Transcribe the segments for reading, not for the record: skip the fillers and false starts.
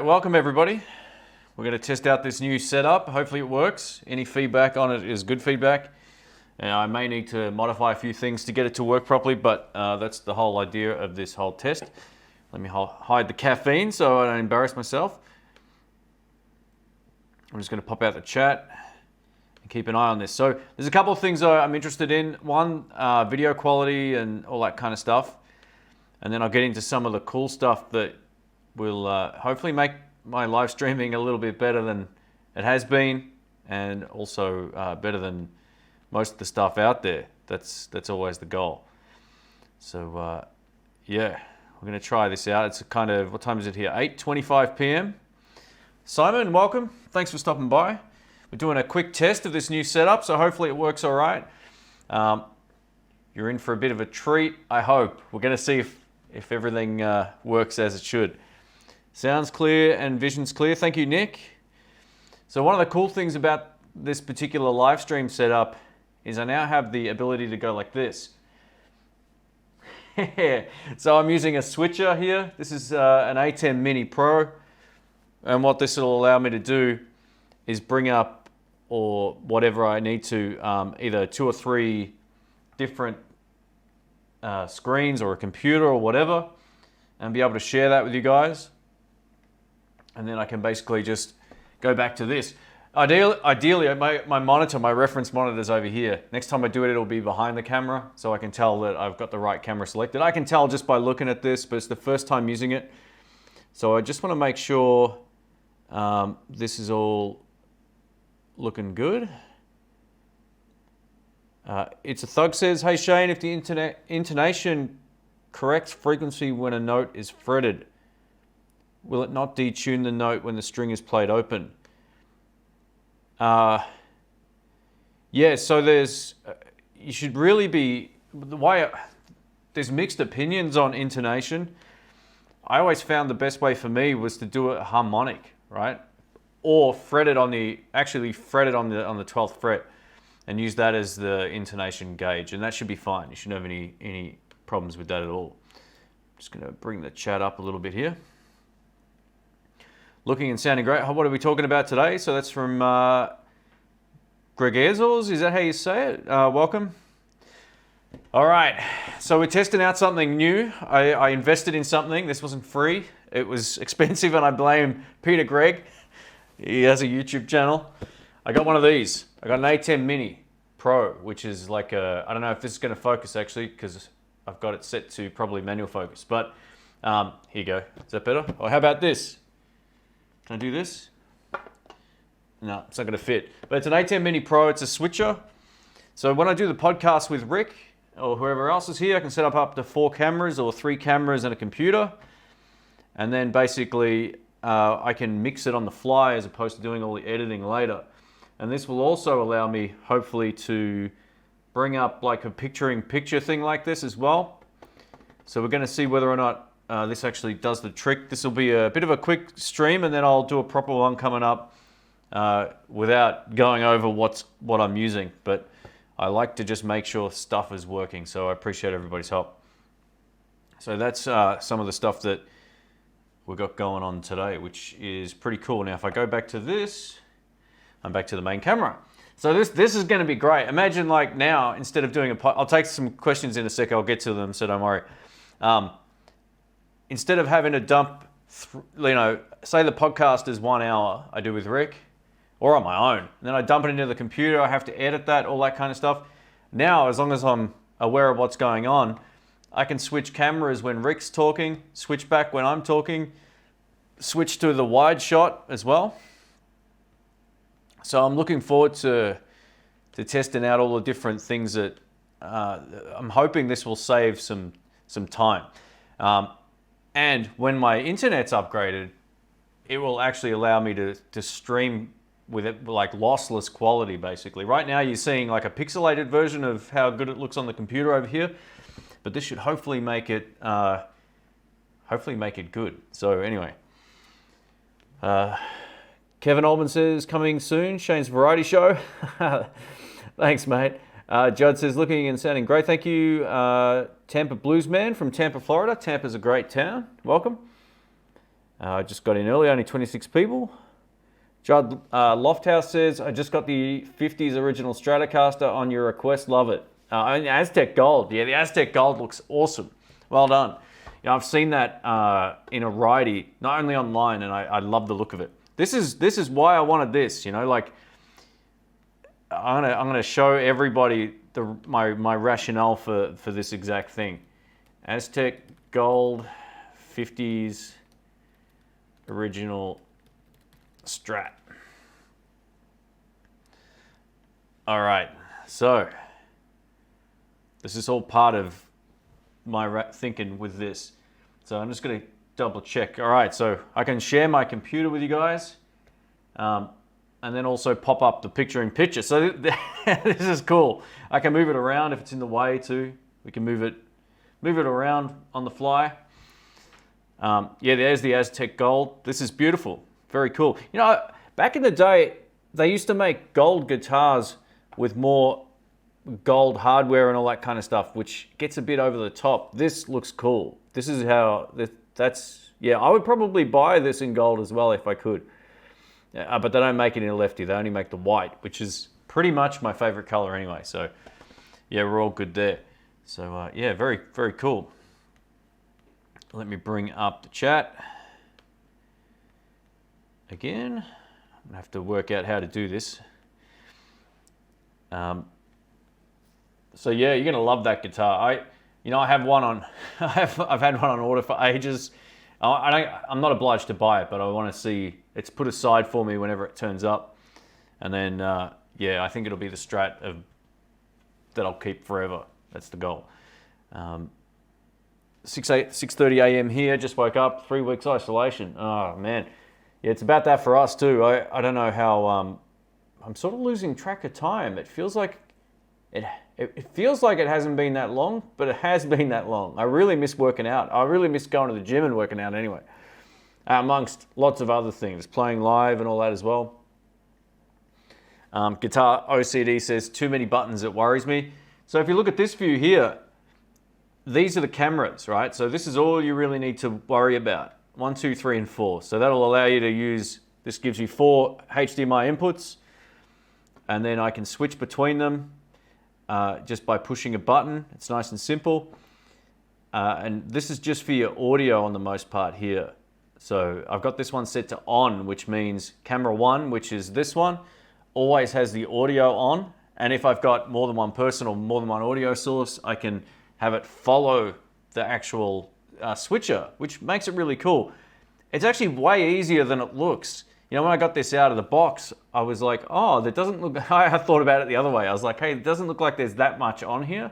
right, welcome everybody. We're going to test out this new setup. Hopefully it works. Any feedback on it is good feedback. I may need to modify a few things to get it to work properly, but that's the whole idea of this whole test. Let me hide the caffeine so I don't embarrass myself. I'm just going to pop out the chat and keep an eye on this. So there's a couple of things I'm interested in. One, video quality and all that kind of stuff. And then I'll get into some of the cool stuff that will hopefully make my live streaming a little bit better than it has been, and also better than most of the stuff out there. That's always the goal. So yeah, we're going to try this out. It's kind of, what time is it here? 8:25 p.m. Simon, welcome. Thanks for stopping by. We're doing a quick test of this new setup, so hopefully it works all right. You're in for a bit of a treat, I hope. We're going to see if everything works as it should. Sounds clear and vision's clear. Thank you, Nick. So one of the cool things about this particular live stream setup is I now have the ability to go like this. So I'm using a switcher here. This is an ATEM Mini Pro. And what this will allow me to do is bring up, or whatever I need to, either 2 or 3 different screens or a computer or whatever, and be able to share that with you guys. And then I can basically just go back to this. Ideally, my monitor, my reference monitor is over here. Next time I do it, it'll be behind the camera, so I can tell that I've got the right camera selected. I can tell just by looking at this, but it's the first time using it. So I just want to make sure this is all looking good. It's a Thug says, hey Shane, if the intonation corrects frequency when a note is fretted, will it not detune the note when the string is played open? Yeah, so there's, you should really be, there's mixed opinions on intonation. I always found the best way for me was to do it harmonic, right? Or fretted on the 12th fret and use that as the intonation gauge, and that should be fine. You shouldn't have any problems with that at all. Just gonna bring the chat up a little bit here. Looking and sounding great. What are we talking about today? So that's from Gregezos, is that how you say it? Welcome. All right, so we're testing out something new. I invested in something. This wasn't free. It was expensive, and I blame Peter Gregg. He has a YouTube channel. I got one of these. I got an ATEM Mini Pro, which is like a, I don't know if this is going to focus actually, because I've got it set to probably manual focus, but here you go. Is that better? Or how about this? Can I do this? No, it's not going to fit. But it's an ATEM Mini Pro. It's a switcher. So when I do the podcast with Rick or whoever else is here, I can set up to 4 cameras or 3 cameras and a computer. And then basically I can mix it on the fly as opposed to doing all the editing later. And this will also allow me, hopefully, to bring up like a picture-in-picture thing like this as well. So we're going to see whether or not this actually does the trick. This will be a bit of a quick stream, and then I'll do a proper one coming up without going over what I'm using. But I like to just make sure stuff is working, so I appreciate everybody's help. So that's some of the stuff that we've got going on today, which is pretty cool. Now, if I go back to this, I'm back to the main camera. So this is going to be great. Imagine like now, instead of doing I'll take some questions in a sec. I'll get to them, so don't worry. Instead of having to dump, say the podcast is 1 hour, I do with Rick, or on my own, and then I dump it into the computer, I have to edit that, all that kind of stuff. Now, as long as I'm aware of what's going on, I can switch cameras when Rick's talking, switch back when I'm talking, switch to the wide shot as well. So I'm looking forward to testing out all the different things that I'm hoping this will save some time. And when my internet's upgraded, it will actually allow me to stream with it like lossless quality, basically. Right now you're seeing like a pixelated version of how good it looks on the computer over here, but this should hopefully make it good. So anyway, Kevin Oldman says coming soon, Shane's variety show. Thanks, mate. Judd says, looking and sounding great. Thank you, Tampa Blues Man from Tampa, Florida. Tampa's a great town. Welcome. I just got in early, only 26 people. Judd Lofthouse says, I just got the 50s original Stratocaster on your request, love it. Aztec Gold, yeah, the Aztec Gold looks awesome. Well done. You know, I've seen that in a variety, not only online, and I love the look of it. This is why I wanted this, you know, like, I'm gonna show everybody my rationale for this exact thing. Aztec Gold 50s original Strat. All right, so this is all part of my thinking with this. So I'm just gonna double check. All right, so I can share my computer with you guys. And then also pop up the picture-in-picture. So this is cool. I can move it around if it's in the way too. We can move it around on the fly. Yeah, there's the Aztec Gold. This is beautiful, very cool. You know, back in the day, they used to make gold guitars with more gold hardware and all that kind of stuff, which gets a bit over the top. This looks cool. This is how, yeah, I would probably buy this in gold as well if I could. But they don't make it in a lefty. They only make the white, which is pretty much my favorite color anyway. So yeah, we're all good there. So yeah, very, very cool. Let me bring up the chat again. I'm gonna have to work out how to do this. So yeah, you're gonna love that guitar. I have one on. I've had one on order for ages. I'm not obliged to buy it, but I want to see. It's put aside for me whenever it turns up, and then yeah, I think it'll be the Strat that I'll keep forever. That's the goal. 6:30 a.m. here. Just woke up. 3 weeks isolation. Oh man, yeah, it's about that for us too. I don't know how. I'm sort of losing track of time. It feels like it feels like it hasn't been that long, but it has been that long. I really miss working out. I really miss going to the gym and working out anyway. Amongst lots of other things, playing live and all that as well. Guitar OCD says, too many buttons, it worries me. So if you look at this view here, these are the cameras, right? So this is all you really need to worry about. 1, 2, 3, and 4. So that'll allow you to use, this gives you 4 HDMI inputs, and then I can switch between them just by pushing a button. It's nice and simple. And this is just for your audio on the most part here. So I've got this one set to on, which means camera 1, which is this one, always has the audio on. And if I've got more than one person or more than one audio source, I can have it follow the actual switcher, which makes it really cool. It's actually way easier than it looks. You know, when I got this out of the box, I was like, oh, that doesn't look, I thought about it the other way. I was like, hey, it doesn't look like there's that much on here,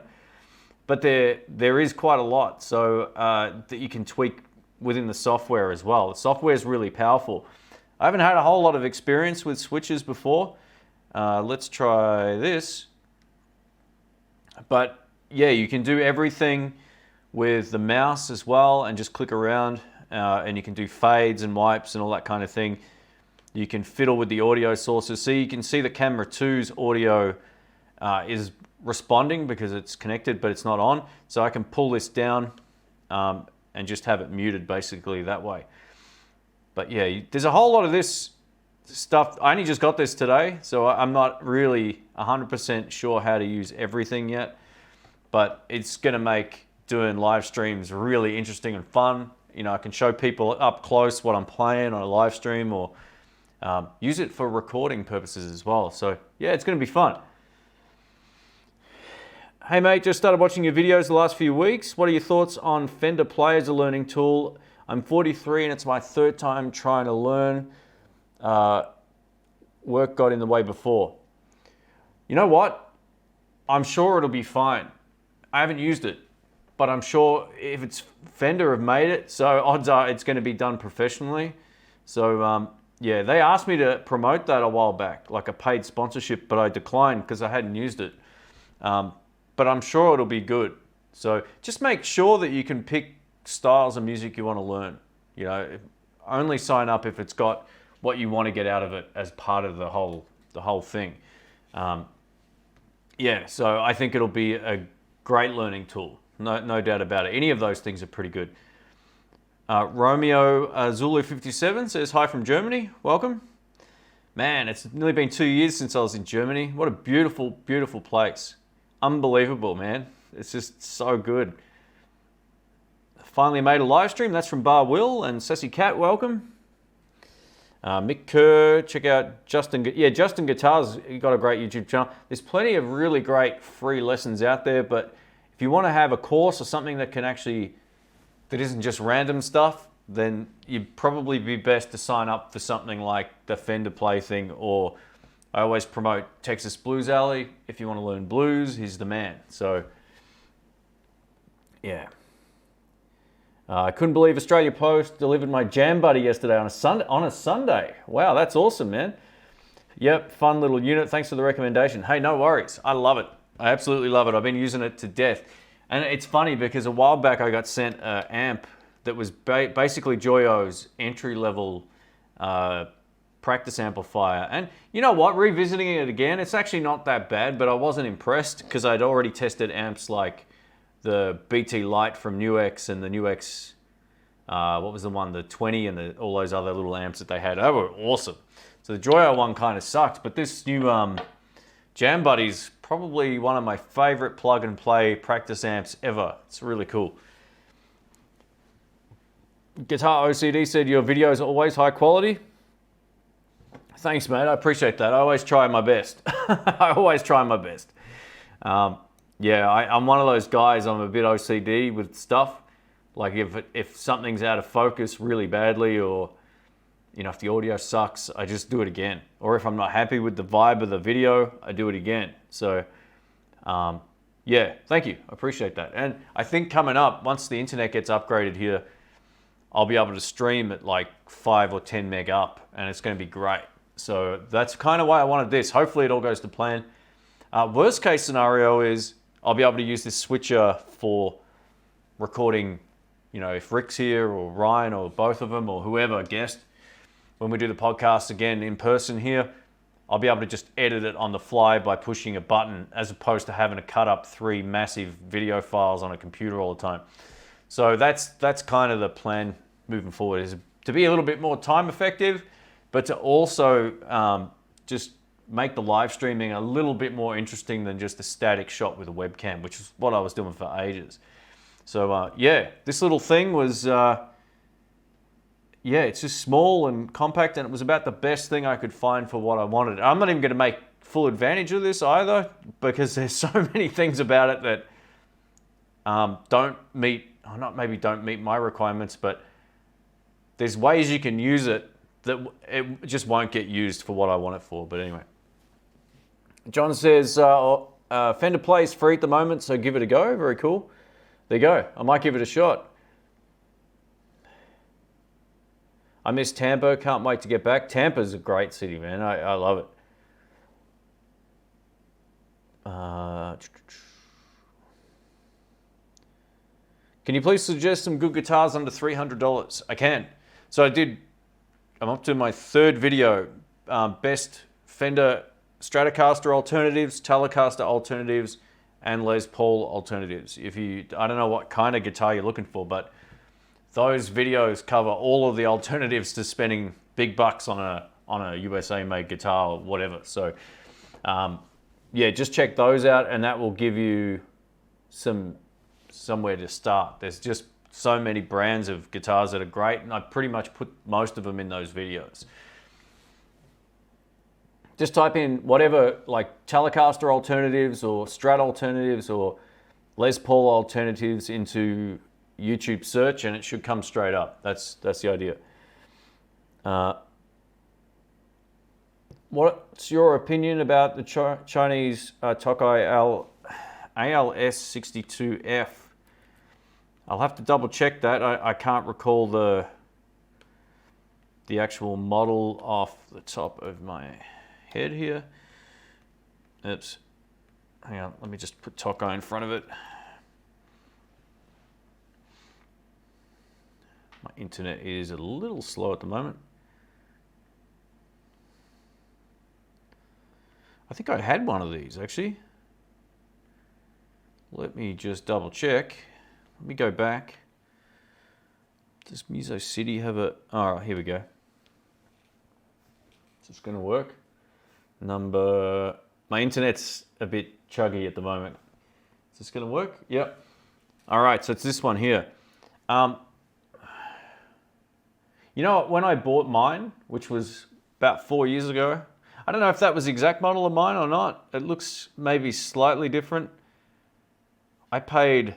but there is quite a lot. So that you can tweak within the software as well. The software is really powerful. I haven't had a whole lot of experience with switches before. Let's try this. But yeah, you can do everything with the mouse as well and just click around and you can do fades and wipes and all that kind of thing. You can fiddle with the audio sources. So you can see the camera 2's audio is responding because it's connected, but it's not on. So I can pull this down and just have it muted basically that way. But yeah, there's a whole lot of this stuff. I only just got this today, so I'm not really 100% sure how to use everything yet, but it's gonna make doing live streams really interesting and fun. You know, I can show people up close what I'm playing on a live stream, or use it for recording purposes as well. So yeah, it's gonna be fun. Hey mate, just started watching your videos the last few weeks. What are your thoughts on Fender Play as a learning tool? I'm 43 and it's my 3rd time trying to learn. Work got in the way before. You know what? I'm sure it'll be fine. I haven't used it, but I'm sure if it's Fender have made it, so odds are it's going to be done professionally. So yeah, they asked me to promote that a while back, like a paid sponsorship, but I declined because I hadn't used it. But I'm sure it'll be good. So just make sure that you can pick styles of music you want to learn. You know, only sign up if it's got what you want to get out of it as part of the whole thing. Yeah, so I think it'll be a great learning tool. No doubt about it. Any of those things are pretty good. Romeo Zulu 57 says hi from Germany. Welcome. Man, it's nearly been 2 years since I was in Germany. What a beautiful, beautiful place. Unbelievable, man. It's just so good. Finally made a live stream. That's from Bar Will and Sassy Cat. Welcome. Mick Kerr, check out Justin. Yeah, Justin Guitars. He got a great YouTube channel. There's plenty of really great free lessons out there, but if you want to have a course or something that can actually, that isn't just random stuff, then you'd probably be best to sign up for something like the Fender Play thing, or I always promote Texas Blues Alley. If you want to learn blues, he's the man. So, yeah. I couldn't believe Australia Post delivered my Jam Buddy yesterday on a Sunday. Wow, that's awesome, man. Yep, fun little unit. Thanks for the recommendation. Hey, no worries. I love it. I absolutely love it. I've been using it to death. And it's funny because a while back I got sent an amp that was basically Joyo's entry-level practice amplifier. And you know what? Revisiting it again, it's actually not that bad, but I wasn't impressed because I'd already tested amps like the BT Lite from Nuix and the Nuix, what was the one, the 20 and all those other little amps that they had. They were awesome. So the Joyo one kind of sucked, but this new Jam Buddy's probably one of my favorite plug and play practice amps ever. It's really cool. Guitar OCD said your videos are always high quality. Thanks, mate. I appreciate that. I always try my best. I always try my best. Yeah, I'm one of those guys. I'm a bit OCD with stuff. Like if something's out of focus really badly, or you know, if the audio sucks, I just do it again. Or if I'm not happy with the vibe of the video, I do it again. So, yeah, thank you. I appreciate that. And I think coming up, once the internet gets upgraded here, I'll be able to stream at like 5 or 10 meg up, and it's going to be great. So that's kind of why I wanted this. Hopefully it all goes to plan. Worst case scenario is I'll be able to use this switcher for recording, you know, if Rick's here or Ryan or both of them or whoever guest, when we do the podcast again in person here, I'll be able to just edit it on the fly by pushing a button, as opposed to having to cut up 3 massive video files on a computer all the time. So that's kind of the plan moving forward, is to be a little bit more time effective, but to also just make the live streaming a little bit more interesting than just a static shot with a webcam, which is what I was doing for ages. So yeah, this little thing was, yeah, it's just small and compact, and it was about the best thing I could find for what I wanted. I'm not even going to make full advantage of this either, because there's so many things about it that don't meet my requirements, but there's ways you can use it that it just won't get used for what I want it for. But anyway. John says, Fender Play is free at the moment, so give it a go. Very cool. There you go. I might give it a shot. I miss Tampa. Can't wait to get back. Tampa's a great city, man. I love it. Can you please suggest some good guitars under $300? I can. So I'm up to my 3rd video. Best Fender Stratocaster alternatives, Telecaster alternatives, and Les Paul alternatives. I don't know what kind of guitar you're looking for, but those videos cover all of the alternatives to spending big bucks on a USA made guitar or whatever. So yeah, just check those out, and that will give you somewhere to start. There's just so many brands of guitars that are great, and I pretty much put most of them in those videos. Just type in whatever, like Telecaster alternatives or Strat alternatives or Les Paul alternatives into YouTube search, and it should come straight up. That's the idea. What's your opinion about the Chinese Tokai ALS62F? I'll have to double check that. I can't recall the actual model off the top of my head here. Oops. Hang on, let me just put Tokai in front of it. My internet is a little slow at the moment. I think I had one of these actually. Let me just double check. Let me go back Does Muso City have a... All right, here we go. Is this going to work? My internet's a bit chuggy at the moment. Is this going to work? Yep. All right, so it's this one here. You know what, when I bought mine, which was about 4 years ago, I don't know if that was the exact model of mine or not. It looks maybe slightly different. I paid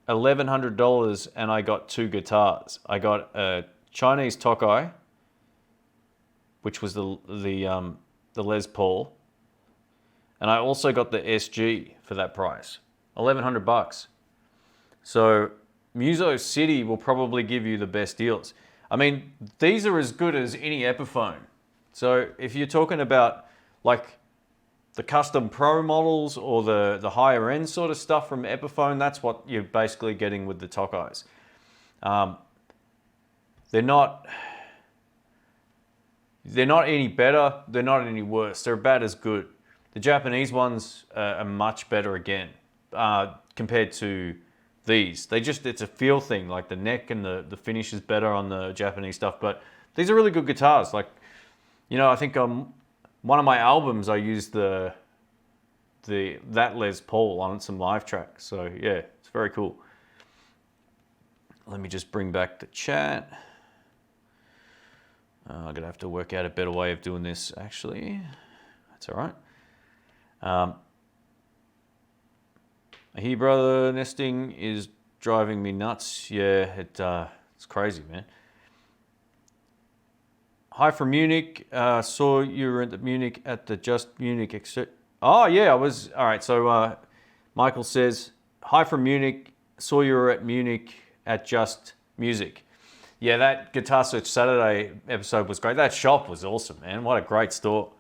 $1,100 and I got 2 guitars. I got a Chinese Tokai, which was the Les Paul, and I also got the SG for that price, $1,100. So Muso City will probably give you the best deals. I mean, these are as good as any Epiphone. So if you're talking about like the custom pro models or the higher end sort of stuff from Epiphone, that's what you're basically getting with the Tokais. They're not any better, they're not any worse. They're about as good. The Japanese ones are much better again compared to these. It's a feel thing, like the neck and the finish is better on the Japanese stuff, but these are really good guitars. Like, you know, I think on one of my albums I used that Les Paul on some live tracks. So yeah, it's very cool. Let me just bring back the chat. I'm gonna have to work out a better way of doing this actually. That's all right. I hear brother nesting is driving me nuts. Yeah, it's crazy, man. Hi from Munich. Saw you were at Munich at the Just Munich. Oh yeah, I was. All right. So Michael says, hi from Munich. Saw you were at Munich at Just Music. Yeah, that Guitar Search Saturday episode was great. That shop was awesome, man. What a great store.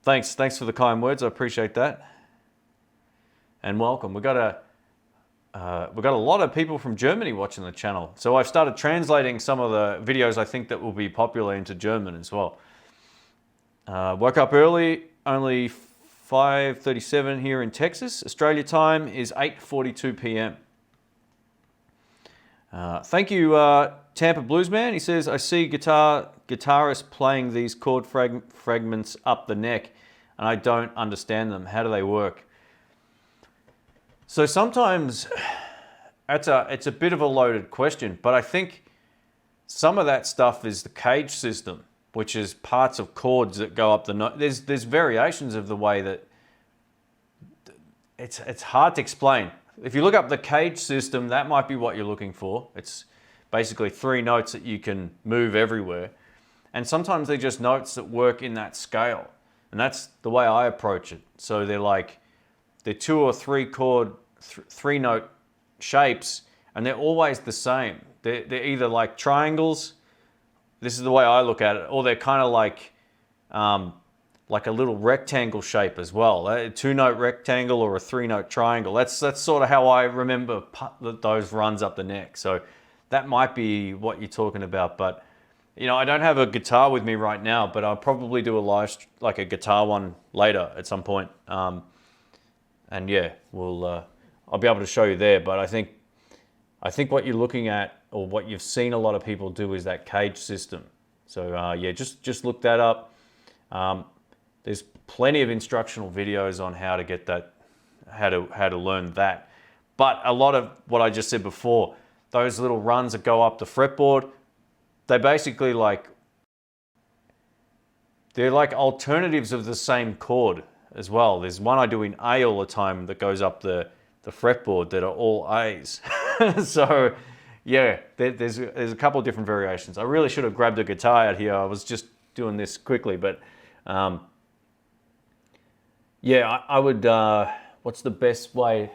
Thanks for the kind words. I appreciate that. And welcome. We've got a lot of people from Germany watching the channel. So I've started translating some of the videos I think that will be popular into German as well. Woke up early, only 5:37 here in Texas. Australia time is 8:42 p.m. Thank you, Tampa Bluesman. He says, I see guitarists playing these chord fragments up the neck and I don't understand them. How do they work? So sometimes it's a bit of a loaded question, but I think some of that stuff is the cage system, which is parts of chords that go up the note. There's variations of the way that it's hard to explain. If you look up the cage system, that might be what you're looking for. It's basically 3 notes that you can move everywhere. And sometimes they're just notes that work in that scale. And that's the way I approach it. So they're 2 or 3 chord, 3 note shapes, and they're always the same. They're either like triangles, this is the way I look at it, or they're kind of like a little rectangle shape as well. A 2-note rectangle or a 3-note triangle. That's sort of how I remember those runs up the neck. So that might be what you're talking about. But you know, I don't have a guitar with me right now, but I'll probably do a guitar one later at some point. And yeah, I'll be able to show you there. But I think what you're looking at, or what you've seen a lot of people do, is that cage system. So yeah, just look that up. There's plenty of instructional videos on how to get that, how to learn that. But a lot of what I just said before, those little runs that go up the fretboard, they're basically they're like alternatives of the same chord as well. There's one I do in A all the time that goes up the fretboard that are all A's. So yeah, there's a couple of different variations. I really should have grabbed a guitar out here. I was just doing this quickly, but yeah, I would, what's the best way?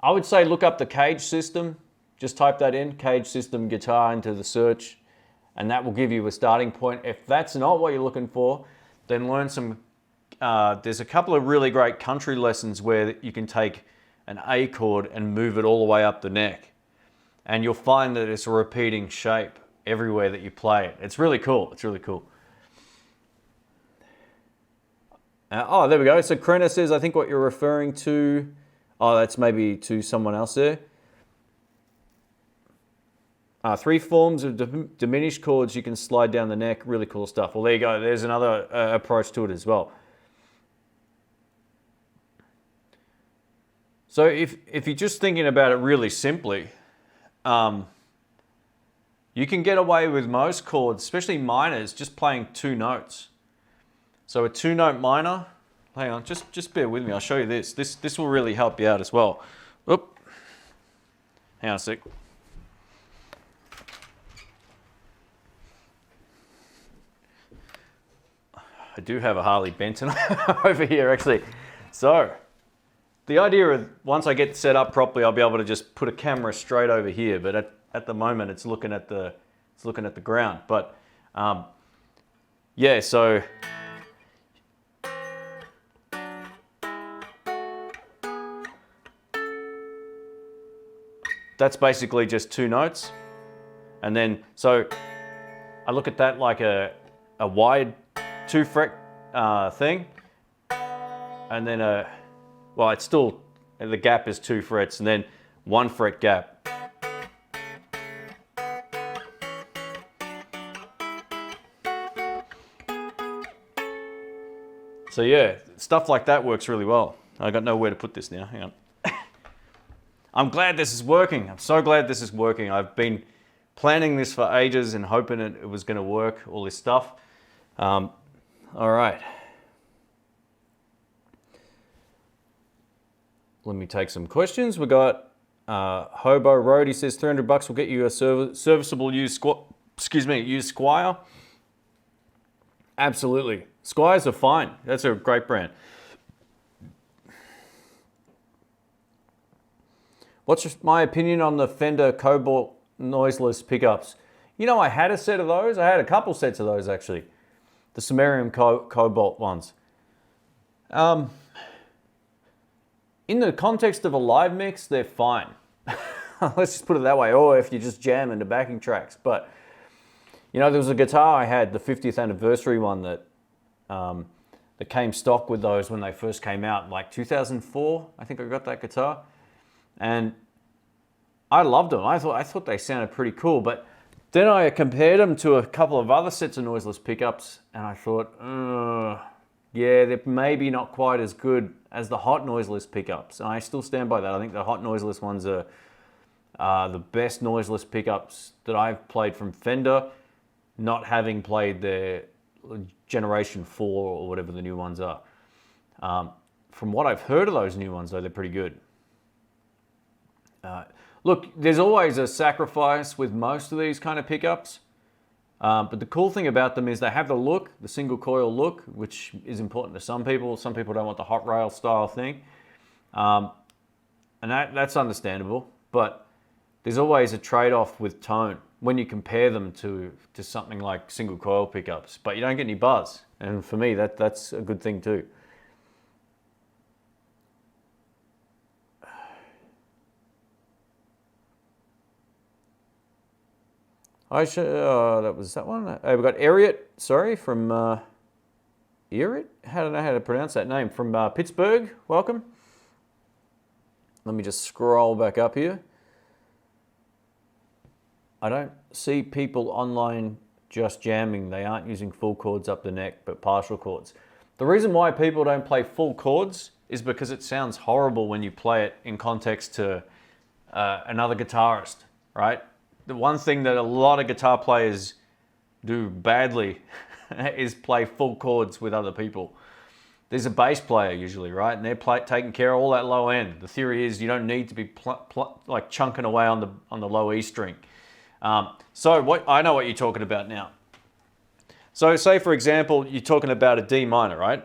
I would say look up the cage system. Just type that in, cage system guitar, into the search, and that will give you a starting point. If that's not what you're looking for, then learn some, there's a couple of really great country lessons where you can take an A chord and move it all the way up the neck. And you'll find that it's a repeating shape everywhere that you play it. It's really cool, it's really cool. Oh, there we go. So Krena says, I think what you're referring to, oh, that's maybe to someone else there. Three forms of diminished chords you can slide down the neck. Really cool stuff. Well, there you go. There's another approach to it as well. So if you're just thinking about it really simply, you can get away with most chords, especially minors, just playing two notes. So a two-note minor, hang on, just bear with me. I'll show you this. This will really help you out as well. Oop. Hang on a sec. I do have a Harley Benton over here, actually. So the idea of once I get set up properly, I'll be able to just put a camera straight over here. But at the moment, it's looking at the ground. But yeah, so that's basically just two notes, and then so I look at that like a wide 2-fret thing, and then well, it's still, the gap is 2 frets, and then 1 fret gap. So yeah, stuff like that works really well. I got nowhere to put this now, hang on. I'm glad this is working. I'm so glad this is working. I've been planning this for ages and hoping it was gonna work, all this stuff. All right. Let me take some questions. We got Hobo Road. He says $300 will get you a serviceable used Squire. Absolutely. Squires are fine. That's a great brand. What's my opinion on the Fender Cobalt noiseless pickups? You know, I had a set of those. I had a couple sets of those actually. The Sumerium Cobalt ones. In the context of a live mix, they're fine. Let's just put it that way. Or if you just jam into backing tracks. But, you know, there was a guitar I had, the 50th anniversary one that came stock with those when they first came out, like 2004. I think I got that guitar. And I loved them. I thought they sounded pretty cool. But then I compared them to a couple of other sets of noiseless pickups, and I thought, yeah, they're maybe not quite as good as the hot noiseless pickups. And I still stand by that. I think the hot noiseless ones are the best noiseless pickups that I've played from Fender, not having played their Generation 4 or whatever the new ones are. From what I've heard of those new ones, though, they're pretty good. Look, there's always a sacrifice with most of these kind of pickups. But the cool thing about them is they have the look, the single coil look, which is important to some people. Some people don't want the hot rail style thing. And that's understandable. But there's always a trade-off with tone when you compare them to something like single coil pickups. But you don't get any buzz. And for me, that's a good thing too. That was that one. We've got Eriot, sorry, from Eriot? I don't know how to pronounce that name. From Pittsburgh, welcome. Let me just scroll back up here. I don't see people online just jamming. They aren't using full chords up the neck, but partial chords. The reason why people don't play full chords is because it sounds horrible when you play it in context to another guitarist, right? The one thing that a lot of guitar players do badly is play full chords with other people. There's a bass player usually, right? And they're taking care of all that low end. The theory is you don't need to be like chunking away on the low E string. So I know what you're talking about now. So say for example, you're talking about a D minor, right?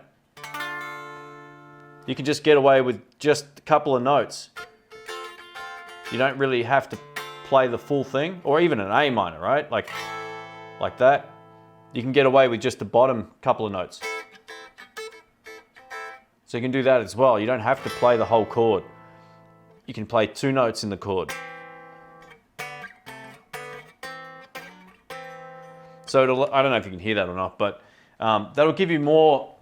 You can just get away with just a couple of notes. You don't really have to play the full thing, or even an A minor, right? Like that. You can get away with just the bottom couple of notes. So you can do that as well. You don't have to play the whole chord. You can play 2 notes in the chord. So I don't know if you can hear that or not, but that'll give you more,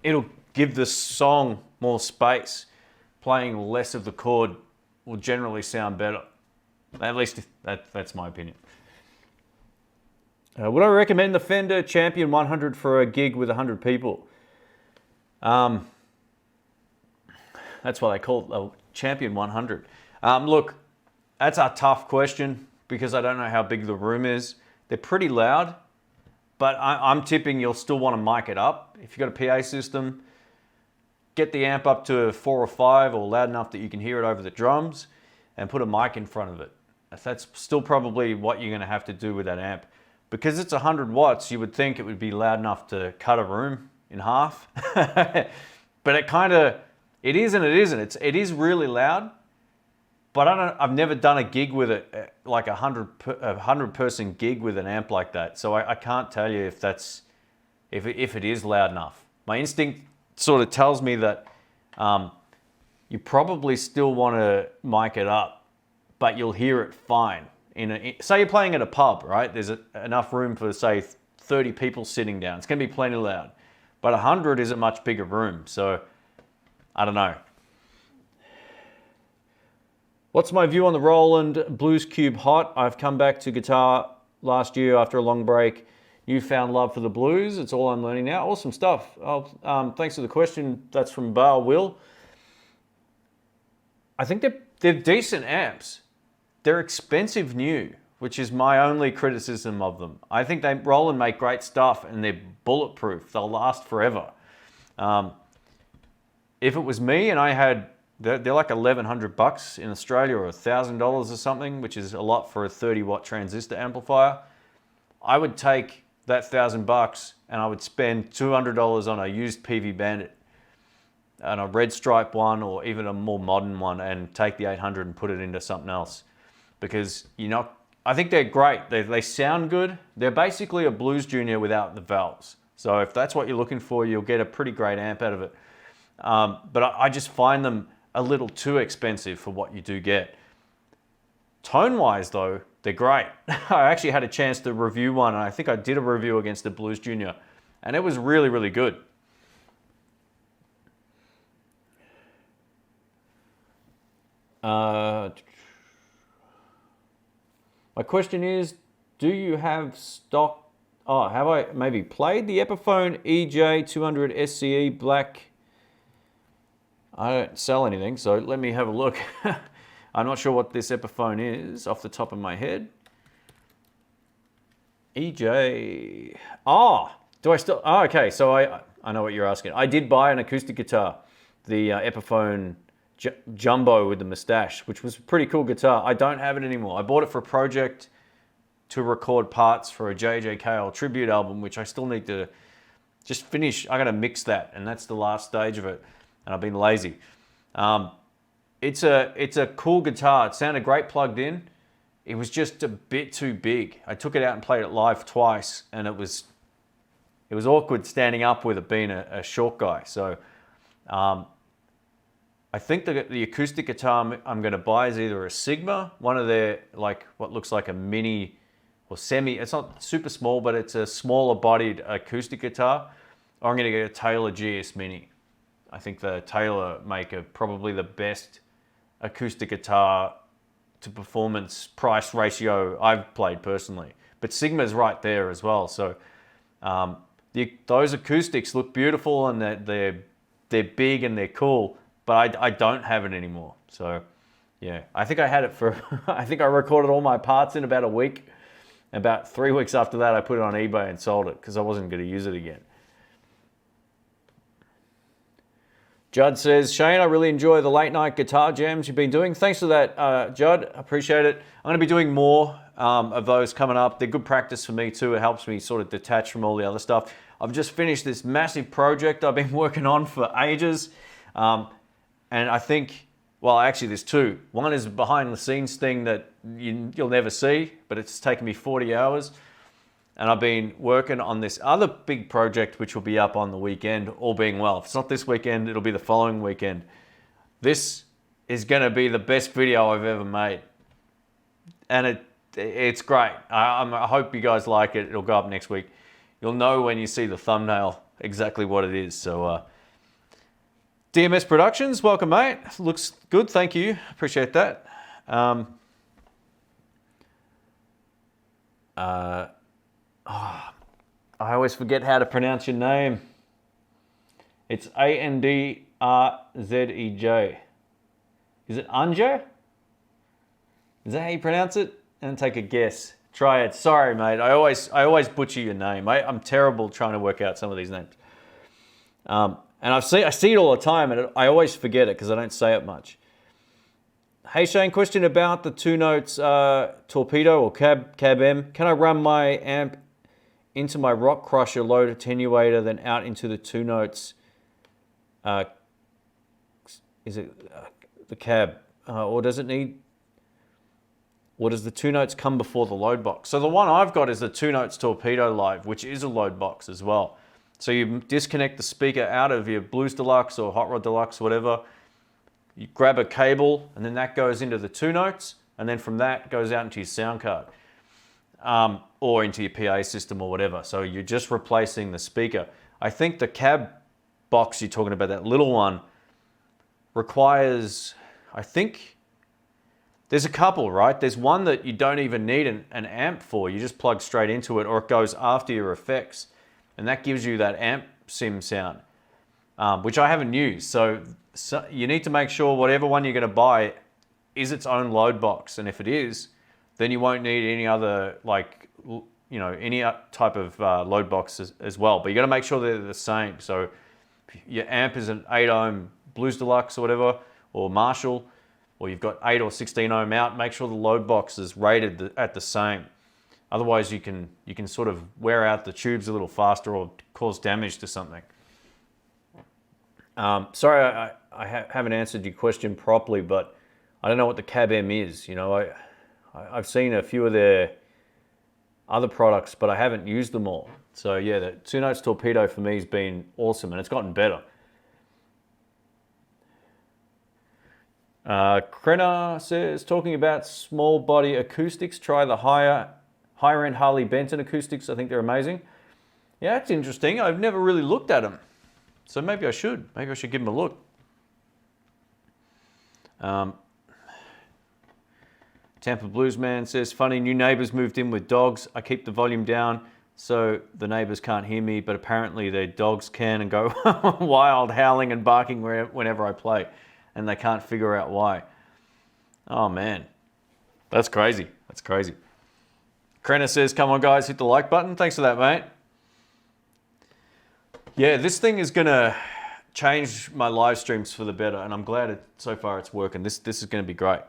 it'll give the song more space. Playing less of the chord will generally sound better. At least that's my opinion. Would I recommend the Fender Champion 100 for a gig with 100 people? That's why they call it the Champion 100. Look, that's a tough question because I don't know how big the room is. They're pretty loud, but I'm tipping you'll still want to mic it up. If you've got a PA system, get the amp up to 4 or 5 or loud enough that you can hear it over the drums and put a mic in front of it. That's still probably what you're going to have to do with that amp. Because it's 100 watts, you would think it would be loud enough to cut a room in half. But it is and it isn't. It is really loud, but I've never done a gig with it, like a 100 person gig with an amp like that. So I can't tell you if it is loud enough. My instinct sort of tells me that you probably still want to mic it up, but you'll hear it fine. Say you're playing at a pub, right? There's enough room for, say, 30 people sitting down. It's going to be plenty loud. But 100 is a much bigger room, so I don't know. What's my view on the Roland Blues Cube Hot? I've come back to guitar last year after a long break. Newfound love for the blues. It's all I'm learning now. Awesome stuff. Thanks for the question. That's from Bar Will. I think they're decent amps. They're expensive new, which is my only criticism of them. I think Roland make great stuff and they're bulletproof. They'll last forever. If it was me and I had, they're like $1,100 in Australia or $1,000 or something, which is a lot for a 30 watt transistor amplifier. I would take that $1,000 and I would spend $200 on a used PV Bandit and a red stripe one or even a more modern one and take the 800 and put it into something else. Because I think they're great. They sound good. They're basically a Blues Junior without the valves. So if that's what you're looking for, you'll get a pretty great amp out of it. But I just find them a little too expensive for what you do get. Tone-wise though, they're great. I actually had a chance to review one, and I think I did a review against the Blues Junior, and it was really, really good. My question is, do you have stock? Oh, have I maybe played the Epiphone EJ200 SCE Black? I don't sell anything, so let me have a look. I'm not sure what this Epiphone is off the top of my head. EJ. Oh, do I still? Oh, okay. So I know what you're asking. I did buy an acoustic guitar, the Epiphone Jumbo with the mustache, which was a pretty cool guitar. I don't have it anymore. I bought it for a project to record parts for a J.J. Cale tribute album, which I still need to just finish. I got to mix that, and that's the last stage of it, and I've been lazy. It's a cool guitar. It sounded great plugged in. It was just a bit too big. I took it out and played it live twice, and it was awkward standing up with it being a short guy. So I think the acoustic guitar I'm going to buy is either a Sigma, one of their, like, what looks like a mini or semi, it's not super small, but it's a smaller bodied acoustic guitar, or I'm going to get a Taylor GS Mini. I think the Taylor make probably the best acoustic guitar to performance price ratio I've played personally. But Sigma's right there as well. So those acoustics look beautiful, and they're big and they're cool, but I don't have it anymore. So yeah, I think I had it for, I think I recorded all my parts in about a week. About 3 weeks after that, I put it on eBay and sold it because I wasn't going to use it again. Judd says, Shane, I really enjoy the late night guitar jams you've been doing. Thanks for that, Judd. I appreciate it. I'm going to be doing more of those coming up. They're good practice for me too. It helps me sort of detach from all the other stuff. I've just finished this massive project I've been working on for ages. And I think, well, actually there's two. One is a behind the scenes thing that you'll never see, but it's taken me 40 hours. And I've been working on this other big project, which will be up on the weekend, all being well. If it's not this weekend, it'll be the following weekend. This is going to be the best video I've ever made. And it's great. I hope you guys like it. It'll go up next week. You'll know when you see the thumbnail exactly what it is. So DMS Productions, welcome, mate. Looks good, thank you. Appreciate that. I always forget how to pronounce your name. It's Andrzej. Is it Anja? Is that how you pronounce it? And take a guess. Try it. Sorry, mate. I always butcher your name. I'm terrible trying to work out some of these names. And I see it all the time, and I always forget it because I don't say it much. Hey Shane, question about the 2 notes torpedo or cab M. Can I run my amp into my rock crusher load attenuator, then out into the 2 notes? Is it the cab, or does it need? Or does the 2 notes come before the load box? So the one I've got is the 2 notes torpedo live, which is a load box as well. So you disconnect the speaker out of your Blues Deluxe or Hot Rod Deluxe, whatever. You grab a cable, and then that goes into the 2 notes, and then from that goes out into your sound card, or into your PA system or whatever. So you're just replacing the speaker. I think the cab box you're talking about, that little one, requires, I think, there's a couple, right? There's one that you don't even need an amp for. You just plug straight into it, or it goes after your effects, and that gives you that amp sim sound, which I haven't used. So you need to make sure whatever one you're going to buy is its own load box, and if it is, then you won't need any other, like, any type of load box as well. But you got to make sure they're the same. So your amp is an 8 ohm Blues Deluxe or whatever, or Marshall, or you've got 8 or 16 ohm out, make sure the load box is rated at the same. Otherwise you can sort of wear out the tubes a little faster or cause damage to something. Sorry, I haven't answered your question properly, but I don't know what the Cab M is. I've seen a few of their other products, but I haven't used them all. So yeah, the 2 notes torpedo for me has been awesome, and it's gotten better. Krenner says, talking about small body acoustics, try the higher end Harley Benton acoustics. I think they're amazing. Yeah, that's interesting. I've never really looked at them. So maybe I should. Maybe I should give them a look. Tampa Bluesman says, funny, new neighbors moved in with dogs. I keep the volume down so the neighbors can't hear me, but apparently their dogs can and go wild, howling and barking whenever I play. And they can't figure out why. Oh man, that's crazy. That's crazy. Krenner says, come on guys, hit the like button. Thanks for that, mate. Yeah, this thing is gonna change my live streams for the better, and I'm glad so far it's working. This is gonna be great.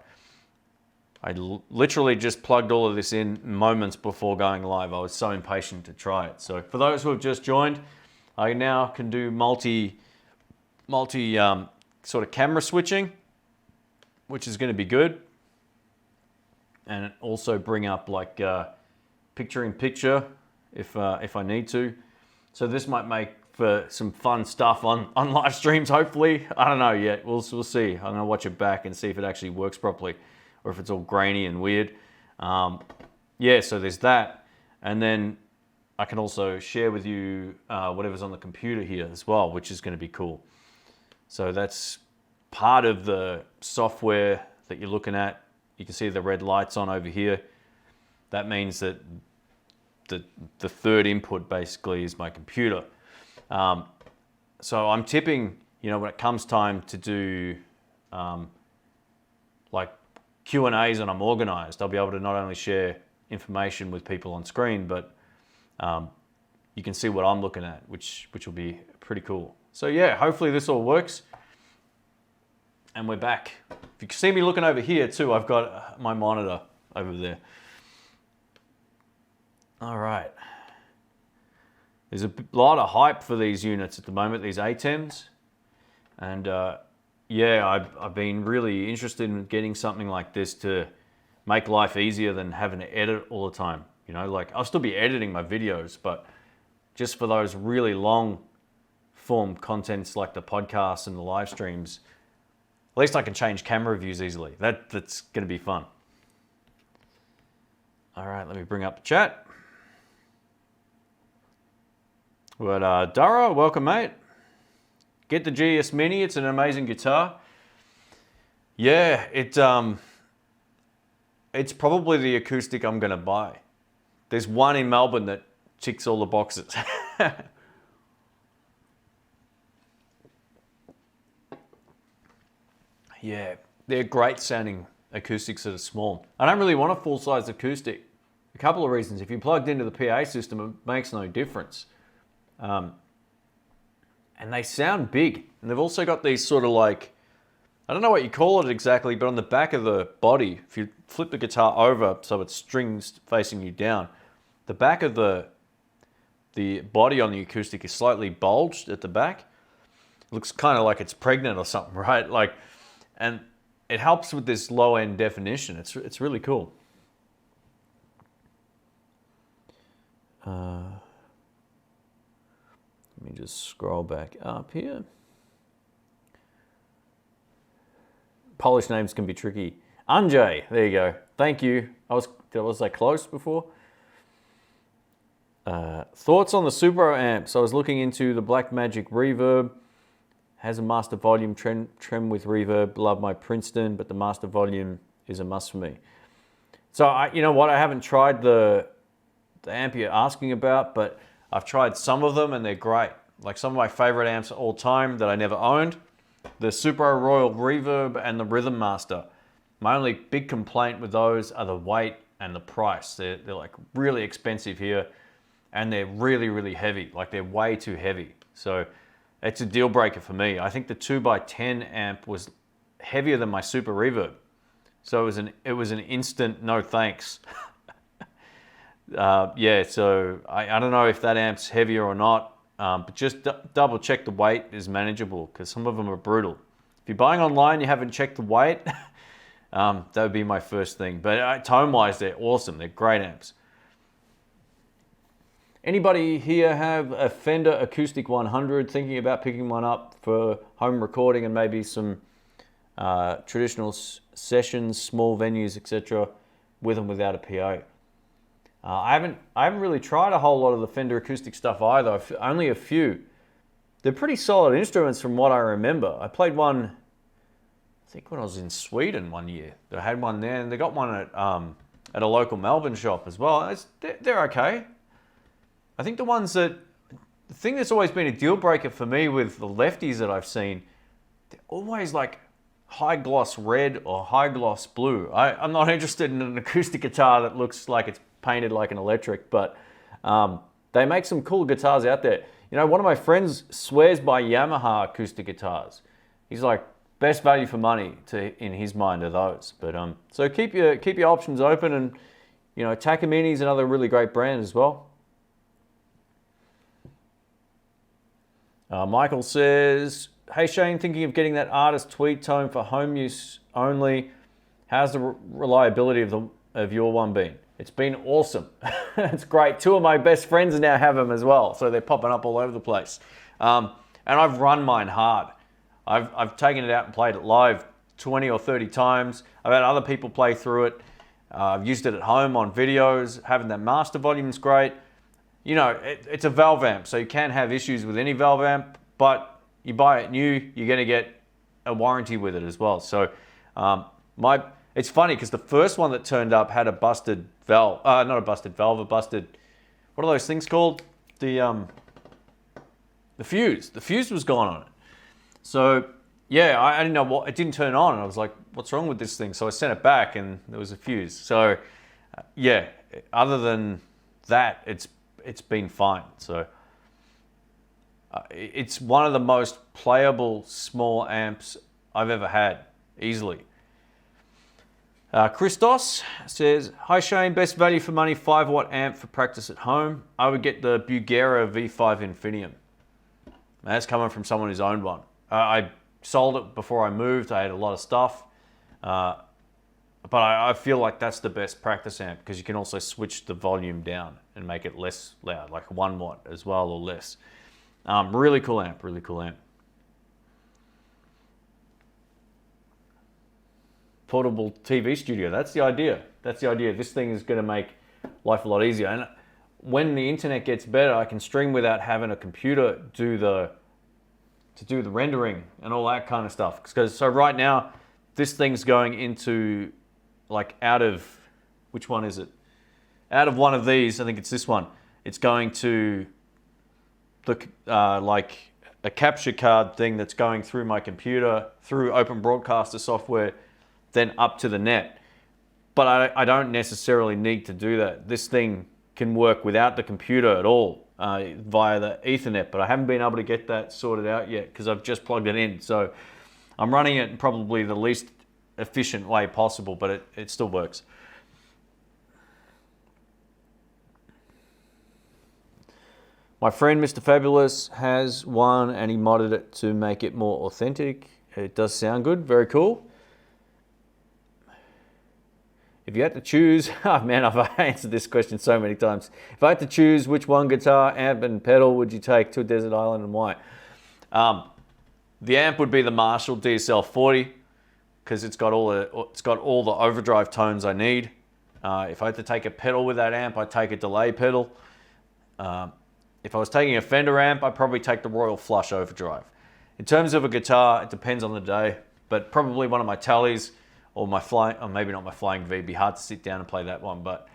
I literally just plugged all of this in moments before going live. I was so impatient to try it. So for those who have just joined, I now can do multi sort of camera switching, which is going to be good, and also bring up like picture-in-picture if I need to. So this might make for some fun stuff on live streams. Hopefully, I don't know yet. We'll see. I'm gonna watch it back and see if it actually works properly, or if it's all grainy and weird. Yeah, so there's that, and then I can also share with you whatever's on the computer here as well, which is going to be cool. So that's part of the software that you're looking at. You can see the red lights on over here. That means that the third input basically is my computer. So I'm tipping, when it comes time to do like Q&As and I'm organized, I'll be able to not only share information with people on screen, but you can see what I'm looking at, which will be pretty cool. So yeah, hopefully this all works. And we're back. If you can see me looking over here too, I've got my monitor over there. All right. There's a lot of hype for these units at the moment, these ATEMs. And yeah, I've been really interested in getting something like this to make life easier than having to edit all the time. Like I'll still be editing my videos, but just for those really long form contents like the podcasts and the live streams, at least I can change camera views easily. That's going to be fun. All right, let me bring up the chat. But Dara, welcome, mate. Get the GS Mini. It's an amazing guitar. Yeah, it's probably the acoustic I'm going to buy. there's one in Melbourne that ticks all the boxes. Yeah, they're great sounding acoustics that are small. I don't really want a full-size acoustic. A couple of reasons. If you're plugged into the PA system, it makes no difference. And they sound big. And they've also got these sort of like, I don't know what you call it exactly, but on the back of the body, if you flip the guitar over so it's strings facing you down, the back of the body on the acoustic is slightly bulged at the back. It looks kind of like it's pregnant or something, right? Like, and it helps with this low-end definition. It's really cool. Let me just scroll back up here. Polish names can be tricky. Anjay, there you go. Thank you. Was that close before? Thoughts on the Super amps? I was looking into the Blackmagic Reverb. Has a master volume trem with reverb. Love my Princeton, but the master volume is a must for me. So you know what? I haven't tried the amp you're asking about, but I've tried some of them and they're great. Like some of my favorite amps of all time that I never owned, the Super Royal Reverb and the Rhythm Master. My only big complaint with those are the weight and the price. They're like really expensive here, and they're really, really heavy. Like they're way too heavy. So it's a deal breaker for me. I think the 2x10 amp was heavier than my Super Reverb. So it was an instant no thanks. Yeah, so I don't know if that amp's heavier or not, but just double check the weight is manageable, because some of them are brutal. If you're buying online, you haven't checked the weight, that would be my first thing. But tone-wise, they're awesome. They're great amps. Anybody here have a Fender Acoustic 100, thinking about picking one up for home recording and maybe some traditional sessions, small venues, etc., with and without a PA? I haven't really tried a whole lot of the Fender acoustic stuff either. Only a few. They're pretty solid instruments from what I remember. I played one, I think when I was in Sweden one year. They had one there, and they got one at a local Melbourne shop as well. They're okay. I think the thing that's always been a deal breaker for me with the lefties that I've seen, they're always like high gloss red or high gloss blue. I'm not interested in an acoustic guitar that looks like it's painted like an electric, but they make some cool guitars out there. You know, one of my friends swears by Yamaha acoustic guitars. He's like, best value for money in his mind are those. But so keep your options open, and you know, Takamine is another really great brand as well. Michael says, hey Shane, thinking of getting that artist tweed tone for home use only. How's the reliability of your one been? It's been awesome. It's great. Two of my best friends now have them as well, so they're popping up all over the place. And I've run mine hard. I've taken it out and played it live 20 or 30 times. I've had other people play through it. I've used it at home on videos. Having that master volume is great. You know, it's a valve amp, so you can have issues with any valve amp, but you buy it new, you're going to get a warranty with it as well. So it's funny because the first one that turned up had a busted valve, not a busted valve, a busted, what are those things called? The fuse. The fuse was gone on it. So yeah, I didn't know what, it didn't turn on, and I was like, what's wrong with this thing? So I sent it back and there was a fuse. So yeah, other than that, it's been fine. So it's one of the most playable small amps I've ever had, easily. Christos says, hi Shane, best value for money 5-watt amp for practice at home. I would get the Bugera V5 Infinium. That's coming from someone who's owned one. I sold it before I moved. I had a lot of stuff. But I feel like that's the best practice amp, because you can also switch the volume down and make it less loud, like 1 watt as well, or less. Really cool amp, really cool amp. Portable TV studio, that's the idea. That's the idea. This thing is going to make life a lot easier. And when the internet gets better, I can stream without having a computer do the rendering and all that kind of stuff. So right now, this thing's going into, like, out of, which one is it? out of one of these, I think it's this one, it's going to the like a capture card thing that's going through my computer, through Open Broadcaster software, then up to the net. But I don't necessarily need to do that. This thing can work without the computer at all via the Ethernet, but I haven't been able to get that sorted out yet because I've just plugged it in. So I'm running it in probably the least efficient way possible, but it still works. My friend Mr. Fabulous has one and he modded it to make it more authentic. It does sound good, very cool. If you had to choose, oh man, I've answered this question so many times. If I had to choose which one guitar, amp and pedal would you take to a desert island and why? The amp would be the Marshall DSL 40 because it's got all the overdrive tones I need. If I had to take a pedal with that amp, I'd take a delay pedal. If I was taking a Fender amp, I'd probably take the Royal Flush Overdrive. In terms of a guitar, it depends on the day, but probably one of my Tallies or my Flying, or maybe not my Flying V. It'd be hard to sit down and play that one, but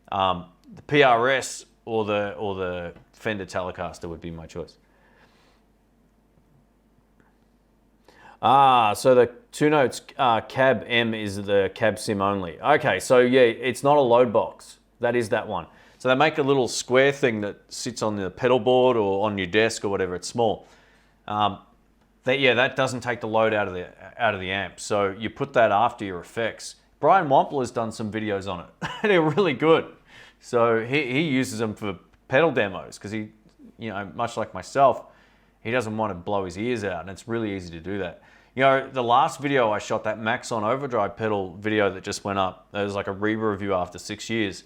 the PRS or the Fender Telecaster would be my choice. So the Two Notes Cab M is the cab sim only. Okay, so yeah, it's not a load box. That is that one. So they make a little square thing that sits on the pedal board or on your desk or whatever. It's small. That doesn't take the load out of the amp. So you put that after your effects. Brian Wampler has done some videos on it. They're really good. So he uses them for pedal demos because he, much like myself, he doesn't want to blow his ears out, and it's really easy to do that. The last video I shot, that Maxon Overdrive pedal video that just went up, there was like a re-review after 6 years.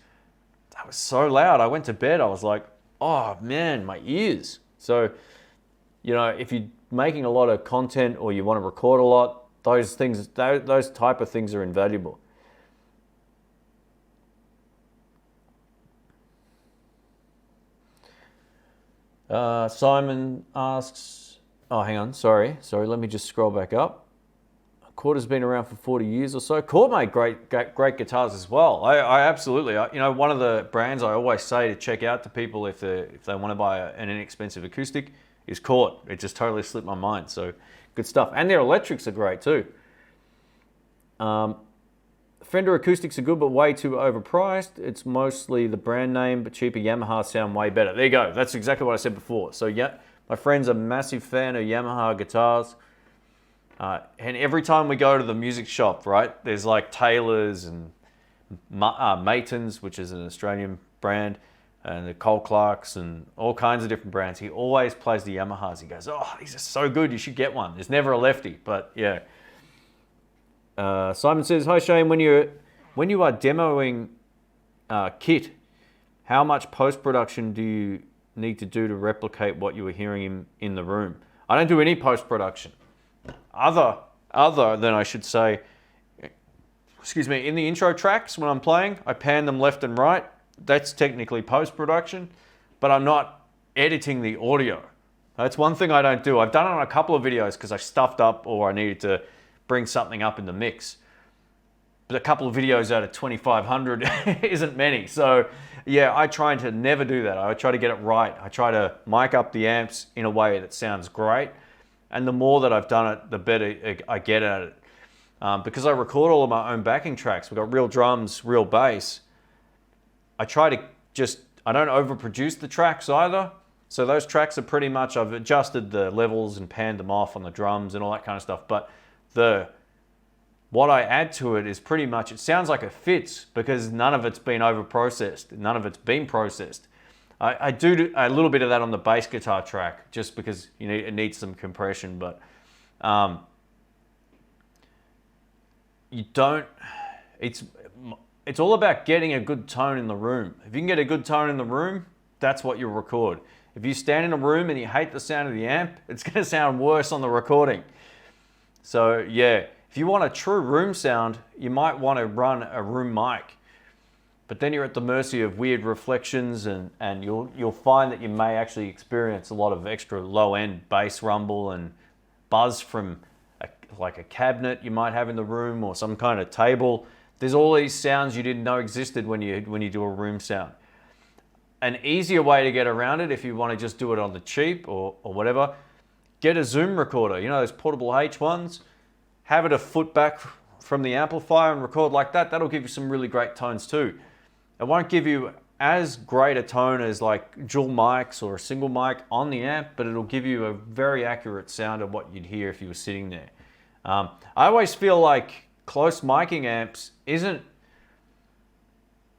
That was so loud. I went to bed. I was like, oh man, my ears. So, if you're making a lot of content or you want to record a lot, those type of things are invaluable. Simon asks, oh, hang on, sorry, let me just scroll back up. Chord has been around for 40 years or so. Chord made great guitars as well. I absolutely, one of the brands I always say to check out to people if they want to buy an inexpensive acoustic is Chord. It just totally slipped my mind. So good stuff. And their electrics are great too. Fender acoustics are good, but way too overpriced. It's mostly the brand name, but cheaper Yamaha sound way better. There you go. That's exactly what I said before. So yeah, my friend's a massive fan of Yamaha guitars. And every time we go to the music shop, right, there's like Taylor's and Matins, which is an Australian brand, and the Cole Clarks and all kinds of different brands. He always plays the Yamahas. He goes, oh, these are so good, you should get one. There's never a lefty, but yeah. Simon says, hi Shane, when you are demoing kit, how much post-production do you need to do to replicate what you were hearing in the room? I don't do any post-production. Other than I should say, excuse me, in the intro tracks when I'm playing, I pan them left and right. That's technically post-production, but I'm not editing the audio. That's one thing I don't do. I've done it on a couple of videos because I stuffed up or I needed to bring something up in the mix. But a couple of videos out of 2,500 isn't many. So yeah, I try to never do that. I try to get it right. I try to mic up the amps in a way that sounds great. And the more that I've done it, the better I get at it. Because I record all of my own backing tracks. We've got real drums, real bass. I try to I don't overproduce the tracks either. So those tracks are pretty much, I've adjusted the levels and panned them off on the drums and all that kind of stuff. But what I add to it is pretty much, it sounds like it fits because none of it's been over-processed. None of it's been processed. I do a little bit of that on the bass guitar track just because it needs some compression, but it's all about getting a good tone in the room. If you can get a good tone in the room, that's what you'll record. If you stand in a room and you hate the sound of the amp, it's going to sound worse on the recording. So yeah, if you want a true room sound, you might want to run a room mic. But then you're at the mercy of weird reflections and you'll find that you may actually experience a lot of extra low-end bass rumble and buzz from like a cabinet you might have in the room or some kind of table There's all these sounds you didn't know existed when you do a room sound. An easier way to get around it, if you want to just do it on the cheap or whatever, get a Zoom recorder. You know, those portable H1s? Have it a foot back from the amplifier and record like that. That'll give you some really great tones too. It won't give you as great a tone as like dual mics or a single mic on the amp, but it'll give you a very accurate sound of what you'd hear if you were sitting there. I always feel like close miking amps isn't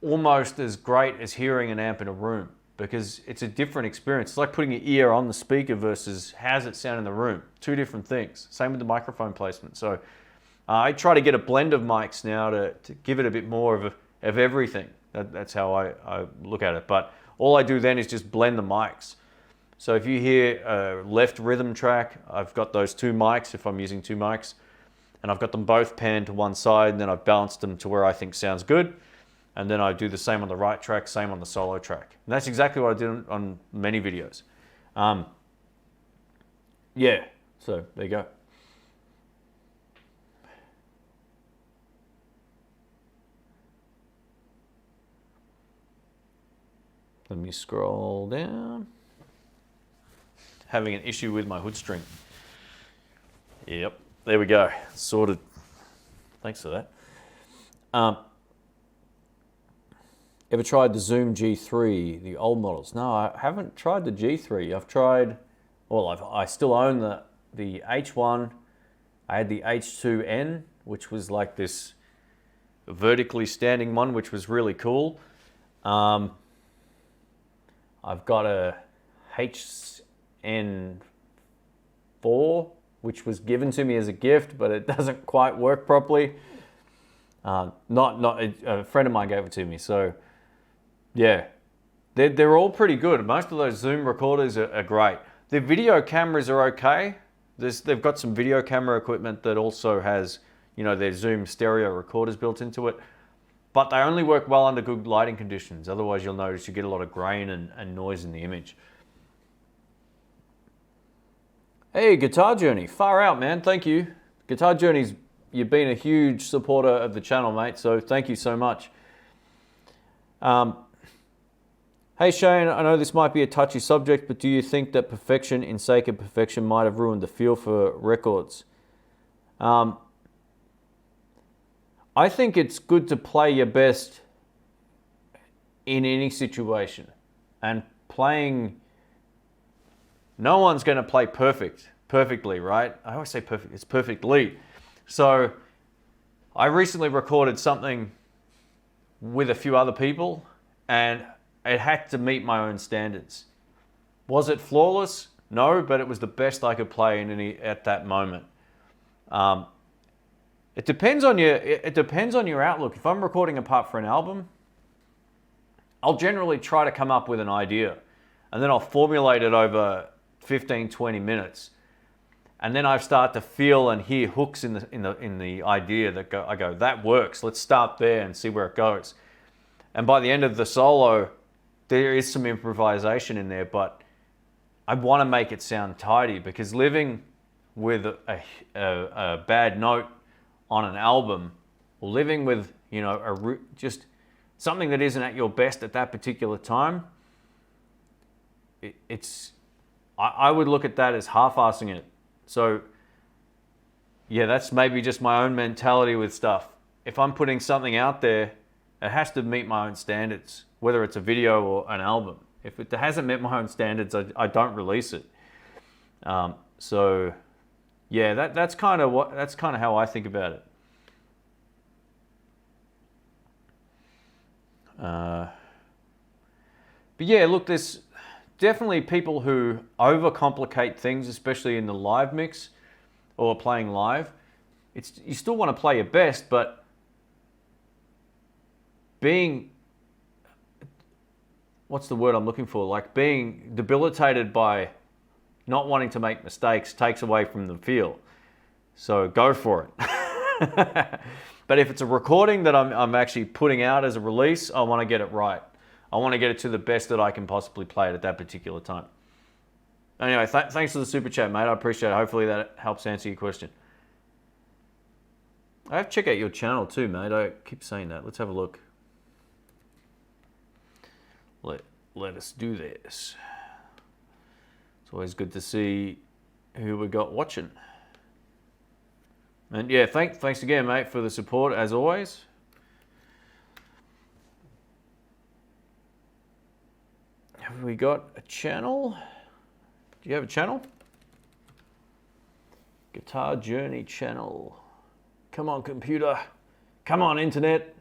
almost as great as hearing an amp in a room, because it's a different experience. It's like putting your ear on the speaker versus how's it sound in the room. Two different things. Same with the microphone placement. So I try to get a blend of mics now to give it a bit more of everything. That's how I look at it. But all I do then is just blend the mics. So if you hear a left rhythm track, I've got those two mics if I'm using two mics, and I've got them both panned to one side, and then I've balanced them to where I think sounds good. And then I do the same on the right track, same on the solo track. And that's exactly what I did on many videos. Yeah, so there you go. Let me scroll down. Having an issue with my hood string. Yep, there we go, sorted. Thanks for that. Ever tried the Zoom G3, the old models? No, I haven't tried the G3. I've tried, well, I still own the H1. I had the H2N, which was like this vertically standing one, which was really cool. I've got a HN4, which was given to me as a gift, but it doesn't quite work properly. A friend of mine gave it to me, so yeah, they're all pretty good. Most of those Zoom recorders are great. The video cameras are okay. They've got some video camera equipment that also has, you know, their Zoom stereo recorders built into it, but they only work well under good lighting conditions. Otherwise, you'll notice you get a lot of grain and noise in the image. Hey, Guitar Journey, far out, man. Thank you. Guitar Journey's, you've been a huge supporter of the channel, mate, so thank you so much. Hey Shane, I know this might be a touchy subject, but do you think that perfection in sake of perfection might have ruined the feel for records? I think it's good to play your best in any situation. And playing, no one's going to play perfectly, right? I always say perfect, it's perfectly. So I recently recorded something with a few other people, and it had to meet my own standards. Was it flawless? No, but it was the best I could play at that moment. It depends on your outlook. If I'm recording a part for an album, I'll generally try to come up with an idea, and then I'll formulate it over 15, 20 minutes. And then I start to feel and hear hooks in the idea that I go, that works. Let's start there and see where it goes. And by the end of the solo, there is some improvisation in there, but I want to make it sound tidy, because living with a bad note on an album, or living with, you know, just something that isn't at your best at that particular time, I would look at that as half-assing it. So yeah, that's maybe just my own mentality with stuff. If I'm putting something out there, it has to meet my own standards, whether it's a video or an album. If it hasn't met my own standards, I don't release it. So yeah, that's kind of how I think about it. But yeah, look, there's definitely people who overcomplicate things, especially in the live mix or playing live. You still want to play your best, but being, what's the word I'm looking for? Like being debilitated by not wanting to make mistakes takes away from the feel. So go for it. But if it's a recording that I'm actually putting out as a release, I want to get it right. I want to get it to the best that I can possibly play it at that particular time. Anyway, thanks for the super chat, mate. I appreciate it. Hopefully that helps answer your question. I have to check out your channel too, mate. I keep saying that. Let's have a look. Let us do this. It's always good to see who we got watching. And yeah, thanks again, mate, for the support as always. Have we got a channel? Do you have a channel? Guitar Journey channel. Come on, computer. Come on, internet.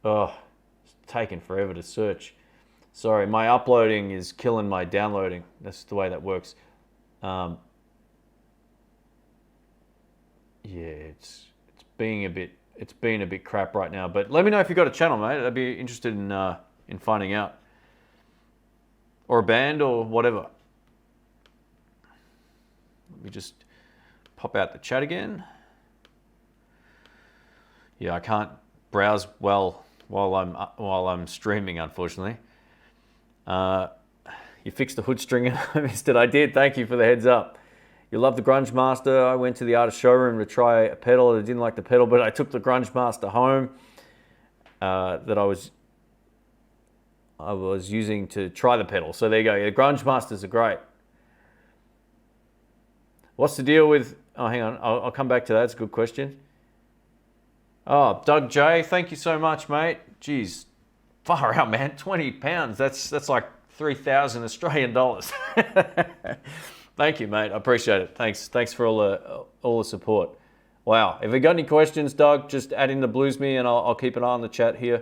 Oh, it's taking forever to search. Sorry, my uploading is killing my downloading. That's the way that works. Yeah, it's been a bit crap right now. But let me know if you got a channel, mate. I'd be interested in finding out, or a band or whatever. Let me just pop out the chat again. Yeah, I can't browse well while I'm streaming, unfortunately. You fixed the hood string and I missed it. I did. Thank you for the heads up. You love the Grunge Master. I went to the artist showroom to try a pedal. I didn't like the pedal, but I took the Grunge Master home that I was using to try the pedal. So there you go. Yeah, the Grunge Masters are great. What's the deal with... Oh, hang on. I'll come back to that. It's a good question. Oh, Doug J, thank you so much, mate. Jeez, far out, man. 20 pounds. That's like 3,000 Australian dollars. Thank you, mate. I appreciate it. Thanks for all the support. Wow. If you got any questions, Doug, just add in the blues me and I'll keep an eye on the chat here.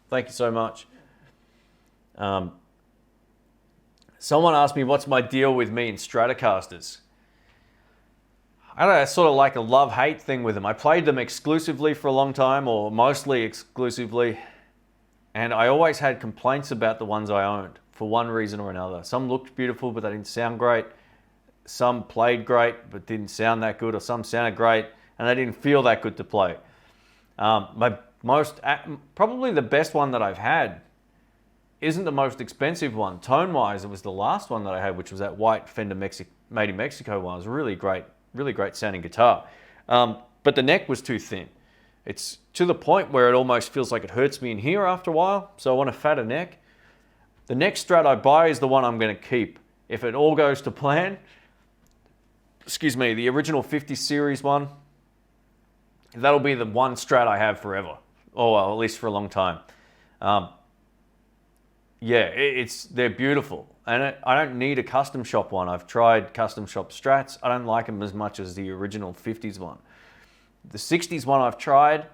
Thank you so much. Someone asked me what's my deal with me and Stratocasters. I don't know, it's sort of like a love-hate thing with them. I played them exclusively for a long time, or mostly exclusively, and I always had complaints about the ones I owned for one reason or another. Some looked beautiful, but they didn't sound great. Some played great, but didn't sound that good, or some sounded great, and they didn't feel that good to play. Probably the best one that I've had isn't the most expensive one. Tone-wise, it was the last one that I had, which was that white Fender Made in Mexico one. It was really great sounding guitar. But the neck was too thin. It's to the point where it almost feels like it hurts me in here after a while, so I want a fatter neck. The next Strat I buy is the one I'm going to keep. If it all goes to plan, the original 50 series one, that'll be the one Strat I have forever, or well, at least for a long time. Yeah, they're beautiful. And I don't need a custom shop one. I've tried custom shop Strats. I don't like them as much as the original 50s one. The 60s one I've tried,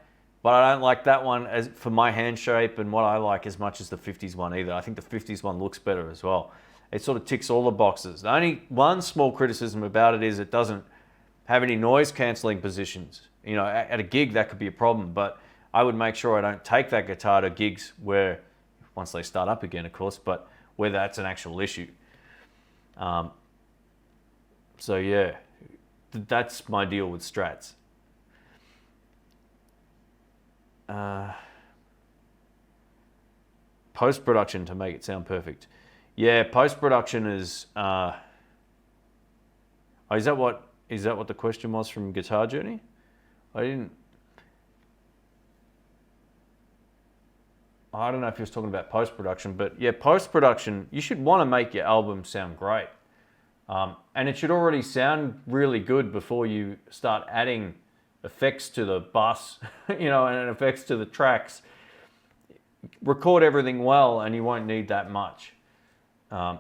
but I don't like that one as for my hand shape and what I like as much as the 50s one either. I think the 50s one looks better as well. It sort of ticks all the boxes. The only one small criticism about it is it doesn't have any noise cancelling positions. You know, at a gig that could be a problem, but I would make sure I don't take that guitar to gigs where, once they start up again, of course, but where that's an actual issue. So yeah, that's my deal with Strats. Post-production to make it sound perfect. Yeah, post-production is... is that what the question was from Guitar Journey? I don't know if he was talking about post-production, but yeah, post-production, you should want to make your album sound great. And it should already sound really good before you start adding effects to the bus, you know, and effects to the tracks. Record everything well and you won't need that much. Yeah,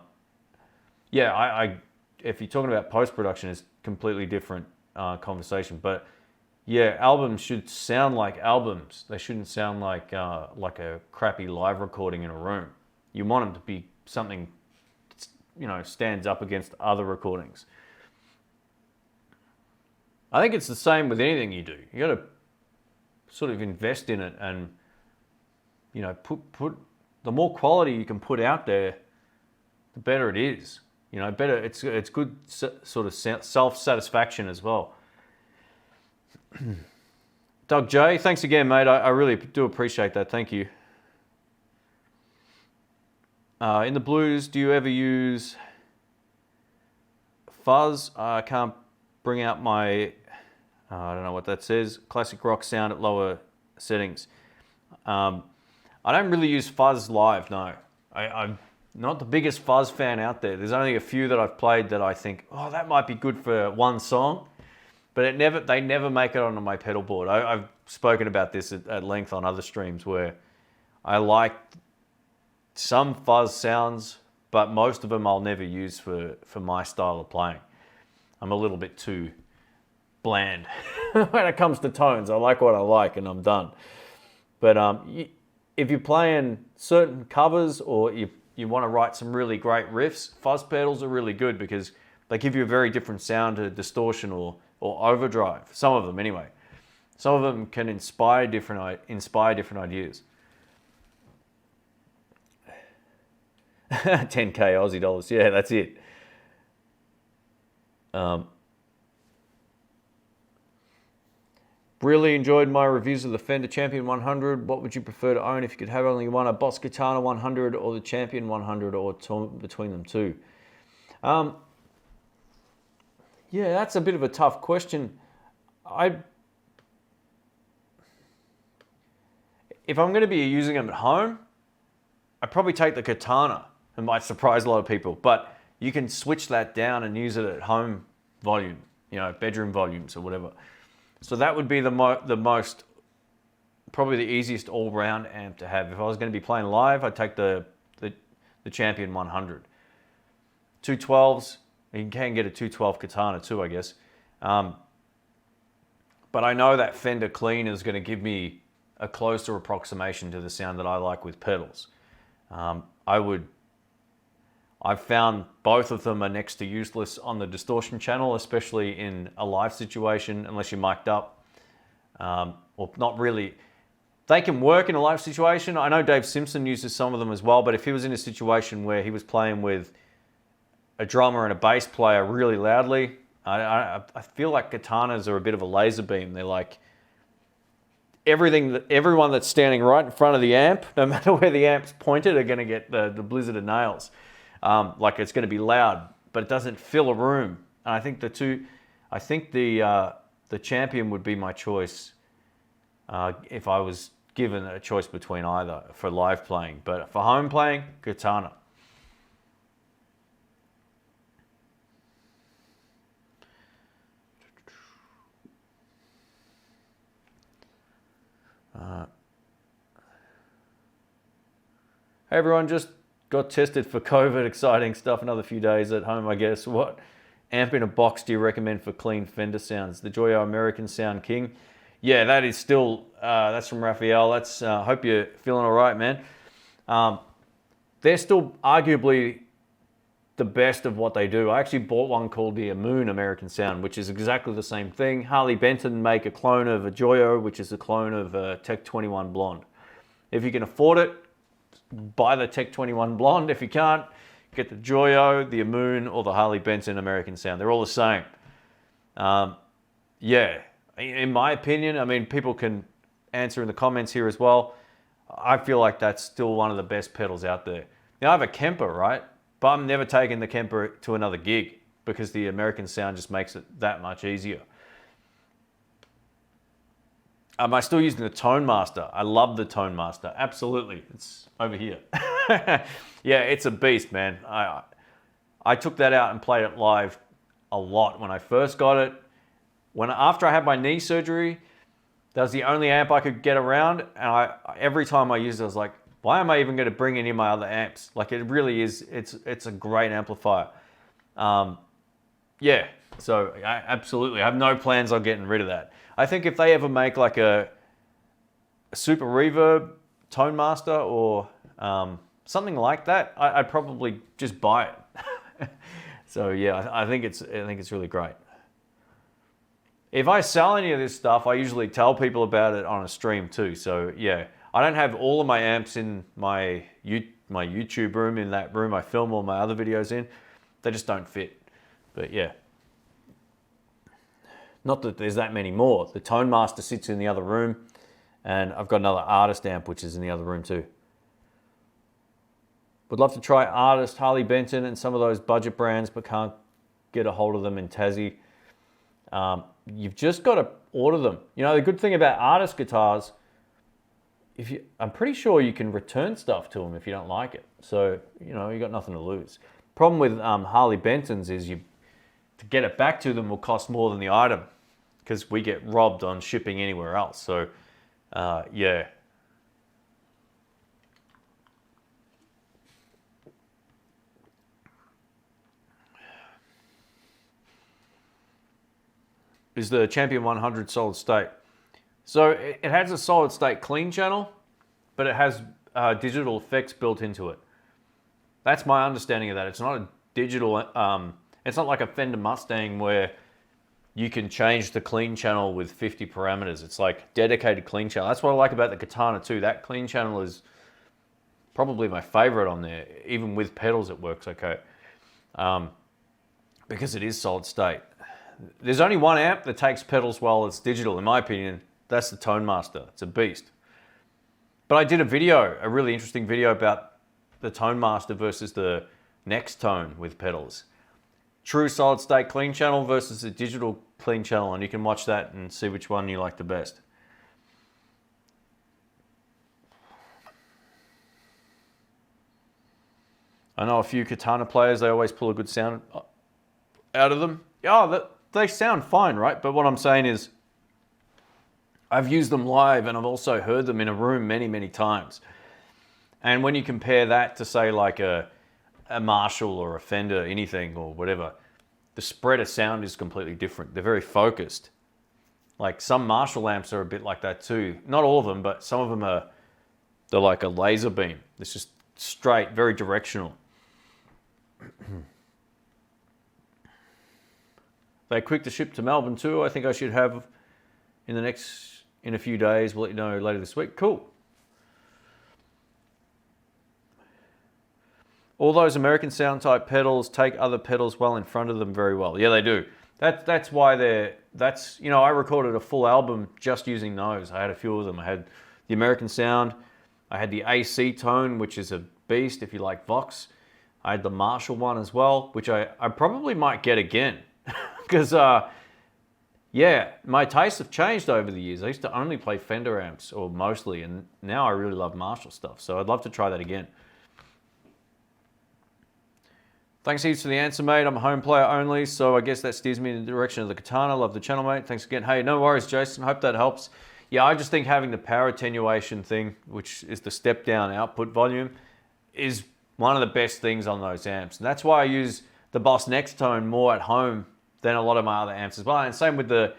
if you're talking about post-production, it's a completely different conversation, but yeah, albums should sound like albums. They shouldn't sound like a crappy live recording in a room. You want them to be something, you know, stands up against other recordings. I think it's the same with anything you do. You got to sort of invest in it, and you know, put the more quality you can put out there, the better it is. You know, better. It's good sort of self-satisfaction as well. Doug J, thanks again, mate. I really do appreciate that. Thank you. In the blues, do you ever use fuzz? I can't bring out my I don't know what that says. Classic rock sound at lower settings. I don't really use fuzz live, no. I'm not the biggest fuzz fan out there. There's only a few that I've played that I think, oh, that might be good for one song, but they never make it onto my pedal board. I've spoken about this at length on other streams where I like some fuzz sounds, but most of them I'll never use for my style of playing. I'm a little bit too bland when it comes to tones. I like what I like and I'm done. But if you're playing certain covers or you want to write some really great riffs, fuzz pedals are really good because they give you a very different sound to distortion or overdrive. Some of them anyway. Some of them can inspire different ideas. 10k Aussie dollars, yeah, that's it. Really enjoyed my reviews of the Fender Champion 100. What would you prefer to own if you could have only one, a Boss Katana 100 or the Champion 100, or between them two? Yeah, that's a bit of a tough question. If I'm going to be using them at home, I'd probably take the Katana. It might surprise a lot of people, but you can switch that down and use it at home volume, bedroom volumes or whatever. So that would be the most, probably the easiest all-round amp to have. If I was going to be playing live, I'd take the Champion 100. 212s, you can get a 212 Katana too, I guess. But I know that Fender Clean is going to give me a closer approximation to the sound that I like with pedals. I've found both of them are next to useless on the distortion channel, especially in a live situation, unless you're mic'd up, or not really. They can work in a live situation. I know Dave Simpson uses some of them as well, but if he was in a situation where he was playing with a drummer and a bass player really loudly, I feel like Katanas are a bit of a laser beam. They're like everyone that's standing right in front of the amp, no matter where the amp's pointed, are going to get the blizzard of nails. Like it's going to be loud, but it doesn't fill a room. And I think the Champion would be my choice if I was given a choice between either for live playing. But for home playing, Katana. Hey everyone, just got tested for COVID. Exciting stuff. Another few days at home, I guess. What amp in a box do you recommend for clean Fender sounds? The Joyo American Sound King. Yeah, that is still, that's from Raphael. That's, hope you're feeling all right, man. They're still arguably the best of what they do. I actually bought one called the Moon American Sound, which is exactly the same thing. Harley Benton make a clone of a Joyo, which is a clone of a Tech 21 Blonde. If you can afford it, buy the Tech 21 Blonde. If you can't, get the Joyo, the Moon, or the Harley Benton American Sound. They're all the same. Yeah, in my opinion, I mean, people can answer in the comments here as well. I feel like that's still one of the best pedals out there. Now, I have a Kemper, right? But I'm never taking the Kemper to another gig because the American Sound just makes it that much easier. Am I still using the Tone Master? I love the Tone Master. Absolutely. It's over here. Yeah, it's a beast, man. I took that out and played it live a lot when I first got it. After I had my knee surgery, that was the only amp I could get around. And every time I used it, I was like, why am I even going to bring any of my other amps? Like, it really is, it's a great amplifier. Yeah, so absolutely. I have no plans on getting rid of that. I think if they ever make like a Super Reverb Tone Master or something like that, I'd probably just buy it. So yeah, I think it's really great. If I sell any of this stuff, I usually tell people about it on a stream too. So yeah, I don't have all of my amps in my YouTube room, in that room I film all my other videos in. They just don't fit. But yeah. Not that there's that many more. The Tone Master sits in the other room, and I've got another Artist amp which is in the other room too. Would love to try Artist, Harley Benton, and some of those budget brands, but can't get a hold of them in Tassie. You've just got to order them. You know, the good thing about artist guitars, I'm pretty sure you can return stuff to them if you don't like it. So, you know, you got nothing to lose. Problem with Harley Bentons is to get it back to them will cost more than the item because we get robbed on shipping anywhere else. So, yeah. Is the Champion 100 solid state. So it has a solid state clean channel, but it has digital effects built into it. That's my understanding of that. It's not a digital, it's not like a Fender Mustang where you can change the clean channel with 50 parameters. It's like dedicated clean channel. That's what I like about the Katana too. That clean channel is probably my favorite on there. Even with pedals, it works okay. Because it is solid state. There's only one amp that takes pedals while it's digital, in my opinion. That's the Tone Master. It's a beast. But I did a really interesting video about the Tone Master versus the Next Tone with pedals. True solid state clean channel versus a digital clean channel, and you can watch that and see which one you like the best. I know a few Katana players, they always pull a good sound out of them. Yeah, they sound fine, right? But what I'm saying is, I've used them live and I've also heard them in a room many, many times. And when you compare that to say like a Marshall or a Fender, anything or whatever, the spread of sound is completely different. They're very focused. Like some Marshall amps are a bit like that too. Not all of them, but some of them they're like a laser beam. It's just straight, very directional. They're quick to ship to Melbourne too. I think I should have in a few days. We'll let you know later this week. Cool. All those American sound type pedals take other pedals well in front of them very well. Yeah, they do. That's why you know, I recorded a full album just using those. I had a few of them. I had the American Sound. I had the AC Tone, which is a beast if you like Vox. I had the Marshall one as well, which I probably might get again. Because, yeah, my tastes have changed over the years. I used to only play Fender amps, or mostly, and now I really love Marshall stuff. So I'd love to try that again. Thanks heaps for the answer, mate. I'm a home player only, so I guess that steers me in the direction of the Katana. Love the channel, mate. Thanks again. Hey, no worries, Jason. Hope that helps. Yeah, I just think having the power attenuation thing, which is the step-down output volume, is one of the best things on those amps. And that's why I use the Boss Next Tone more at home than a lot of my other amps as well. And same with the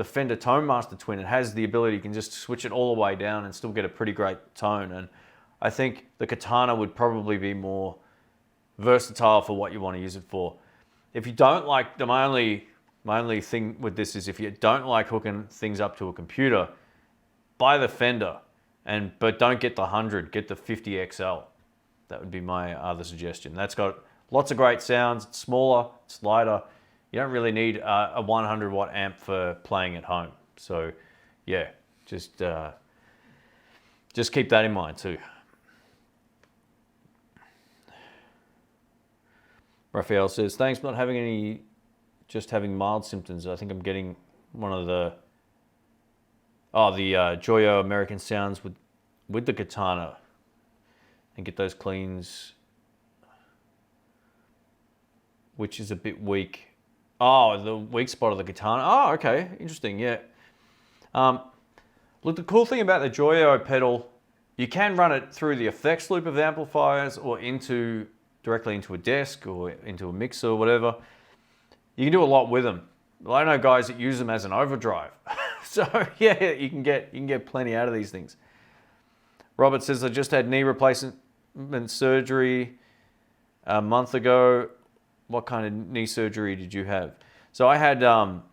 Fender Tone Master Twin. It has the ability, you can just switch it all the way down and still get a pretty great tone. And I think the Katana would probably be more versatile for what you want to use it for. If you don't like, my only thing with this is if you don't like hooking things up to a computer, buy the Fender, but don't get the 100, get the 50 XL. That would be my other suggestion. That's got lots of great sounds. It's smaller, it's lighter. You don't really need a 100 watt amp for playing at home. So yeah, just keep that in mind too. Raphael says, thanks for not having any, just having mild symptoms. I think I'm getting one of the Joyo American Sounds with the Katana, and get those cleans, which is a bit weak. Oh, the weak spot of the Katana. Oh, okay, interesting, yeah. Look, the cool thing about the Joyo pedal, you can run it through the effects loop of amplifiers or directly into a desk or into a mixer or whatever. You can do a lot with them. Well, I know guys that use them as an overdrive. So yeah, you can get plenty out of these things. Robert says, I just had knee replacement surgery a month ago. What kind of knee surgery did you have? So I had a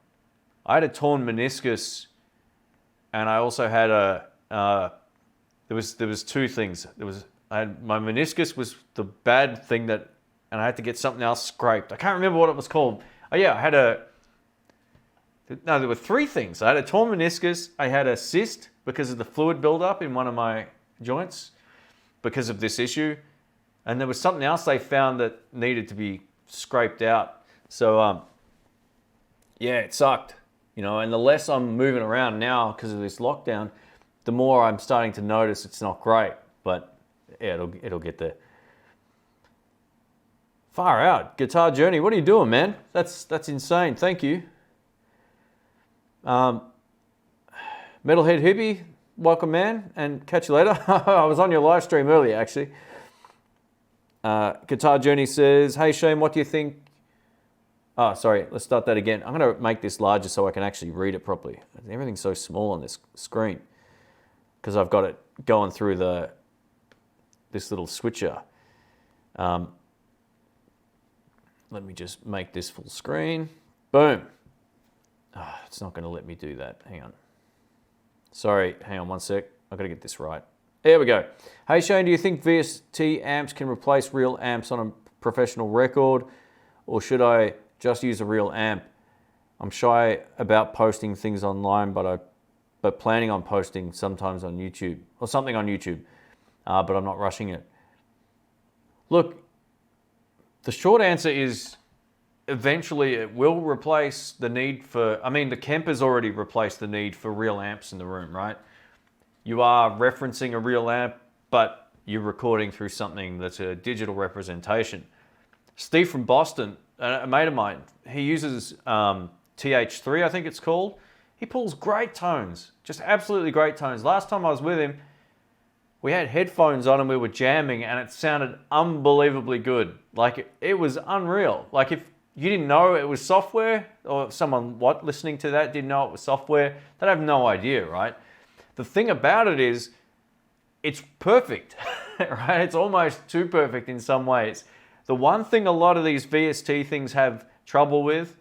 torn meniscus, and I also had there was two things. My meniscus was the bad thing and I had to get something else scraped. I can't remember what it was called. Oh yeah, there were three things. I had a torn meniscus, I had a cyst because of the fluid buildup in one of my joints because of this issue, and there was something else they found that needed to be scraped out. So yeah, it sucked. You know, and the less I'm moving around now because of this lockdown, the more I'm starting to notice it's not great. But yeah, it'll get there. Far out, Guitar Journey. What are you doing, man? That's insane. Thank you. Metalhead Hippie, welcome, man, and catch you later. I was on your live stream earlier, actually. Guitar Journey says, "Hey Shane, what do you think?" Oh, sorry. Let's start that again. I'm going to make this larger so I can actually read it properly. Everything's so small on this screen because I've got it going through this little switcher. Let me just make this full screen. Boom. Oh, it's not going to let me do that. Hang on. Sorry. Hang on one sec. I've got to get this right. There we go. Hey Shane, do you think VST amps can replace real amps on a professional record, or should I just use a real amp? I'm shy about posting things online, but planning on posting sometimes on YouTube or something on YouTube, but I'm not rushing it. Look, the short answer is eventually it will replace the need for, I mean, the Kemper's already replaced the need for real amps in the room, right? You are referencing a real amp, but you're recording through something that's a digital representation. Steve from Boston, a mate of mine, he uses TH3, I think it's called. He pulls great tones, just absolutely great tones. Last time I was with him, we had headphones on and we were jamming and it sounded unbelievably good. Like it was unreal. Like if you didn't know it was software, or someone listening to that didn't know it was software, they'd have no idea, right? The thing about it is, it's perfect, right? It's almost too perfect in some ways. The one thing a lot of these VST things have trouble with,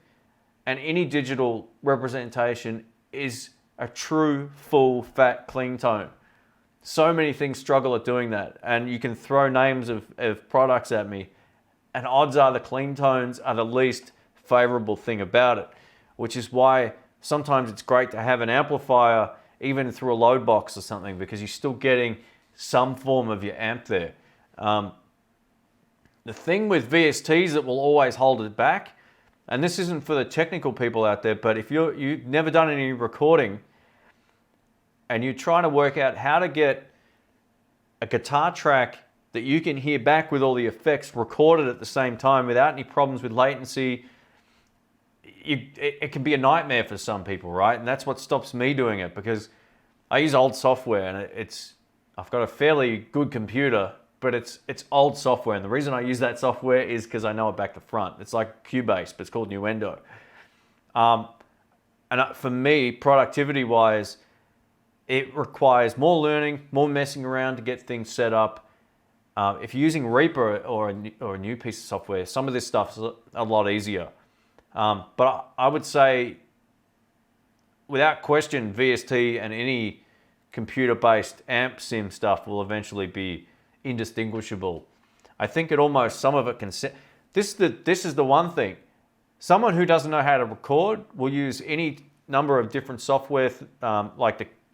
and any digital representation, is a true, full, fat, clean tone. So many things struggle at doing that, and you can throw names of products at me, and odds are the clean tones are the least favorable thing about it, which is why sometimes it's great to have an amplifier even through a load box or something, because you're still getting some form of your amp there. The thing with VSTs that will always hold it back, and this isn't for the technical people out there, but if you've never done any recording and you're trying to work out how to get a guitar track that you can hear back with all the effects recorded at the same time without any problems with latency, it can be a nightmare for some people, right? And that's what stops me doing it, because I use old software and I've got a fairly good computer, but it's old software. And the reason I use that software is because I know it back to front. It's like Cubase, but it's called Nuendo. For me, productivity-wise, it requires more learning, more messing around to get things set up. If you're using Reaper or a new piece of software, some of this stuff's a lot easier. But I would say, without question, VST and any computer-based amp sim stuff will eventually be indistinguishable. I think some of it can... This is the one thing. Someone who doesn't know how to record will use any number of different software,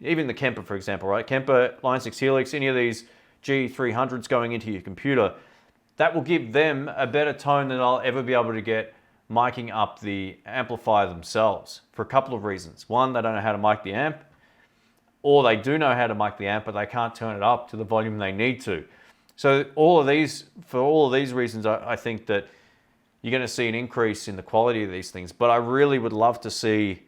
even the Kemper, for example, right? Kemper, Line 6 Helix, any of these G300s going into your computer, that will give them a better tone than I'll ever be able to get miking up the amplifier themselves, for a couple of reasons. One, they don't know how to mic the amp, or they do know how to mic the amp, but they can't turn it up to the volume they need to. So for all of these reasons, I think that you're going to see an increase in the quality of these things. But I really would love to see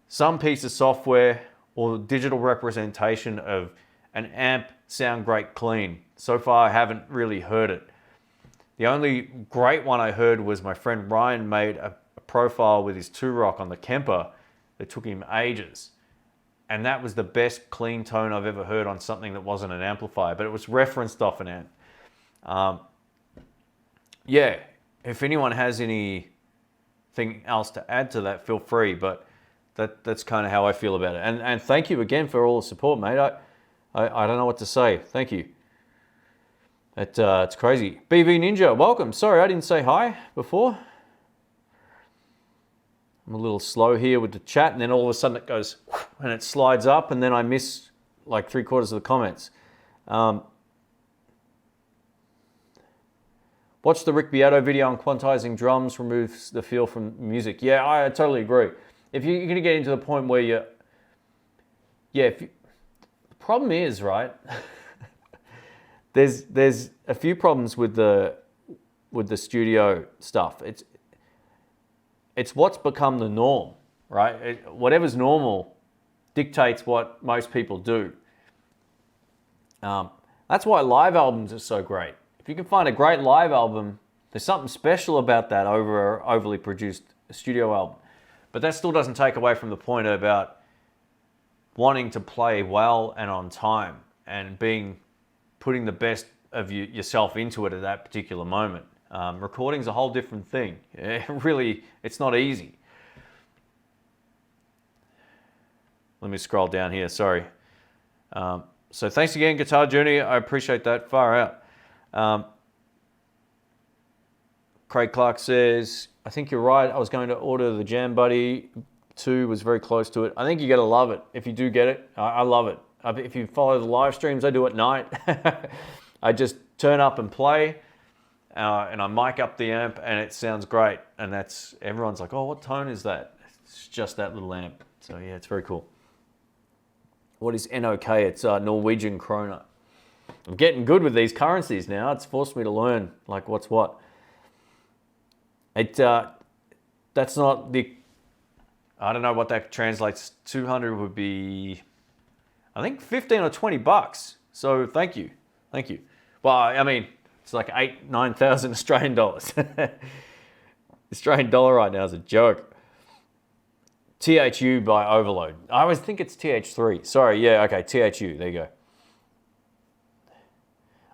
some piece of software or digital representation of an amp sound great clean. So far, I haven't really heard it. The only great one I heard was my friend Ryan made a profile with his 2-rock on the Kemper that took him ages. And that was the best clean tone I've ever heard on something that wasn't an amplifier, but it was referenced off an amp. Yeah, if anyone has anything else to add to that, feel free, but that's kind of how I feel about it. And thank you again for all the support, mate. I don't know what to say. Thank you. It's crazy. BV Ninja, welcome. Sorry, I didn't say hi before. I'm a little slow here with the chat, and then all of a sudden it goes and it slides up, and then I miss like 3/4 of the comments. Watch the Rick Beato video on quantizing drums removes the feel from music. Yeah, I totally agree. if you're going to get into the point where you're, yeah, the problem is, right, there's a few problems with the studio stuff. It's what's become the norm, right? Whatever's normal dictates what most people do. That's why live albums are so great. If you can find a great live album, there's something special about that over an overly produced studio album. But that still doesn't take away from the point about wanting to play well and on time and putting the best of yourself into it at that particular moment. Recording's a whole different thing. It's not easy. Let me scroll down here, sorry. So thanks again, Guitar Journey. I appreciate that, far out. Craig Clark says, I think you're right. I was going to order the Jam Buddy 2, was very close to it. I think you're going to love it. If you do get it, I love it. If you follow the live streams, I do at night. I just turn up and play, and I mic up the amp, and it sounds great. And everyone's like, oh, what tone is that? It's just that little amp. So yeah, it's very cool. What is NOK? It's Norwegian kroner. I'm getting good with these currencies now. It's forced me to learn like what's what. That's not the, I don't know what that translates. 200 would be, I think 15 or 20 bucks. So thank you. Well, I mean, it's like 9,000 Australian dollars. Australian dollar right now is a joke. THU by Overload. I always think it's TH3. Sorry, yeah, okay, THU, there you go.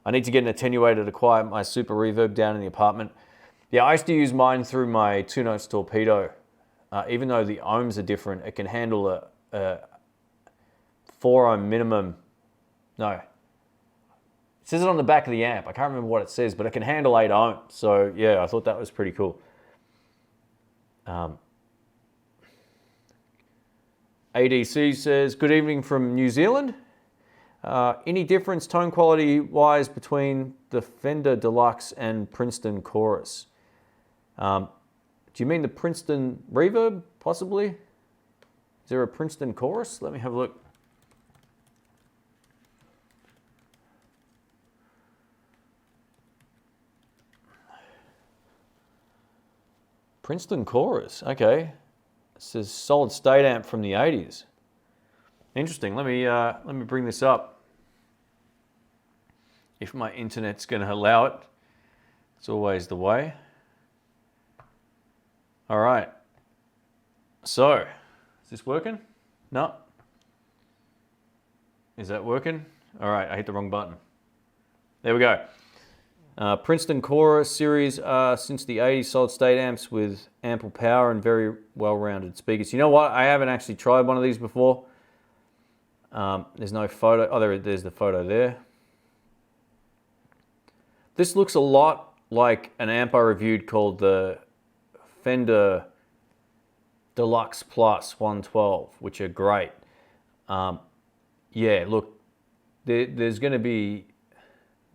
I need to get an attenuator to quiet my super reverb down in the apartment. Yeah, I used to use mine through my 2 Notes Torpedo. Even though the ohms are different, it can handle a 4 ohm minimum. No. It says it on the back of the amp. I can't remember what it says, but it can handle 8 ohms. So yeah, I thought that was pretty cool. ADC says, good evening from New Zealand. Any difference tone quality wise between the Fender Deluxe and Princeton Chorus? Do you mean the Princeton Reverb, possibly? Is there a Princeton Chorus? Let me have a look. Princeton Chorus, okay. It says solid state amp from the 80s. Interesting. Let me bring this up. If my internet's going to allow it, it's always the way. All right. So, is this working? No. Is that working? All right, I hit the wrong button. There we go. Princeton Chorus series since the 80s, solid state amps with ample power and very well-rounded speakers. You know what? I haven't actually tried one of these before. There's no photo. Oh, there's the photo there. This looks a lot like an amp I reviewed called the Fender Deluxe Plus 112, which are great. Yeah, look, there's going to be...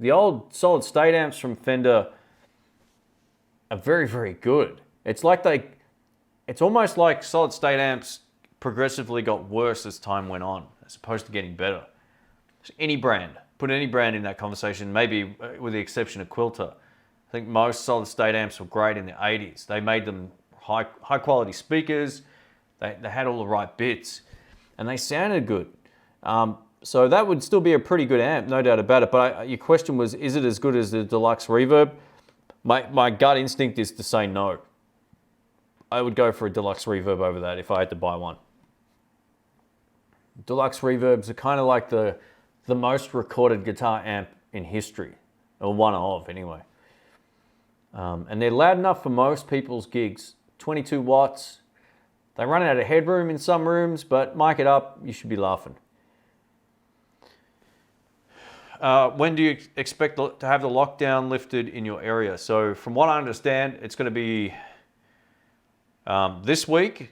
The old solid state amps from Fender are very, very good. It's almost like solid state amps progressively got worse as time went on, as opposed to getting better. So any brand, put any brand in that conversation, maybe with the exception of Quilter. I think most solid state amps were great in the 80s. They made them high quality speakers. They had all the right bits, and they sounded good. So that would still be a pretty good amp, no doubt about it. But your question was, is it as good as the Deluxe Reverb? My gut instinct is to say no. I would go for a Deluxe Reverb over that if I had to buy one. Deluxe Reverbs are kind of like the most recorded guitar amp in history, or one of anyway. And they're loud enough for most people's gigs. 22 watts. They run out of headroom in some rooms, but mic it up, you should be laughing. When do you expect to have the lockdown lifted in your area? So from what I understand, it's going to be this week,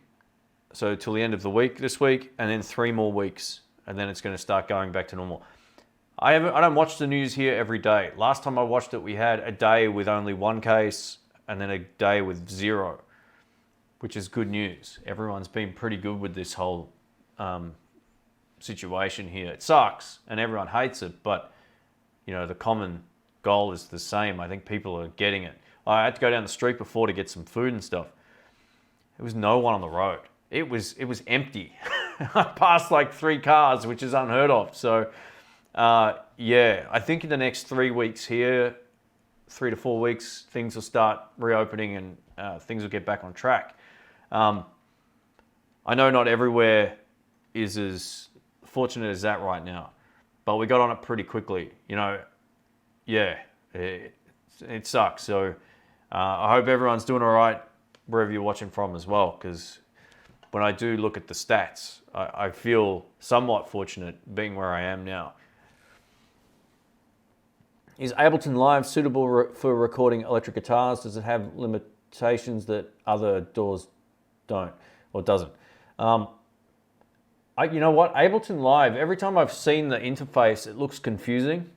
so till the end of the week this week, and then 3 more weeks, and then it's going to start going back to normal. I don't watch the news here every day. Last time I watched it, we had a day with only 1 case, and then a day with 0. which is good news. Everyone's been pretty good with this whole situation here. It sucks and everyone hates it, but you know, the common goal is the same. I think people are getting it. I had to go down the street before to get some food and stuff. There was no one on the road. It was empty. I passed like 3 cars, which is unheard of. So yeah, I think in the next 3 weeks here, 3 to 4 weeks, things will start reopening and things will get back on track. I know not everywhere is as fortunate as that right now, but we got on it pretty quickly. You know, yeah, it sucks. So I hope everyone's doing all right wherever you're watching from as well, because when I do look at the stats, I feel somewhat fortunate being where I am now. Is Ableton Live suitable for recording electric guitars? Does it have limitations that other DAWs don't or doesn't? You know what? Ableton Live, every time I've seen the interface, it looks confusing.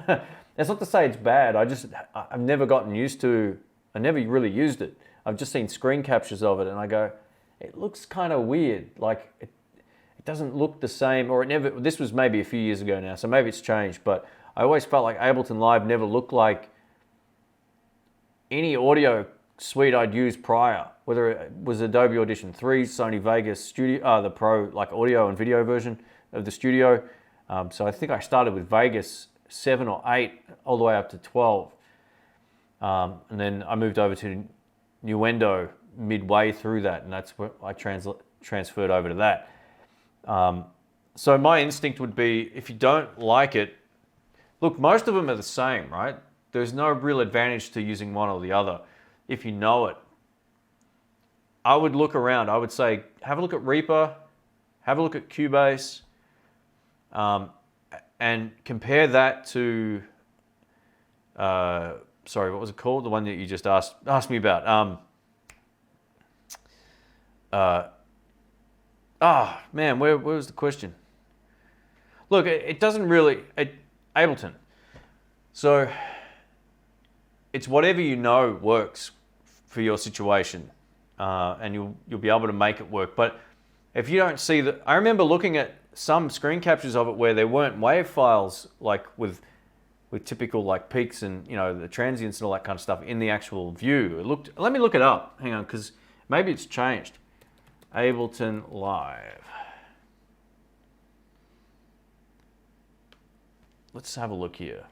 That's not to say it's bad. I've never gotten used to, I never really used it. I've just seen screen captures of it and I go, it looks kind of weird. Like it doesn't look the same, or it never, this was maybe a few years ago now, so maybe it's changed, but I always felt like Ableton Live never looked like any audio suite I'd used prior, whether it was Adobe Audition 3, Sony Vegas Studio, the Pro, like audio and video version of the Studio. So I think I started with Vegas 7 or 8, all the way up to 12. And then I moved over to Nuendo midway through that, and that's where I transferred over to that. So my instinct would be, if you don't like it, look, most of them are the same, right? There's no real advantage to using one or the other if you know it. I would look around. I would say, have a look at Reaper, have a look at Cubase, and compare that to, sorry, what was it called? The one that you just asked me about. Man, where was the question? Look, it doesn't really, Ableton. So it's whatever you know works for your situation, and you'll be able to make it work. But if you don't see that, I remember looking at some screen captures of it where there weren't wave files, like with typical like peaks and, you know, the transients and all that kind of stuff in the actual view. It looked, let me look it up. Hang on, because maybe it's changed. Ableton Live. Let's have a look here.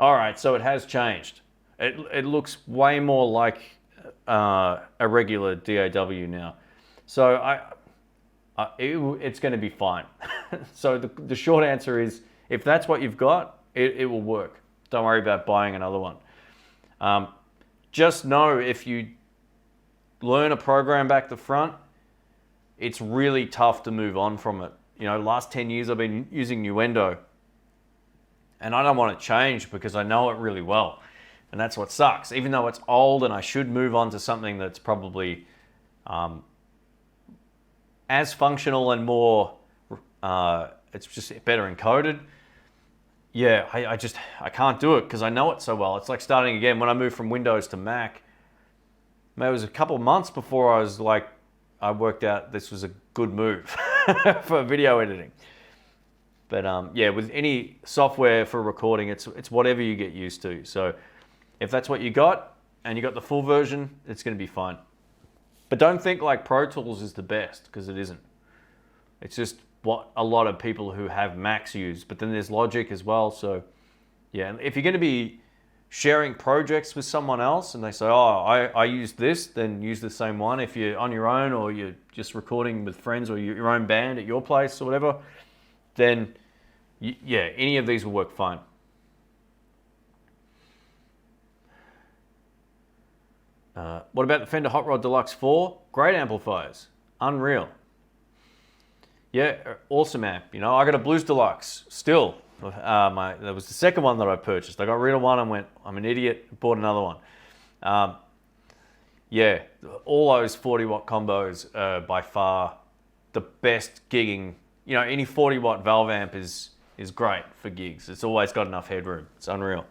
All right, so it has changed. It looks way more like a regular DAW now. So it's going to be fine. So the short answer is, if that's what you've got, it will work. Don't worry about buying another one. Just know if you learn a program back to front, it's really tough to move on from it. You know, last 10 years I've been using Nuendo, and I don't want to change because I know it really well. And that's what sucks. Even though it's old and I should move on to something that's probably as functional and more, it's just better encoded. Yeah, I can't do it because I know it so well. It's like starting again. When I moved from Windows to Mac, maybe it was a couple of months before I was like, I worked out this was a good move for video editing. But yeah, with any software for recording, it's whatever you get used to. So if that's what you got and you got the full version, it's going to be fine. But don't think like Pro Tools is the best, because it isn't. It's just what a lot of people who have Macs use. But then there's Logic as well. So yeah, if you're going to be sharing projects with someone else and they say, oh, I use this, then use the same one. If you're on your own or you're just recording with friends or your own band at your place or whatever, then yeah, any of these will work fine. What about the Fender Hot Rod Deluxe 4? Great amplifiers. Unreal. Yeah, awesome amp. You know, I got a Blues Deluxe still. That was the second one that I purchased. I got rid of one and went, I'm an idiot, bought another one. Yeah, all those 40 watt combos are by far the best gigging. You know, any 40 watt valve amp is great for gigs. It's always got enough headroom. It's unreal.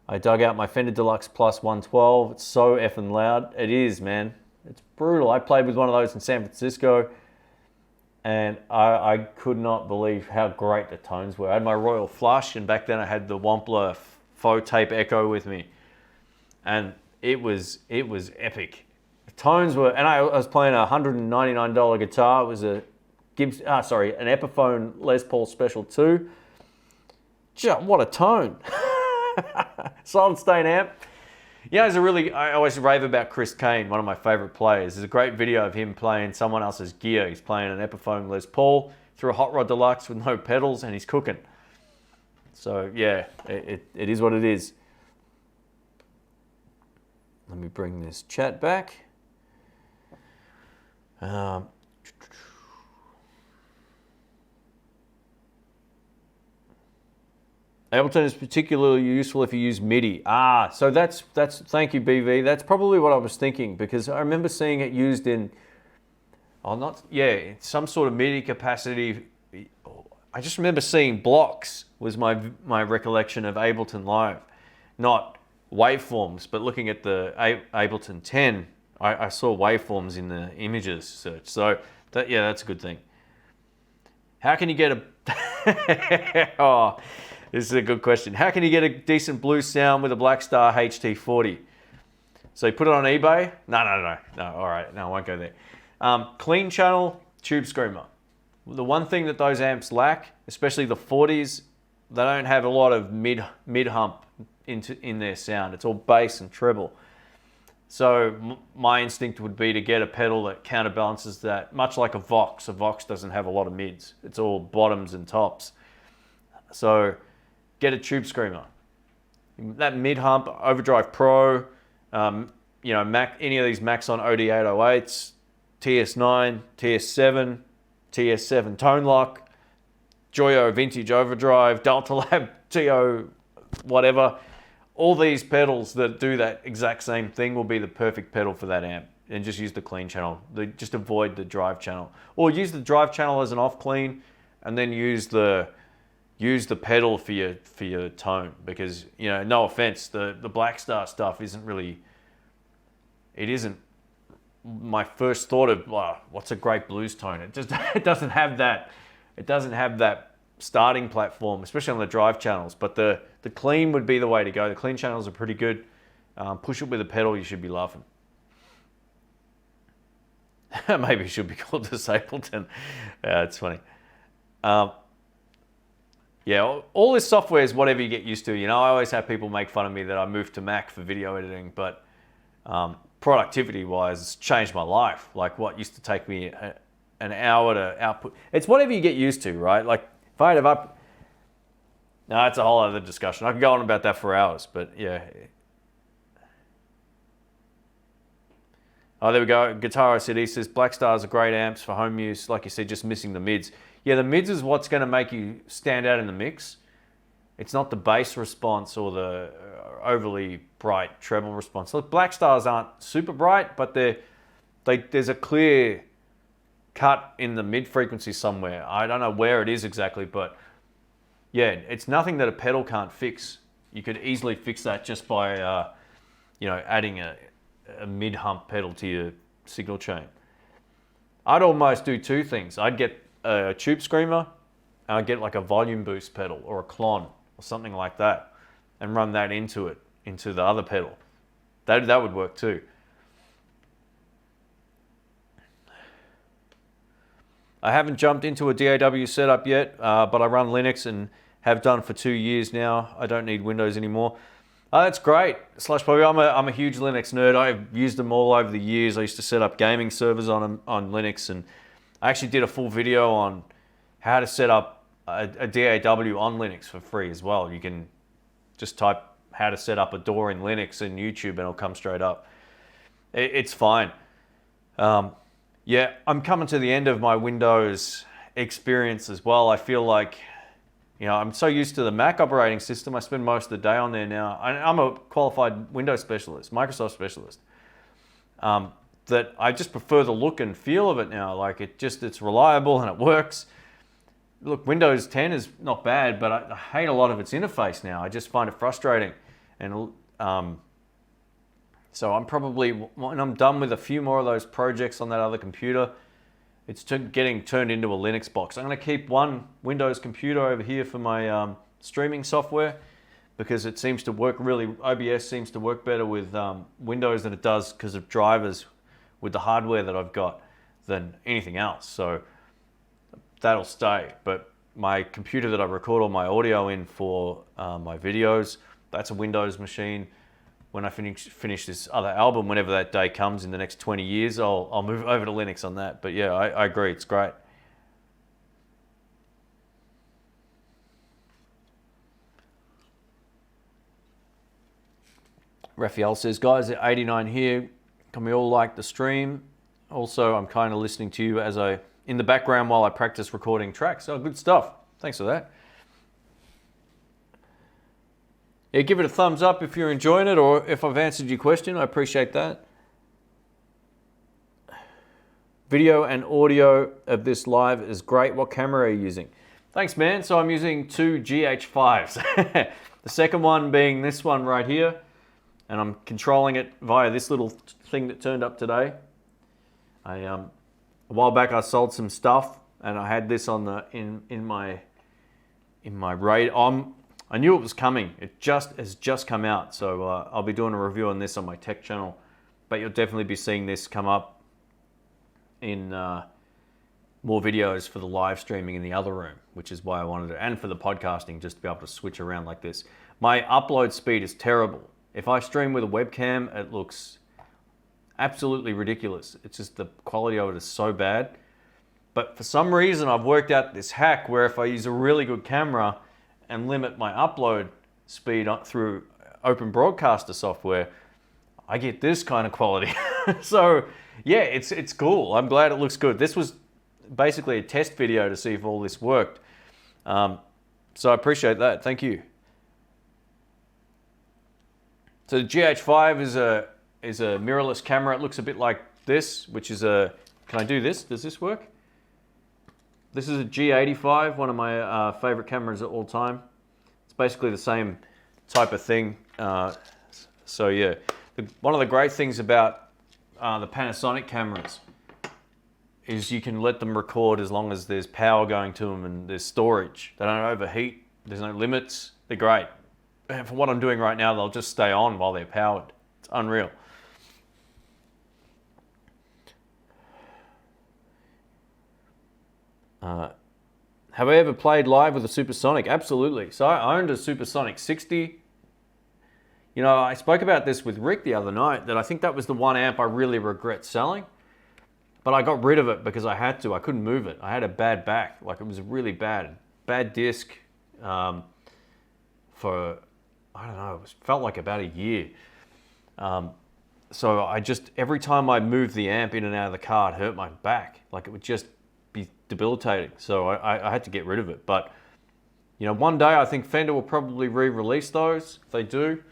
I dug out my Fender Deluxe Plus 112. It's so effing loud. It is, man. It's brutal. I played with one of those in San Francisco, and I could not believe how great the tones were. I had my Royal Flush, and back then I had the Wampler faux tape Echo with me, and it was epic. The tones were, and I was playing a $199 guitar. It was a an Epiphone Les Paul Special 2. What a tone. Solid state amp. Yeah, I always rave about Chris Kane, one of my favorite players. There's a great video of him playing someone else's gear. He's playing an Epiphone Les Paul through a Hot Rod Deluxe with no pedals, and he's cooking. So yeah, it is what it is. Let me bring this chat back. Ableton is particularly useful if you use MIDI. So that's thank you, BV. That's probably what I was thinking, because I remember seeing it used in, some sort of MIDI capacity. I just remember seeing blocks was my recollection of Ableton Live, not waveforms, but looking at the Ableton 10, I saw waveforms in the images search. So that's a good thing. How can you get a this is a good question. How can you get a decent blues sound with a Blackstar HT40? So you put it on eBay? No. All right, no, I won't go there. Clean channel, tube screamer. The one thing that those amps lack, especially the 40s, they don't have a lot of mid hump in their sound. It's all bass and treble. So my instinct would be to get a pedal that counterbalances that, much like a Vox. A Vox doesn't have a lot of mids. It's all bottoms and tops. So get a tube screamer. That mid hump, Overdrive Pro, any of these Maxon OD808s, TS9, TS7, TS7 Tone Lock, Joyo Vintage Overdrive, Delta Lab TO whatever. All these pedals that do that exact same thing will be the perfect pedal for that amp. And just use the clean channel. Just avoid the drive channel. Or use the drive channel as an off clean, and then use the pedal for your tone, because no offense, the Blackstar stuff isn't my first thought of what's a great blues tone. It doesn't have that starting platform, especially on the drive channels. But the clean would be the way to go. The clean channels are pretty good. Push it with a pedal, you should be laughing. Maybe it should be called Disableton. Yeah, it's funny. All this software is whatever you get used to. I always have people make fun of me that I moved to Mac for video editing, but productivity-wise, it's changed my life. Like what used to take me an hour to output. It's whatever you get used to, right? Like if I had no, it's a whole other discussion. I could go on about that for hours, but yeah. Oh, there we go. Guitar CD says Blackstars are great amps for home use. Like you said, just missing the mids. Yeah, the mids is what's going to make you stand out in the mix. It's not the bass response or the overly bright treble response. Look, Blackstars aren't super bright, but there's a clear cut in the mid frequency somewhere. I don't know where it is exactly, but yeah, it's nothing that a pedal can't fix. You could easily fix that just by adding a mid hump pedal to your signal chain. I'd almost do two things. I'd get a tube screamer, and I'd get like a volume boost pedal or a clon or something like that, and run that into the other pedal. That would work too. I haven't jumped into a DAW setup yet, but I run Linux and have done for 2 years now. I don't need Windows anymore. That's great. Slash Bobby, I'm a huge Linux nerd. I've used them all over the years. I used to set up gaming servers on Linux, and I actually did a full video on how to set up a DAW on Linux for free as well. You can just type how to set up a DAW in Linux in YouTube and it'll come straight up. It's fine. Yeah, I'm coming to the end of my Windows experience as well. I feel like, I'm so used to the Mac operating system. I spend most of the day on there now. I'm a qualified Windows specialist, Microsoft specialist. That I just prefer the look and feel of it now. Like it's reliable and it works. Look, Windows 10 is not bad, but I hate a lot of its interface now. I just find it frustrating. And so I'm probably, when I'm done with a few more of those projects on that other computer, it's getting turned into a Linux box. I'm going to keep one Windows computer over here for my streaming software, because it seems to work really, OBS seems to work better with Windows than it does because of drivers with the hardware that I've got than anything else. So that'll stay. But my computer that I record all my audio in for my videos, that's a Windows machine. When I finish this other album, whenever that day comes in the next 20 years, I'll move over to Linux on that. But yeah, I agree, it's great. Raphael says, guys, at 89 here, can we all like the stream? Also, I'm kind of listening to you in the background while I practice recording tracks. Oh, good stuff. Thanks for that. Yeah, give it a thumbs up if you're enjoying it, or if I've answered your question. I appreciate that. Video and audio of this live is great. What camera are you using? Thanks, man. So I'm using two GH5s. The second one being this one right here, and I'm controlling it via this little thing that turned up today. A while back I sold some stuff, and I had this on the in my radar. I knew it was coming. It has just come out, so I'll be doing a review on this on my tech channel. But you'll definitely be seeing this come up in more videos for the live streaming in the other room, which is why I wanted to, and for the podcasting, just to be able to switch around like this. My upload speed is terrible. If I stream with a webcam, it looks absolutely ridiculous. It's just the quality of it is so bad. But for some reason, I've worked out this hack where if I use a really good camera and limit my upload speed through Open Broadcaster software, I get this kind of quality. So yeah, it's cool. I'm glad it looks good. This was basically a test video to see if all this worked. So I appreciate that. Thank you. So the GH5 is a mirrorless camera. It looks a bit like this, which is a, can I do this? Does this work? This is a G85, one of my favorite cameras at all time. It's basically the same type of thing. So yeah, one of the great things about the Panasonic cameras is you can let them record as long as there's power going to them and there's storage. They don't overheat, there's no limits, they're great. And for what I'm doing right now, they'll just stay on while they're powered. It's unreal. Have I ever played live with a Supersonic? Absolutely. So I owned a Supersonic 60. You know, I spoke about this with Rick the other night, that I think that was the one amp I really regret selling. But I got rid of it because I had to. I couldn't move it. I had a bad back. Like, it was really bad. Bad disc for, I don't know, it felt like about a year. So I just, every time I moved the amp in and out of the car, it hurt my back. Like, it would just be debilitating. So I had to get rid of it. But, you know, one day I think Fender will probably re-release those. If they do,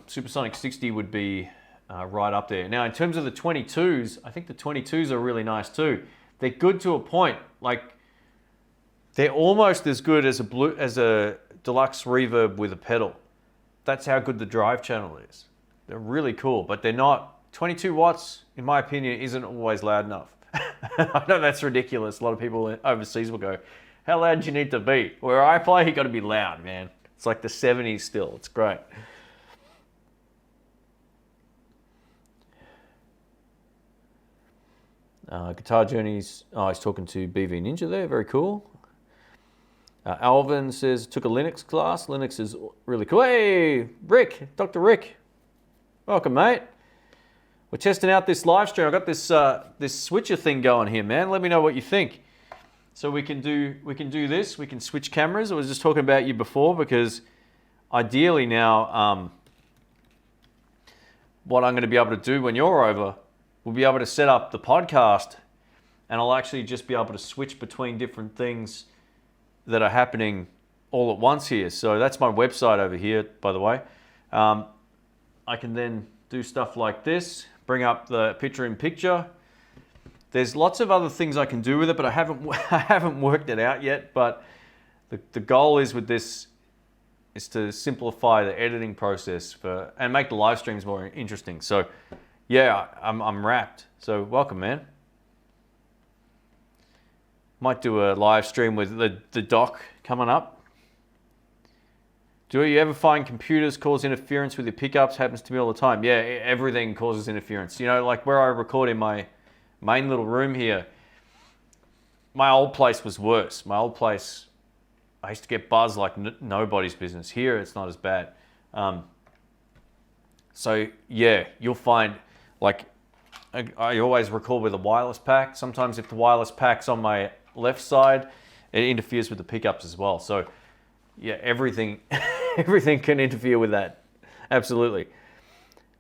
Supersonic 60 would be right up there. Now, in terms of the 22s, I think the 22s are really nice too. They're good to a point. Like, they're almost as good as a deluxe reverb with a pedal. That's how good the drive channel is. They're really cool, but they're not. 22 watts, in my opinion, isn't always loud enough. I know that's ridiculous. A lot of people overseas will go, how loud do you need to be? Where I play, you got to be loud, man. It's like the 70s still. It's great. Guitar Journeys, he's talking to BV Ninja there. Very cool. Alvin says, took a Linux class. Linux is really cool. Hey, Rick, Dr. Rick. Welcome, mate. We're testing out this live stream. I've got this switcher thing going here, man. Let me know what you think. So we can do this. We can switch cameras. I was just talking about you before, because ideally now, what I'm going to be able to do when you're over, we'll be able to set up the podcast, and I'll actually just be able to switch between different things that are happening all at once here. So that's my website over here, by the way. I can then do stuff like this, bring up the picture-in-picture. There's lots of other things I can do with it, but I haven't worked it out yet. But the goal is with this is to simplify the editing process and make the live streams more interesting. So yeah, I'm wrapped. So welcome, man. Might do a live stream with the doc coming up. Do you ever find computers cause interference with your pickups? Happens to me all the time. Yeah, everything causes interference. You know, like where I record in my main little room here, my old place was worse. My old place, I used to get buzz like nobody's business. Here, it's not as bad. So yeah, you'll find, like, I always record with a wireless pack. Sometimes if the wireless pack's on my left side, it interferes with the pickups as well. So yeah, everything everything can interfere with that. Absolutely.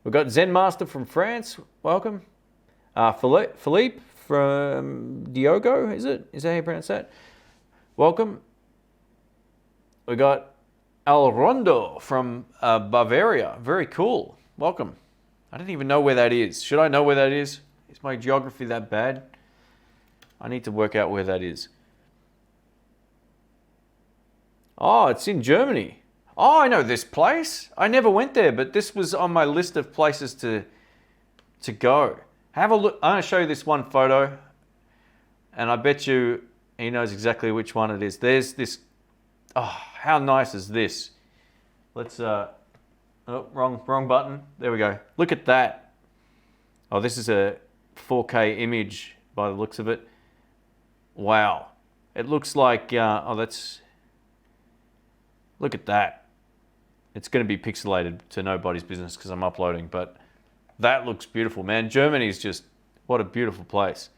We've got Zen Master from France. Welcome. Philippe from Diogo, is it? Is that how you pronounce that? Welcome. We got El Rondo from Bavaria. Very cool. Welcome. I don't even know where that is. Should I know where that is? Is my geography that bad? I need to work out where that is. Oh, it's in Germany. Oh, I know this place. I never went there, but this was on my list of places to go. Have a look. I'm going to show you this one photo, and I bet you he knows exactly which one it is. There's this. Oh, how nice is this? Let's. Oh, wrong button. There we go. Look at that. Oh, this is a 4K image by the looks of it. Wow. It looks like. Oh, that's. Look at that. It's going to be pixelated to nobody's business because I'm uploading, but that looks beautiful, man. Germany's just, what a beautiful place.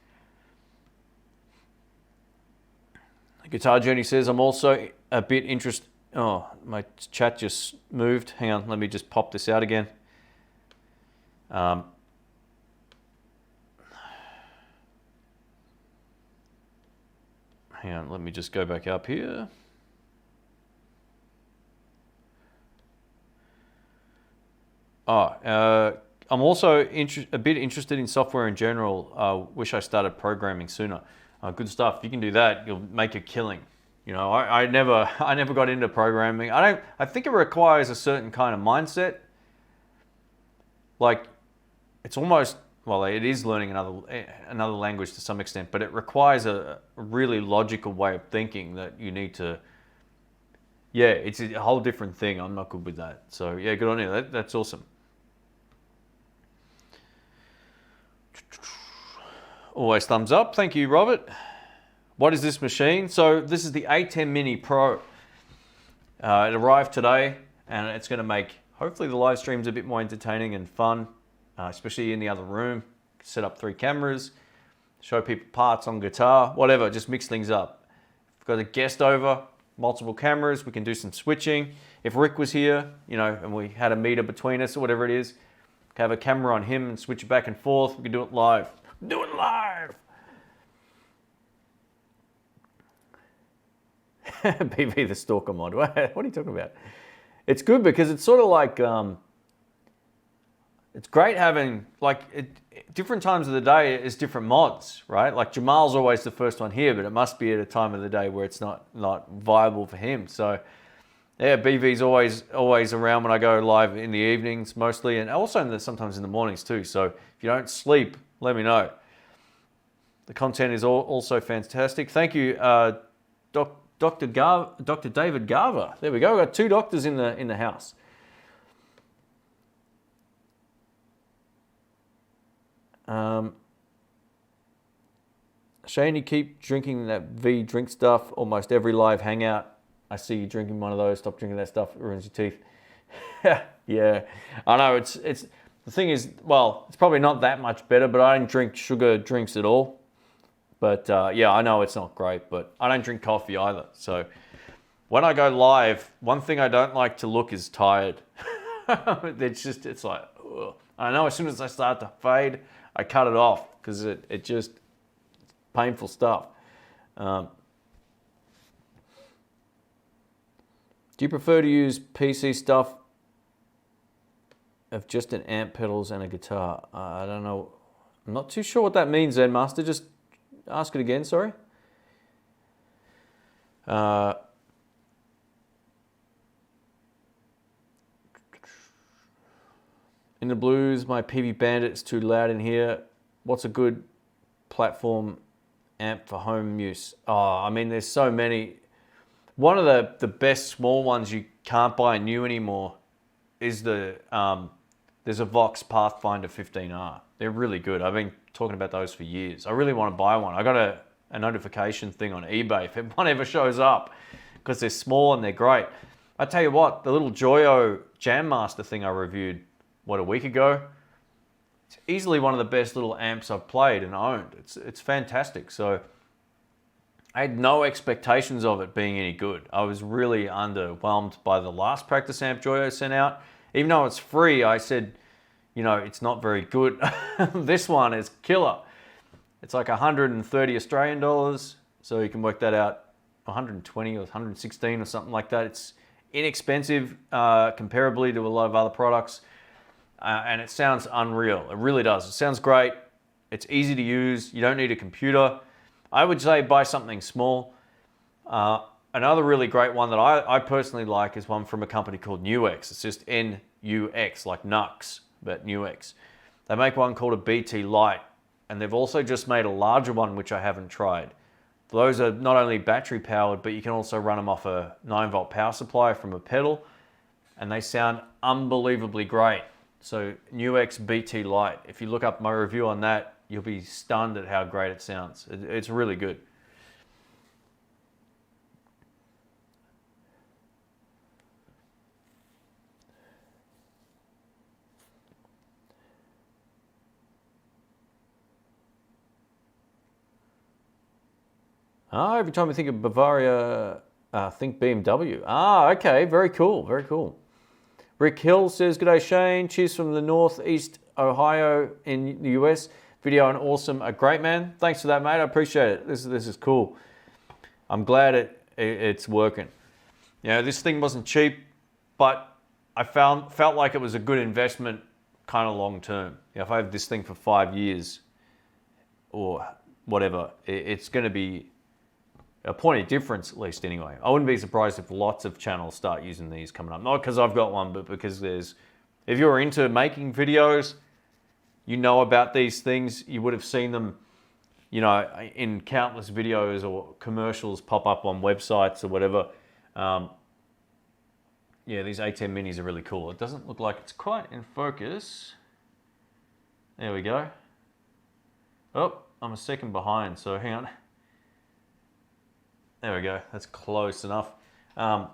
Guitar Journey says, I'm also a bit interested. Oh, my chat just moved. Hang on, let me just pop this out again. Hang on, let me just go back up here. I'm also a bit interested in software in general. Wish I started programming sooner. Good stuff. If you can do that, you'll make a killing. You know, I never got into programming. I think it requires a certain kind of mindset. Like, it's almost, well, it is learning another language to some extent, but it requires a really logical way of thinking that you need to. Yeah, it's a whole different thing. I'm not good with that. So yeah, good on you. That's awesome. Always thumbs up. Thank you, Robert. What is this machine? So this is the ATEM Mini Pro. It arrived today, and it's going to make, hopefully, the live streams a bit more entertaining and fun, especially in the other room. Set up 3 cameras, show people parts on guitar, whatever, just mix things up. If we've got a guest over, multiple cameras, we can do some switching. If Rick was here, you know, and we had a meter between us or whatever it is, have a camera on him and switch it back and forth. We can do it live. Do it live! BB the Stalker mod. What are you talking about? It's good because it's sort of like, it's great having, like, different times of the day is different mods, right? Like Jamal's always the first one here, but it must be at a time of the day where it's not viable for him. So yeah, BV's always around when I go live in the evenings mostly, and also sometimes in the mornings too. So if you don't sleep, let me know. The content is also fantastic. Thank you, Dr. David Garver. There we go. We've got 2 doctors in the house. Shane, you keep drinking that V drink stuff almost every live hangout. I see you drinking one of those. Stop drinking that stuff. It ruins your teeth. Yeah, I know. It's the thing is, well, it's probably not that much better, but I don't drink sugar drinks at all. But yeah, I know it's not great, but I don't drink coffee either. So when I go live, one thing I don't like to look is tired. It's like, ugh. I know as soon as I start to fade, I cut it off because it just painful stuff. Do you prefer to use PC stuff of just an amp, pedals, and a guitar? I don't know. I'm not too sure what that means, Zen Master. Just ask it again, sorry. In the blues, my PV Bandit is too loud in here. What's a good platform amp for home use? Oh, I mean, there's so many. One of the best small ones you can't buy new anymore is there's a Vox Pathfinder 15R. They're really good. I've been talking about those for years. I really want to buy one. I got a notification thing on eBay if one ever shows up because they're small and they're great. I tell you what, the little Joyo Jam Master thing I reviewed, a week ago, it's easily one of the best little amps I've played and owned. It's fantastic. So I had no expectations of it being any good. I was really underwhelmed by the last practice amp Joyo sent out. Even though it's free, I said, you know, it's not very good. This one is killer. It's like 130 Australian dollars, so you can work that out, 120 or 116 or something like that. It's inexpensive comparably to a lot of other products, and it sounds unreal. It really does. It sounds great. It's easy to use. You don't need a computer. I would say buy something small. Another really great one that I personally like is one from a company called Nux. It's just N-U-X, like Nux, but Nux. They make one called a BT Lite, and they've also just made a larger one, which I haven't tried. Those are not only battery powered, but you can also run them off a 9-volt power supply from a pedal, and they sound unbelievably great. So Nux BT Lite, if you look up my review on that, you'll be stunned at how great it sounds. It's really good. Every time I think of Bavaria, think BMW. Okay, very cool, very cool. Rick Hill says, "G'day Shane, cheers from the Northeast Ohio in the US. Video and awesome, a great man. Thanks for that, mate. I appreciate it. This is cool. I'm glad it's working. You know, this thing wasn't cheap, but I felt like it was a good investment, kind of long term. You know, if I have this thing for 5 years or whatever, it's going to be a point of difference, at least anyway. I wouldn't be surprised if lots of channels start using these coming up. Not because I've got one, but because if you're into making videos, you know about these things. You would have seen them, you know, in countless videos or commercials pop up on websites or whatever. Yeah, these ATEM Minis are really cool. It doesn't look like it's quite in focus. There we go. Oh, I'm a second behind, so hang on. There we go, that's close enough. But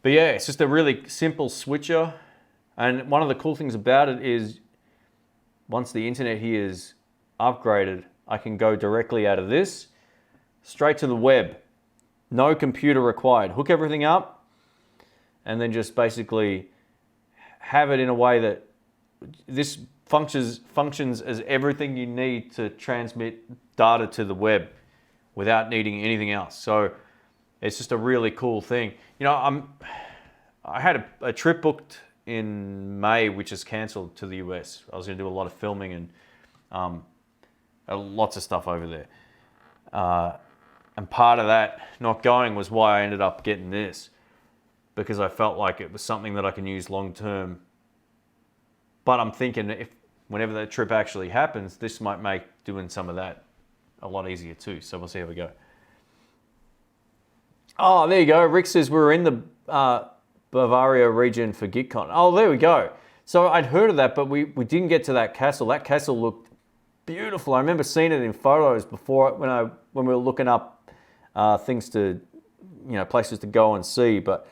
yeah, it's just a really simple switcher. And one of the cool things about it is once the internet here is upgraded, I can go directly out of this, straight to the web. No computer required. Hook everything up and then just basically have it in a way that this functions as everything you need to transmit data to the web without needing anything else. So it's just a really cool thing. You know, I had a trip booked in May, which is cancelled, to the US. I was going to do a lot of filming and lots of stuff over there. And part of that not going was why I ended up getting this, because I felt like it was something that I can use long term. But I'm thinking whenever that trip actually happens, this might make doing some of that a lot easier too. So we'll see how we go. Oh, there you go. Rick says we're in the Bavaria region for GitCon. Oh, there we go. So I'd heard of that, but we didn't get to that castle. That castle looked beautiful. I remember seeing it in photos before when we were looking up things to, you know, places to go and see. But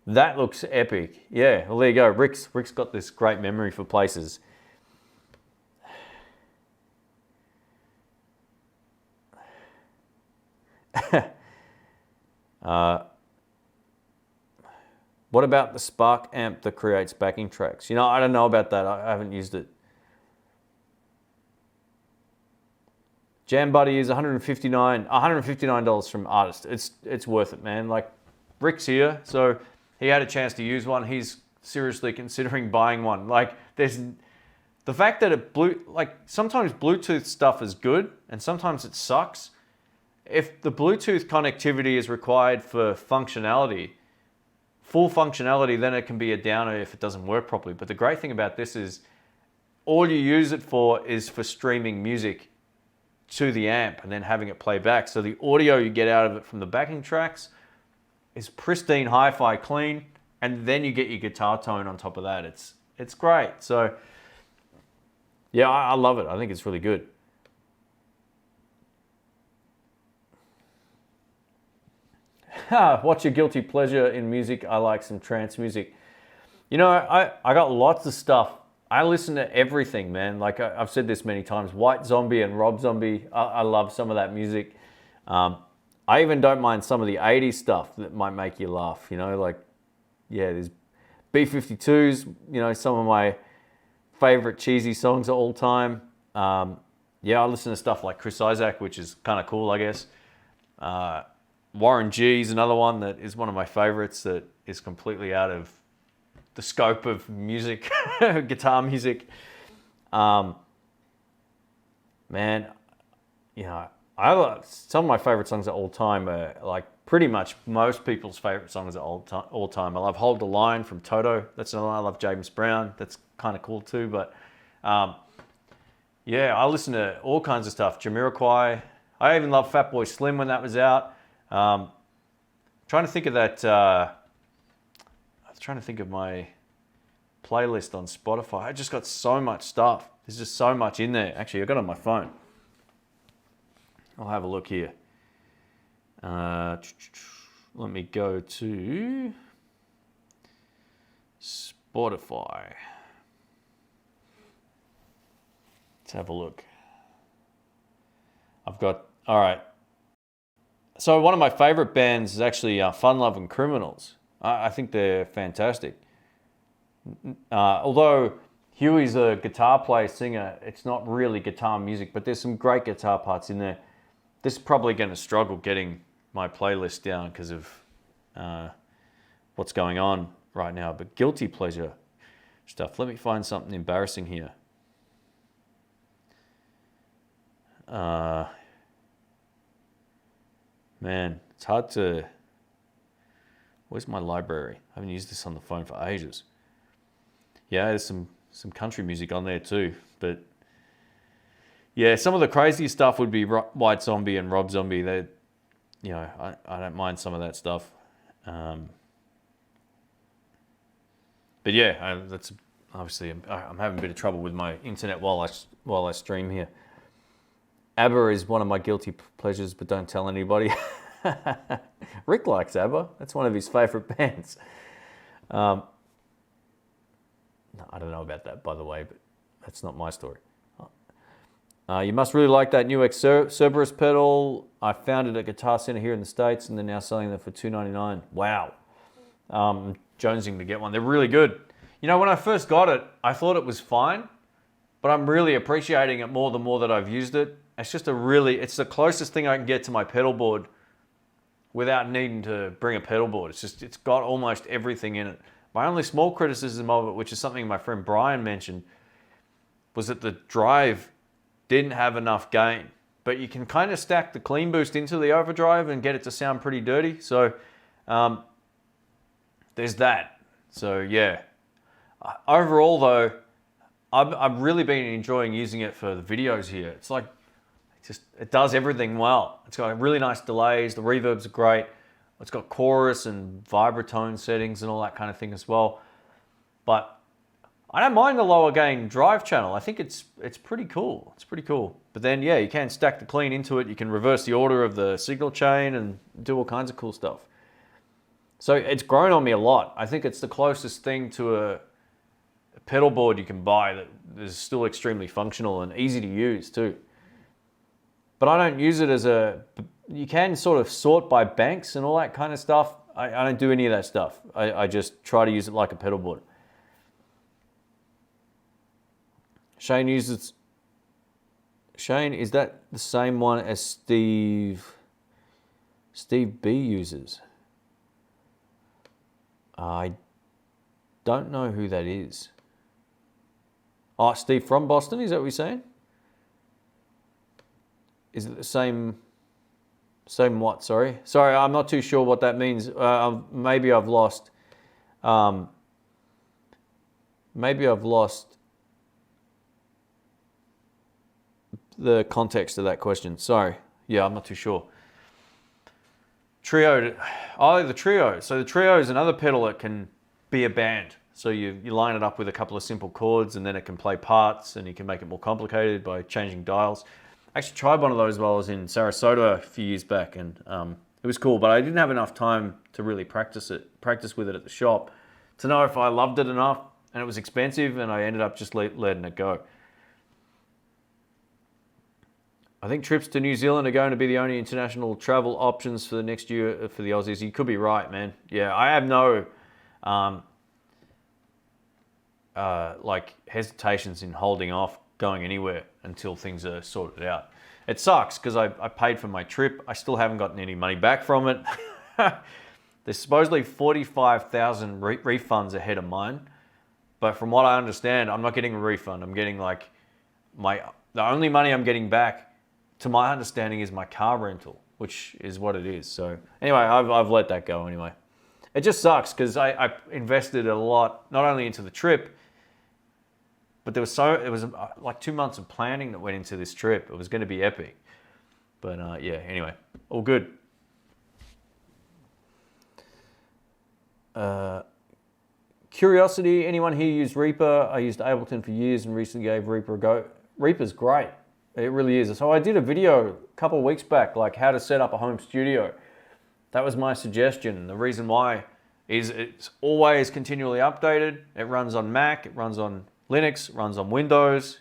that looks epic. Yeah. Well, there you go. Rick's got this great memory for places. What about the Spark amp that creates backing tracks? You know, I don't know about that. I haven't used it. Jam Buddy is $159 from Artist. It's worth it, man. Like, Rick's here, so he had a chance to use one. He's seriously considering buying one. Like, there's the fact that sometimes Bluetooth stuff is good and sometimes it sucks. If the Bluetooth connectivity is required for functionality, full functionality, then it can be a downer if it doesn't work properly. But the great thing about this is all you use it for is for streaming music to the amp and then having it play back. So the audio you get out of it from the backing tracks is pristine, hi-fi, clean, and then you get your guitar tone on top of that. It's great. So yeah, I love it. I think it's really good. What's your guilty pleasure in music? I like some trance music. You know, I got lots of stuff. I listen to everything, man. Like I've said this many times, White Zombie and Rob Zombie, I love some of that music. I even don't mind some of the 80s stuff that might make you laugh, you know, like, yeah, there's B-52s, you know, some of my favorite cheesy songs of all time. Yeah, I listen to stuff like Chris Isaak, which is kind of cool, I guess. Warren G is another one that is one of my favorites that is completely out of the scope of music, guitar music. Man, you know, I love some of my favorite songs of all time are like pretty much most people's favorite songs of all time. I love Hold the Line from Toto. That's another one. I love James Brown. That's kind of cool too. But yeah, I listen to all kinds of stuff. Jamiroquai. I even love Fatboy Slim when that was out. Trying to think of that. I was trying to think of my playlist on Spotify. I just got so much stuff. There's just so much in there. Actually, I got it on my phone. I'll have a look here. Let me go to Spotify. Let's have a look. I've got, all right. So one of my favorite bands is actually Fun Lovin' Criminals. I think they're fantastic. Although Huey's a guitar player, singer, it's not really guitar music, but there's some great guitar parts in there. This is probably going to struggle getting my playlist down because of what's going on right now. But guilty pleasure stuff. Let me find something embarrassing here. Man, it's hard to... Where's my library? I haven't used this on the phone for ages. Yeah, there's some country music on there too. But yeah, some of the crazy stuff would be White Zombie and Rob Zombie. They, you know, I don't mind some of that stuff. But yeah, that's obviously I'm having a bit of trouble with my internet while I stream here. ABBA is one of my guilty pleasures, but don't tell anybody. Rick likes ABBA. That's one of his favorite bands. No, I don't know about that, by the way, but that's not my story. You must really like that new Cerberus pedal. I found it at Guitar Center here in the States, and they're now selling them for $2.99. Wow. Jonesing to get one. They're really good. You know, when I first got it, I thought it was fine, but I'm really appreciating it more the more that I've used it. It's just it's the closest thing I can get to my pedal board without needing to bring a pedal board. It's got almost everything in it. My only small criticism of it, which is something my friend Brian mentioned, was that the drive didn't have enough gain. But you can kind of stack the clean boost into the overdrive and get it to sound pretty dirty. So there's that. So yeah. Overall though, I've really been enjoying using it for the videos here. It's like, it does everything well. It's got really nice delays. The reverbs are great. It's got chorus and vibratone settings and all that kind of thing as well. But I don't mind the lower gain drive channel. I think it's pretty cool. It's pretty cool. But then, yeah, you can stack the clean into it. You can reverse the order of the signal chain and do all kinds of cool stuff. So it's grown on me a lot. I think it's the closest thing to a pedal board you can buy that is still extremely functional and easy to use too. But I don't use it as you can sort of sort by banks and all that kind of stuff. I don't do any of that stuff. I just try to use it like a pedal board. Shane, is that the same one as Steve B uses? I don't know who that is. Oh, Steve from Boston, is that what you're saying? Is it the same what, sorry? Sorry, I'm not too sure what that means. Maybe I've lost the context of that question? Sorry. Yeah, I'm not too sure. Trio. Oh, the Trio. So the Trio is another pedal that can be a band. So you line it up with a couple of simple chords, and then it can play parts, and you can make it more complicated by changing dials. I actually tried one of those while I was in Sarasota a few years back, and it was cool, but I didn't have enough time to really practice with it at the shop to know if I loved it enough, and it was expensive, and I ended up just letting it go. I think trips to New Zealand are going to be the only international travel options for the next year for the Aussies. You could be right, man. Yeah, I have no like hesitations in holding off going anywhere until things are sorted out. It sucks because I paid for my trip. I still haven't gotten any money back from it. There's supposedly 45,000 refunds ahead of mine, but from what I understand, I'm not getting a refund. I'm getting like the only money I'm getting back, to my understanding, is my car rental, which is what it is. So anyway, I've let that go anyway. It just sucks because I invested a lot, not only into the trip, but it was like 2 months of planning that went into this trip. It was going to be epic. But yeah, anyway, all good. Curiosity, anyone here used Reaper? I used Ableton for years and recently gave Reaper a go. Reaper's great. It really is. So I did a video a couple of weeks back, like how to set up a home studio. That was my suggestion. The reason why is it's always continually updated. It runs on Mac, it runs on Linux, it runs on Windows.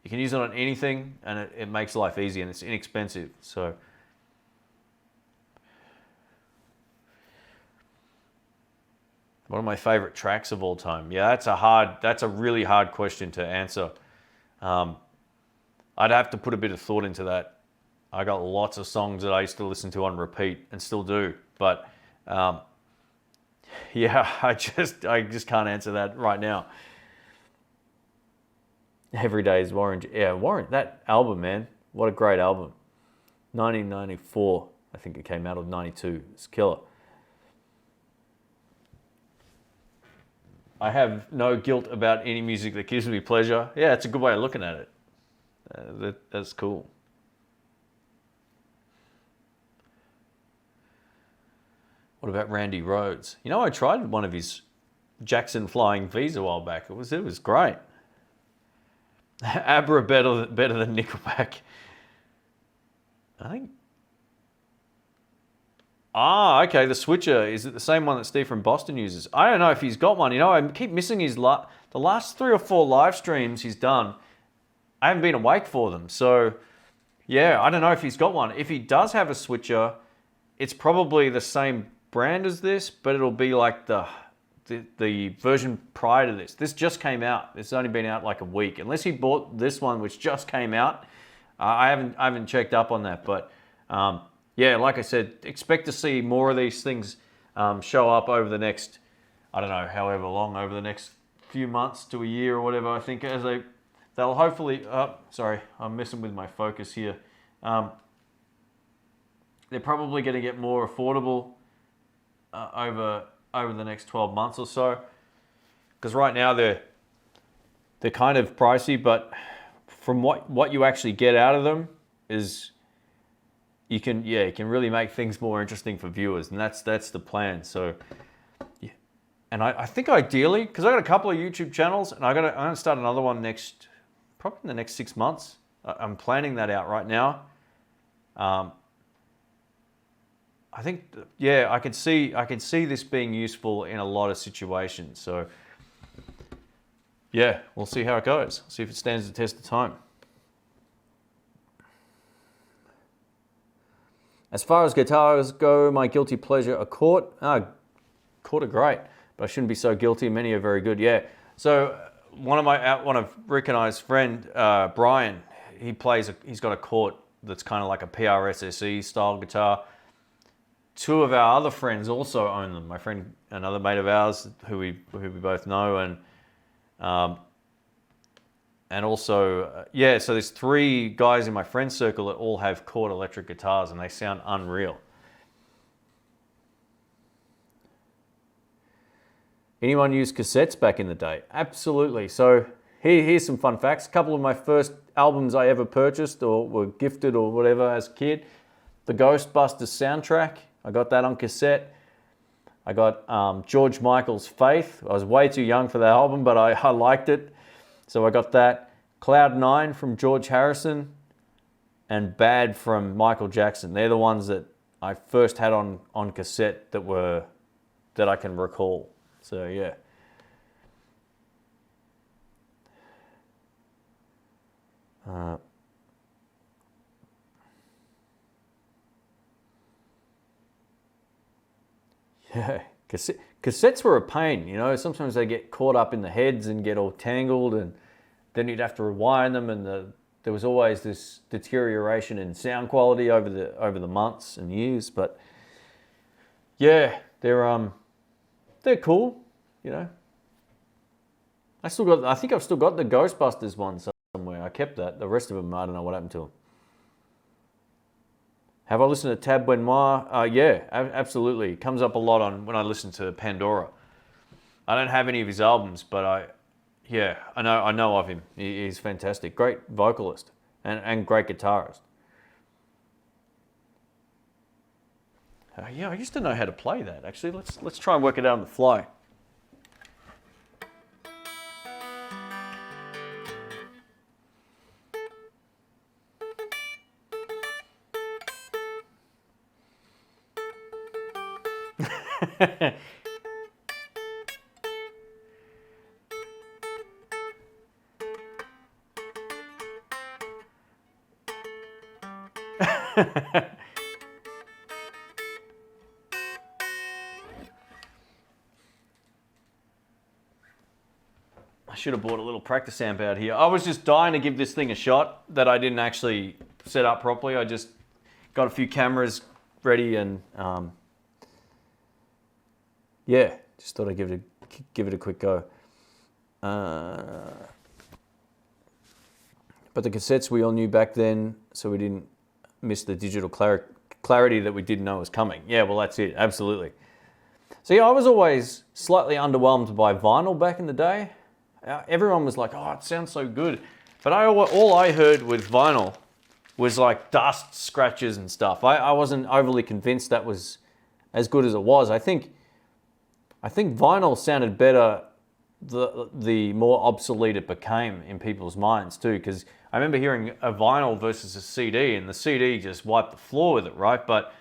You can use it on anything, and it makes life easy, and it's inexpensive. So one of my favorite tracks of all time. Yeah, that's a really hard question to answer. I'd have to put a bit of thought into that. I got lots of songs that I used to listen to on repeat and still do, but yeah, I just can't answer that right now. Every Day is Warren. Yeah, Warren, that album, man, what a great album. 1994, I think it came out of 92. It's killer. I have no guilt about any music that gives me pleasure. Yeah, it's a good way of looking at it. That's cool. What about Randy Rhoads? You know, I tried one of his Jackson Flying V's a while back. It was great. ABBA better than Nickelback. I think. Ah, okay. The switcher, is it the same one that Steve from Boston uses? I don't know if he's got one. You know, I keep missing his the last 3 or 4 live streams he's done. I haven't been awake for them, so yeah, I don't know if he's got one. If he does have a switcher, it's probably the same brand as this, but it'll be like the version prior to this. This just came out. It's only been out like a week. Unless he bought this one, which just came out, I haven't checked up on that. But yeah, like I said, expect to see more of these things show up over the next, I don't know, however long, over the next few months to a year or whatever. I think as they'll hopefully. Sorry, I'm messing with my focus here. They're probably going to get more affordable over the next 12 months or so, because right now they're kind of pricey, but from what you actually get out of them is you can really make things more interesting for viewers, and that's the plan. So yeah. And I think ideally, because I got a couple of YouTube channels, and I'm gonna start another one probably in the next 6 months. I'm planning that out right now. I think, yeah, I can see this being useful in a lot of situations. So yeah, we'll see how it goes. See if it stands the test of time. As far as guitars go, my guilty pleasure are Chord. Chord are great, but I shouldn't be so guilty. Many are very good. Yeah. So one of Rick and I's friend, Brian, he's got a Chord that's kind of like a PRS SE style guitar. 2 of our other friends also own them. My friend, another mate of ours, who we both know, and also yeah. So there's 3 guys in my friend circle that all have Chord electric guitars, and they sound unreal. Anyone use cassettes back in the day? Absolutely. So here's some fun facts. A couple of my first albums I ever purchased or were gifted or whatever as a kid. The Ghostbusters soundtrack, I got that on cassette. I got George Michael's Faith. I was way too young for that album, but I liked it. So I got that. Cloud 9 from George Harrison and Bad from Michael Jackson. They're the ones that I first had on cassette that I can recall. So yeah. Yeah, cassettes were a pain, you know. Sometimes they get caught up in the heads and get all tangled, and then you'd have to rewind them, and there was always this deterioration in sound quality over the months and years. But yeah, they're cool, you know. I think I've still got the Ghostbusters one somewhere. I kept that. The rest of them, I don't know what happened to them. Have I listened to Tab Benoit? Yeah, absolutely. It comes up a lot when I listen to Pandora. I don't have any of his albums, but I know of him. He's fantastic. Great vocalist and great guitarist. Yeah, I used to know how to play that, actually. Let's try and work it out on the fly. I should have bought a little practice amp out here. I was just dying to give this thing a shot that I didn't actually set up properly. I just got a few cameras ready and yeah, just thought I'd give it a quick go. But the cassettes we all knew back then, so we didn't miss the digital clarity that we didn't know was coming. Yeah, well, that's it, absolutely. So yeah, I was always slightly underwhelmed by vinyl back in the day. Everyone was like, oh, it sounds so good. But all I heard with vinyl was like dust, scratches and stuff. I wasn't overly convinced that was as good as it was. I think vinyl sounded better the more obsolete it became in people's minds too, because I remember hearing a vinyl versus a CD, and the CD just wiped the floor with it, right? But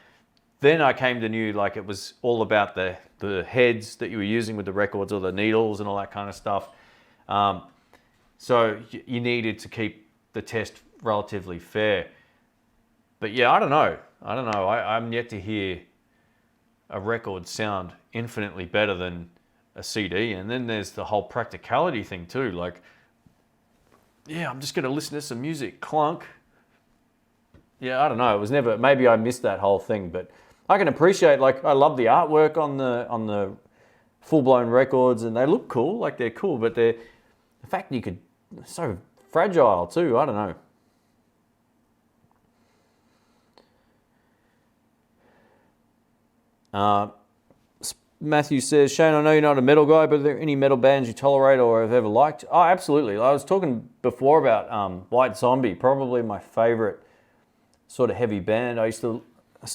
then I came to know like it was all about the heads that you were using with the records, or the needles and all that kind of stuff. So you needed to keep the test relatively fair. But yeah, I don't know. I'm yet to hear a record sound infinitely better than a CD. And then there's the whole practicality thing too. Like, yeah, I'm just going to listen to some music, clunk. Yeah, I don't know. It was never, maybe I missed that whole thing, but I can appreciate, like, I love the artwork on the full-blown records, and they look cool, like they're cool, but the fact that you could, so fragile too, I don't know. Matthew says, Shane, I know you're not a metal guy, but are there any metal bands you tolerate or have ever liked? Oh, absolutely. I was talking before about White Zombie, probably my favorite sort of heavy band. I still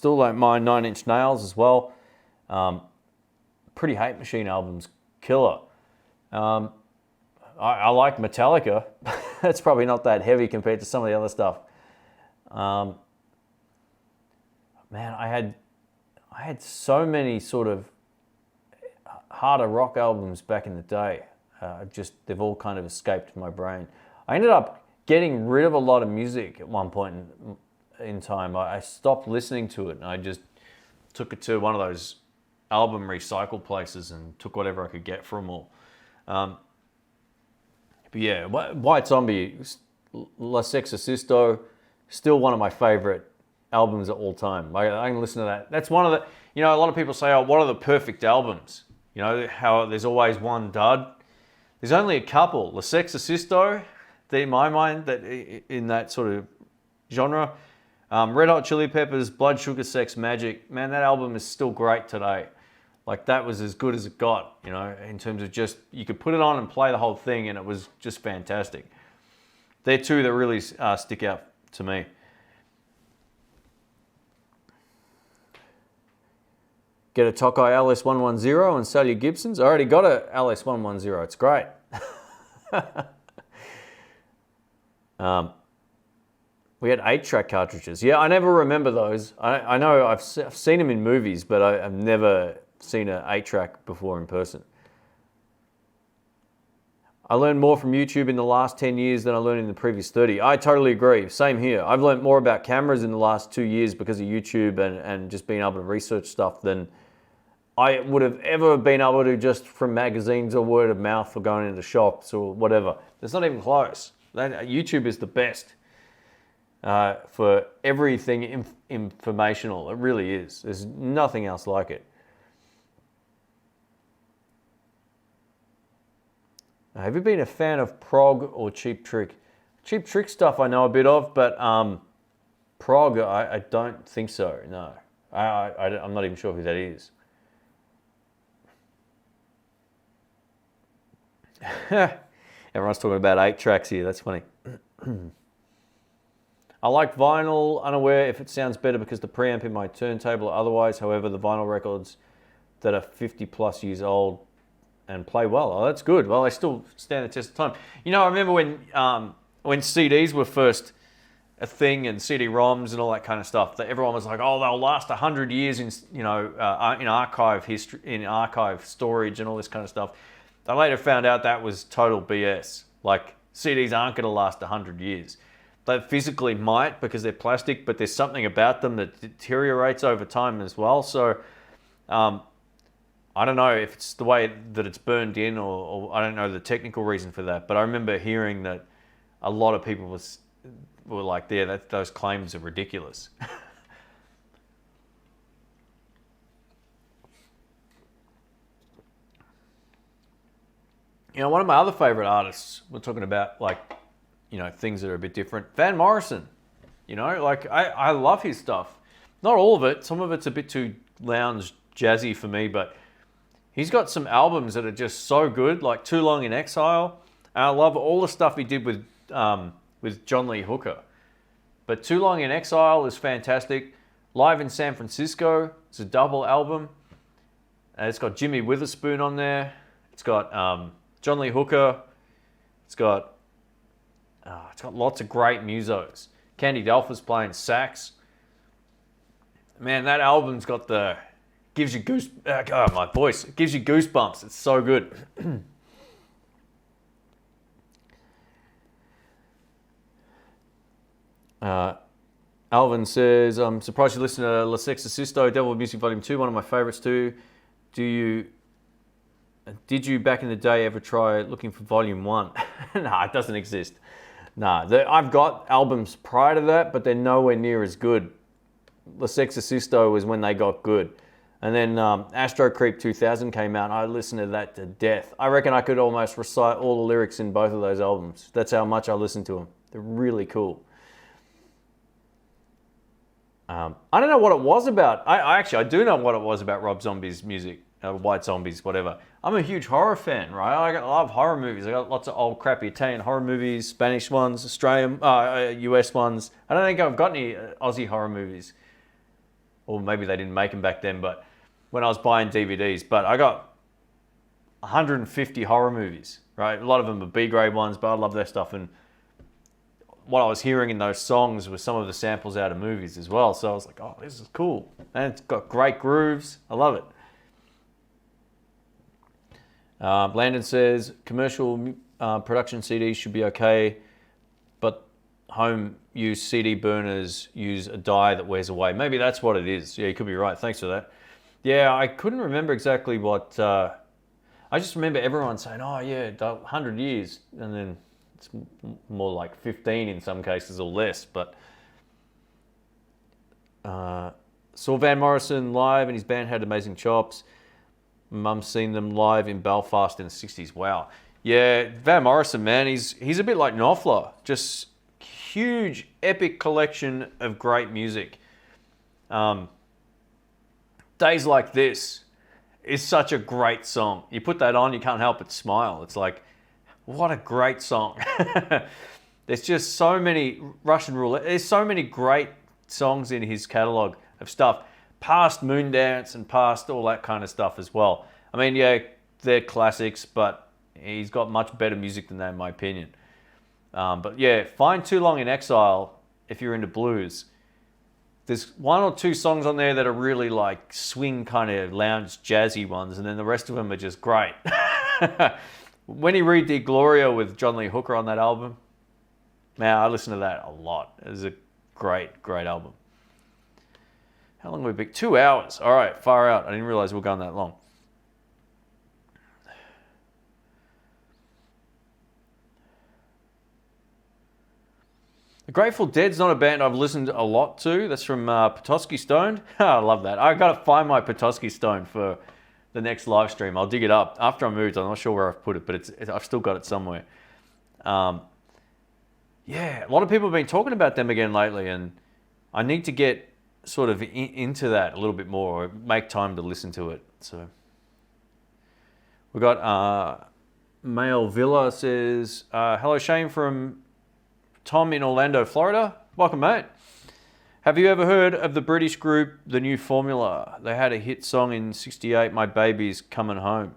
don't mind Nine Inch Nails as well. Pretty Hate Machine albums, killer. I like Metallica. That's probably not that heavy compared to some of the other stuff. Man, I had so many sort of harder rock albums back in the day. They've all kind of escaped my brain. I ended up getting rid of a lot of music at one point in time. I stopped listening to it, and I just took it to one of those album recycle places and took whatever I could get from them all. But yeah, White Zombie, La Sexorcisto, still one of my favorite albums of all time. I can listen to that. That's one of the, you know, a lot of people say, oh, what are the perfect albums? You know, how there's always one dud. There's only a couple. La Sexorcisto, in my mind, that in that sort of genre. Red Hot Chili Peppers, Blood Sugar Sex Magic. Man, that album is still great today. Like, that was as good as it got, you know, in terms of just, you could put it on and play the whole thing and it was just fantastic. They're two that really stick out to me. Get a Tokai LS110 and sell your Gibsons. I already got a LS110. It's great. We had 8-track cartridges. Yeah, I never remember those. I know I've seen them in movies, but I've never seen an 8-track before in person. I learned more from YouTube in the last 10 years than I learned in the previous 30. I totally agree. Same here. I've learned more about cameras in the last 2 years because of YouTube and just being able to research stuff than I would have ever been able to just from magazines or word of mouth or going into shops or whatever. It's not even close. YouTube is the best for everything informational. It really is. There's nothing else like it. Have you been a fan of prog or Cheap Trick? Cheap Trick stuff I know a bit of, but prog I don't think so. No, I'm not even sure who that is. Everyone's talking about 8 tracks here. That's funny. I like vinyl, unaware if it sounds better because the preamp in my turntable or otherwise. However, the vinyl records that are 50 plus years old and play well. Oh, that's good. Well, they still stand the test of time. You know, I remember when CDs were first a thing and CD-ROMs and all that kind of stuff, that everyone was like, oh, they'll last 100 years in, you know, in archive history, in archive storage and all this kind of stuff. I later found out that was total BS. Like, CDs aren't going to last 100 years. They physically might because they're plastic, but there's something about them that deteriorates over time as well. So, I don't know if it's the way that it's burned in or I don't know the technical reason for that, but I remember hearing that a lot of people were like, yeah, those claims are ridiculous. You know, one of my other favorite artists, we're talking about like, you know, things that are a bit different. Van Morrison, you know, like I love his stuff. Not all of it. Some of it's a bit too lounge jazzy for me, but he's got some albums that are just so good, like Too Long in Exile. And I love all the stuff he did with John Lee Hooker. But Too Long in Exile is fantastic. Live in San Francisco, it's a double album. It's got Jimmy Witherspoon on there. It's got John Lee Hooker. It's got lots of great musos. Candy Delph's playing sax. Man, that album's got gives you my voice. It gives you goosebumps. It's so good. Alvin says, I'm surprised you listen to La Sexorcisto, Devil Music Volume 2, one of my favorites too. Did you back in the day ever try looking for Volume 1? Nah, it doesn't exist. Nah, I've got albums prior to that, but they're nowhere near as good. La Sexorcisto was when they got good. And then Astro Creep 2000 came out, and I listened to that to death. I reckon I could almost recite all the lyrics in both of those albums. That's how much I listened to them. They're really cool. I don't know what it was about. I do know what it was about Rob Zombie's music, White Zombies, whatever. I'm a huge horror fan, right? I love horror movies. I got lots of old crappy Italian horror movies, Spanish ones, Australian, US ones. I don't think I've got any Aussie horror movies. Or maybe they didn't make them back then, but when I was buying DVDs. But I got 150 horror movies, right? A lot of them are B-grade ones, but I love their stuff. And what I was hearing in those songs was some of the samples out of movies as well. So I was like, oh, this is cool. And it's got great grooves. I love it. Landon says, commercial production CDs should be okay, but home use CD burners use a dye that wears away. Maybe that's what it is. Yeah, you could be right. Thanks for that. Yeah, I couldn't remember exactly what... I just remember everyone saying, oh yeah, 100 years. And then it's more like 15 in some cases or less. But saw Van Morrison live and his band had amazing chops. Mum's seen them live in Belfast in the 60s. Wow. Yeah, Van Morrison, man, he's a bit like Knopfler. Just huge, epic collection of great music. Days Like This is such a great song. You put that on, you can't help but smile. It's like, what a great song. There's just so many Russian Roulette. There's so many great songs in his catalog of stuff, past Moondance and past all that kind of stuff as well. I mean, yeah, they're classics, but he's got much better music than that, in my opinion. But yeah, find Too Long in Exile if you're into blues. There's one or two songs on there that are really like swing kind of lounge jazzy ones, and then the rest of them are just great. When you read the Gloria with John Lee Hooker on that album, man, I listen to that a lot. It's a great, great album. How long have we been? 2 hours. All right, far out. I didn't realize we were going that long. The Grateful Dead's not a band I've listened a lot to. That's from Petoskey Stoned. I love that. I got to find my Petoskey Stone for the next live stream. I'll dig it up after I moved. I'm not sure where I've put it, but I've still got it somewhere. Yeah, a lot of people have been talking about them again lately, and I need to get sort of into that a little bit more, or make time to listen to it. So we got Mail Villa says, hello Shane from Tom in Orlando, Florida. Welcome, mate. Have you ever heard of the British group The New Formula? They had a hit song in '68, My Baby's Coming Home.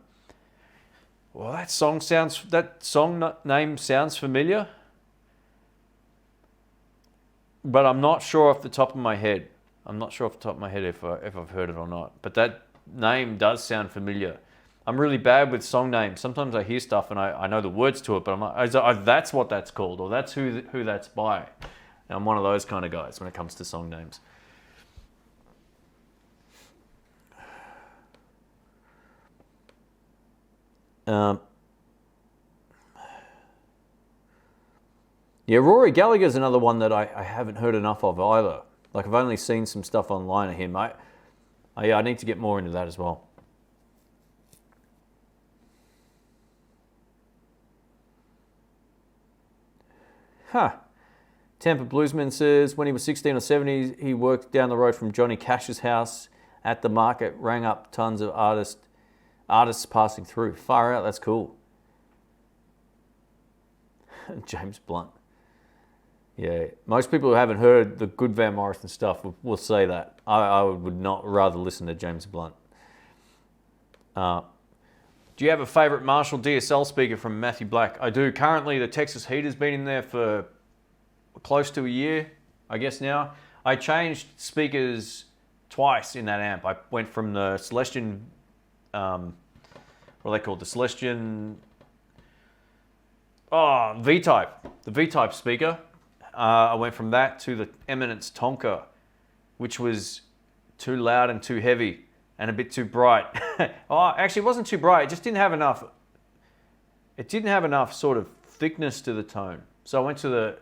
Well, that song name sounds familiar, but I'm not sure off the top of my head. If I've heard it or not. But that name does sound familiar. I'm really bad with song names. Sometimes I hear stuff and I know the words to it, but I'm like, that's what that's called, or that's who that's by. And I'm one of those kind of guys when it comes to song names. Yeah, Rory Gallagher's another one that I haven't heard enough of either. Like, I've only seen some stuff online of him. I need to get more into that as well. Tampa Bluesman says, when he was 16 or 17, he worked down the road from Johnny Cash's house at the market, rang up tons of artists passing through. Far out, that's cool. James Blunt. Yeah, most people who haven't heard the good Van Morrison stuff will say that. I would not rather listen to James Blunt. Do you have a favourite Marshall DSL speaker from Matthew Black? I do. Currently, the Texas Heater's been in there for close to a year, I guess now. I changed speakers twice in that amp. I went from the Celestion, what are they called? The Celestion, V-Type. The V-Type speaker. I went from that to the Eminence Tonka, which was too loud and too heavy and a bit too bright. Actually, it wasn't too bright. It just didn't have enough. It didn't have enough sort of thickness to the tone. So I went to the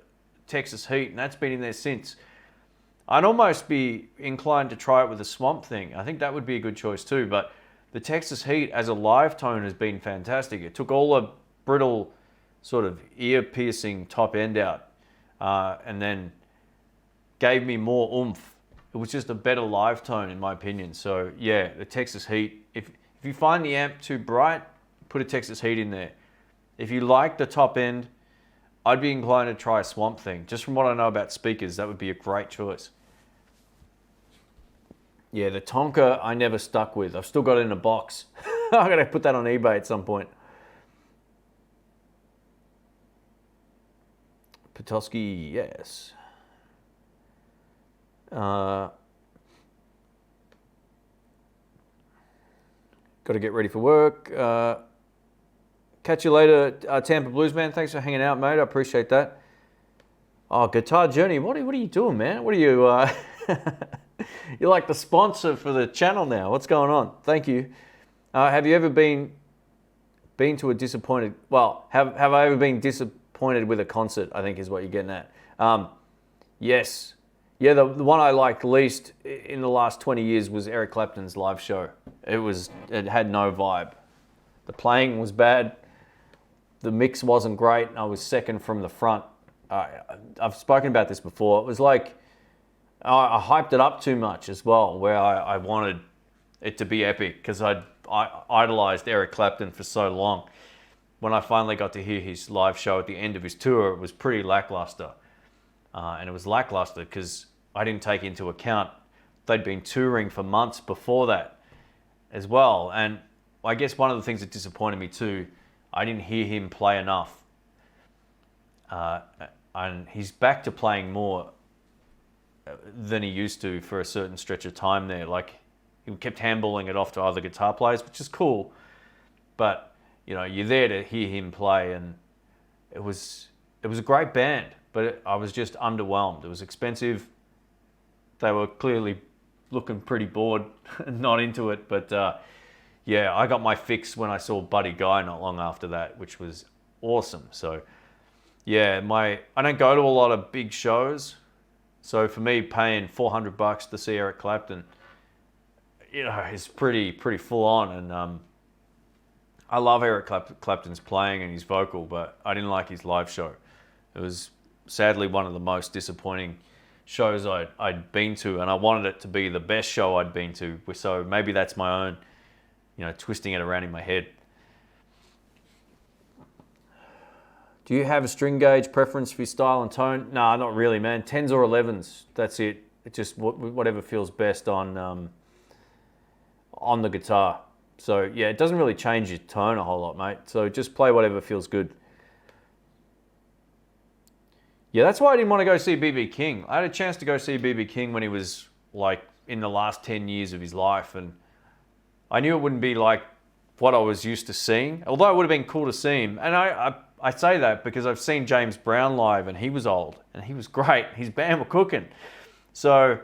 Texas Heat, and that's been in there since. I'd almost be inclined to try it with the Swamp Thing. I think that would be a good choice too. But the Texas Heat as a live tone has been fantastic. It took all the brittle sort of ear-piercing top end out, and then gave me more oomph. It was just a better live tone, in my opinion. So yeah, the Texas Heat. If you find the amp too bright, put a Texas Heat in there. If you like the top end, I'd be inclined to try a Swamp Thing. Just from what I know about speakers, that would be a great choice. Yeah, the Tonka I never stuck with. I've still got it in a box. I'm going to put that on eBay at some point. Petoskey, yes. Got to get ready for work. Catch you later, Tampa Bluesman. Thanks for hanging out, mate. I appreciate that. Oh, Guitar Journey. What are you doing, man? What are you... You're like the sponsor for the channel now. What's going on? Thank you. Have you ever been to a disappointed... Well, have I ever been disappointed with a concert, I think is what you're getting at. Yes. Yeah, the one I liked least in the last 20 years was Eric Clapton's live show. It had no vibe. The playing was bad. The mix wasn't great. I was second from the front. I've spoken about this before. It was like I hyped it up too much as well, where I wanted it to be epic because I idolized Eric Clapton for so long. when I finally got to hear his live show at the end of his tour, it was pretty lackluster. And it was lackluster because I didn't take into account they'd been touring for months before that as well. And I guess one of the things that disappointed me too, I didn't hear him play enough. And he's back to playing more than he used to for a certain stretch of time there. Like, he kept handballing it off to other guitar players, which is cool. But, you know, you're there to hear him play, and it was a great band, but I was just underwhelmed. It was expensive. They were clearly looking pretty bored and not into it. But yeah, I got my fix when I saw Buddy Guy not long after that, which was awesome. So yeah, I don't go to a lot of big shows. So for me, paying $400 to see Eric Clapton, you know, is pretty full on. And I love Eric Clapton's playing and his vocal, but I didn't like his live show. It was sadly one of the most disappointing shows I'd been to, and I wanted it to be the best show I'd been to. So maybe that's my own, you know, twisting it around in my head. Do you have a string gauge preference for your style and tone? Nah, not really, man. 10s or 11s, that's it. It's just whatever feels best on the guitar. So yeah, it doesn't really change your tone a whole lot, mate. So just play whatever feels good. Yeah, that's why I didn't want to go see B.B. King. I had a chance to go see B.B. King when he was like in the last 10 years of his life, and I knew it wouldn't be like what I was used to seeing, although it would have been cool to see him. And I say that because I've seen James Brown live, and he was old and he was great. His band were cooking. So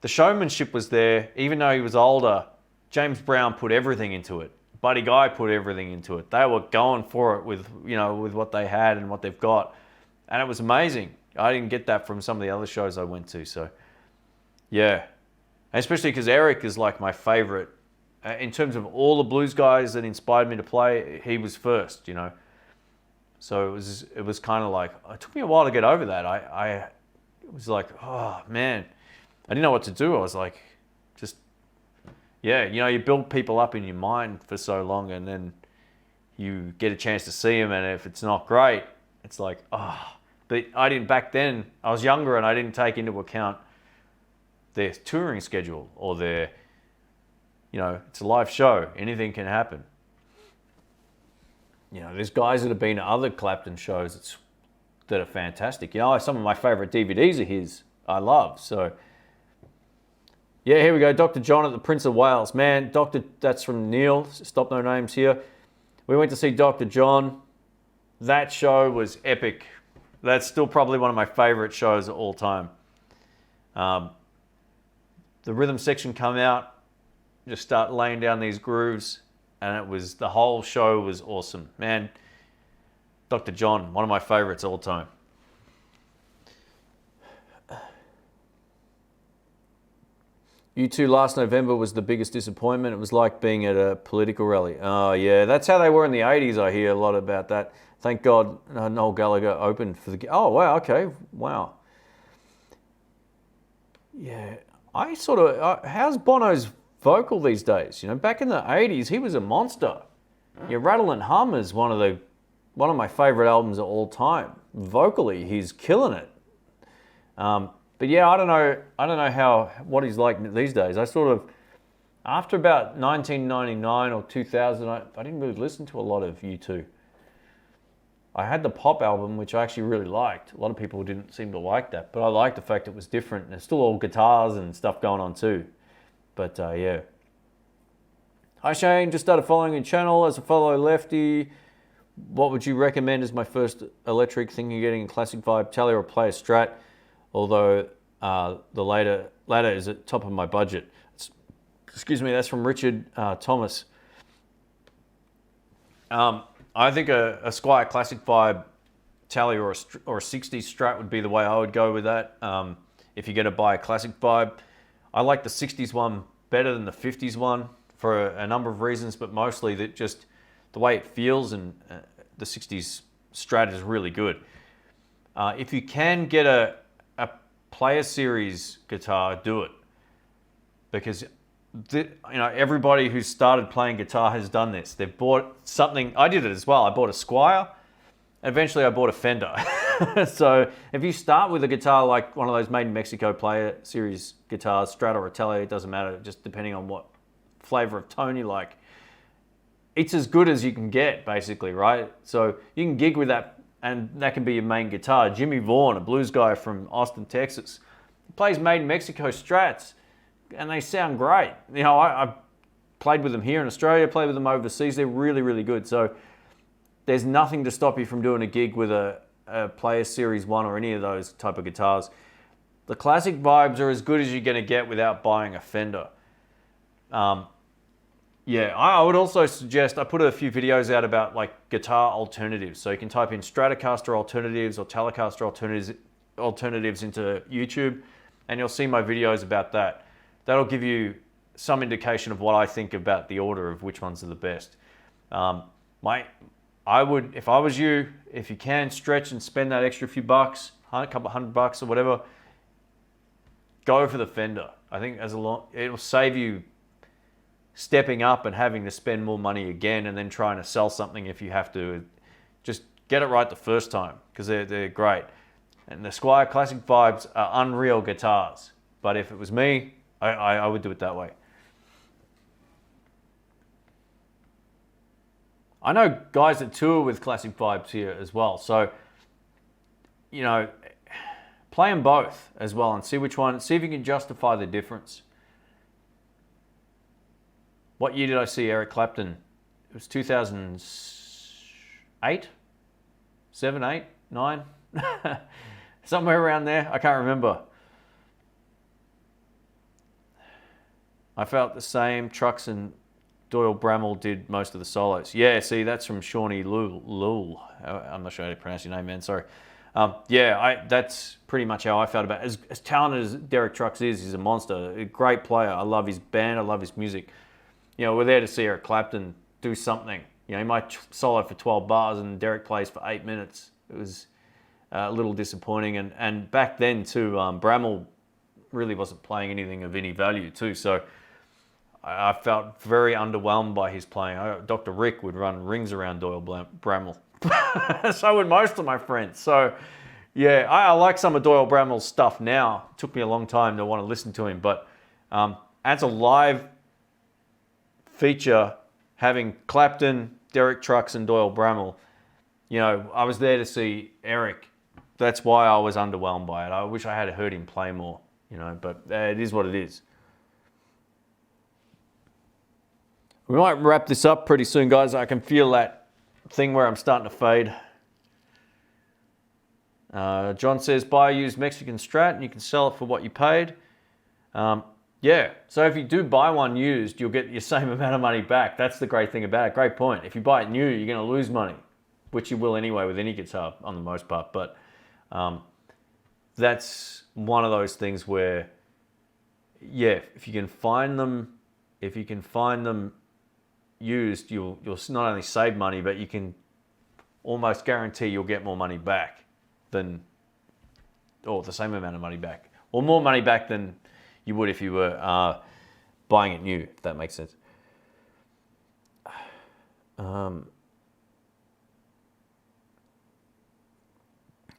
the showmanship was there. Even though he was older, James Brown put everything into it. Buddy Guy put everything into it. They were going for it with, you know, with what they had and what they've got. And it was amazing. I didn't get that from some of the other shows I went to. So yeah, and especially because Eric is like my favorite. In terms of all the blues guys that inspired me to play, he was first, you know. So it was kind of like, it took me a while to get over that. It was like, oh man, I didn't know what to do. I was like, just, yeah, you know, you build people up in your mind for so long, and then you get a chance to see them, and if it's not great, it's like, oh. But I didn't, back then, I was younger and I didn't take into account their touring schedule or their, you know, it's a live show. Anything can happen. You know, there's guys that have been to other Clapton shows that are fantastic. You know, some of my favorite DVDs are his. I love. So, yeah, here we go. Dr. John at the Prince of Wales. Man, that's from Neil. Stop No Names here. We went to see Dr. John. That show was epic. That's still probably one of my favorite shows of all time. The rhythm section come out, just start laying down these grooves, and the whole show was awesome. Man, Dr. John, one of my favorites all time. U2 last November was the biggest disappointment. It was like being at a political rally. Oh yeah, that's how they were in the 80s. I hear a lot about that. Thank God Noel Gallagher opened for the... Oh, wow, okay, wow. Yeah, I sort of... how's Bono's vocal these days? You know, back in the 80s, he was a monster. Yeah, Rattle and Hum is one of my favorite albums of all time. Vocally, he's killing it. But yeah, I don't know what he's like these days. I sort of... After about 1999 or 2000, I didn't really listen to a lot of U2. I had the Pop album, which I actually really liked. A lot of people didn't seem to like that, but I liked the fact it was different. And there's still all guitars and stuff going on too. But yeah. Hi Shane, just started following your channel as a fellow lefty. What would you recommend as my first electric? Thinking of getting a classic vibe Tele or play a Strat, although the latter is at top of my budget. Excuse me, that's from Richard Thomas. I think a Squire Classic Vibe Tele or a 60s Strat would be the way I would go with that. If you're going to buy a Classic Vibe, I like the 60s one better than the 50s one for a number of reasons, but mostly that just the way it feels, and the 60s Strat is really good. If you can get a Player Series guitar, do it, because everybody who's started playing guitar has done this. They've bought something. I did it as well. I bought a Squier. Eventually, I bought a Fender. So if you start with a guitar like one of those made in Mexico Player Series guitars, Strat or Tele, it doesn't matter, just depending on what flavor of tone you like. It's as good as you can get, basically, right? So you can gig with that, and that can be your main guitar. Jimmy Vaughn, a blues guy from Austin, Texas, he plays made in Mexico Strats, and they sound great. I played with them here in Australia, played with them overseas. They're really, really good. So there's nothing to stop you from doing a gig with a Player Series 1 or any of those type of guitars. The classic vibes are as good as you're going to get without buying a Fender. Yeah, I would also suggest, I put a few videos out about like guitar alternatives. So you can type in Stratocaster alternatives or Telecaster alternatives into YouTube, and you'll see my videos about that. That'll give you some indication of what I think about the order of which ones are the best. I would, if I was you, if you can stretch and spend that extra few bucks, a couple $100 or whatever, go for the Fender. I think it'll save you stepping up and having to spend more money again and then trying to sell something if you have to. Just get it right the first time, because they're great. And the Squier Classic Vibes are unreal guitars. But if it was me, I would do it that way. I know guys that tour with Classic Vibes here as well. So, play them both as well and see which one, see if you can justify the difference. What year did I see Eric Clapton? It was 2008? 7, 8, 9? Somewhere around there. I can't remember. I felt the same. Trucks and Doyle Bramall did most of the solos. Yeah, see, that's from Shawnee Lul. I'm not sure how to pronounce your name, man. Sorry. That's pretty much how I felt about it. As talented as Derek Trucks is, he's a monster. A great player. I love his band. I love his music. We're there to see Eric Clapton do something. He might solo for 12 bars and Derek plays for 8 minutes. It was a little disappointing. And back then too, Bramall really wasn't playing anything of any value too. So I felt very underwhelmed by his playing. Dr. Rick would run rings around Doyle Bramall. So would most of my friends. So yeah, I like some of Doyle Bramall's stuff now. It took me a long time to want to listen to him. But as a live feature, having Clapton, Derek Trucks, and Doyle Bramall, I was there to see Eric. That's why I was underwhelmed by it. I wish I had heard him play more, but it is what it is. We might wrap this up pretty soon, guys. I can feel that thing where I'm starting to fade. John says, buy a used Mexican Strat and you can sell it for what you paid. Yeah, so if you do buy one used, you'll get your same amount of money back. That's the great thing about it. Great point. If you buy it new, you're going to lose money, which you will anyway with any guitar on the most part. But that's one of those things where, yeah, if you can find them used, you'll not only save money, but you can almost guarantee you'll get more money back the same amount of money back, or more money back than you would if you were buying it new, if that makes sense.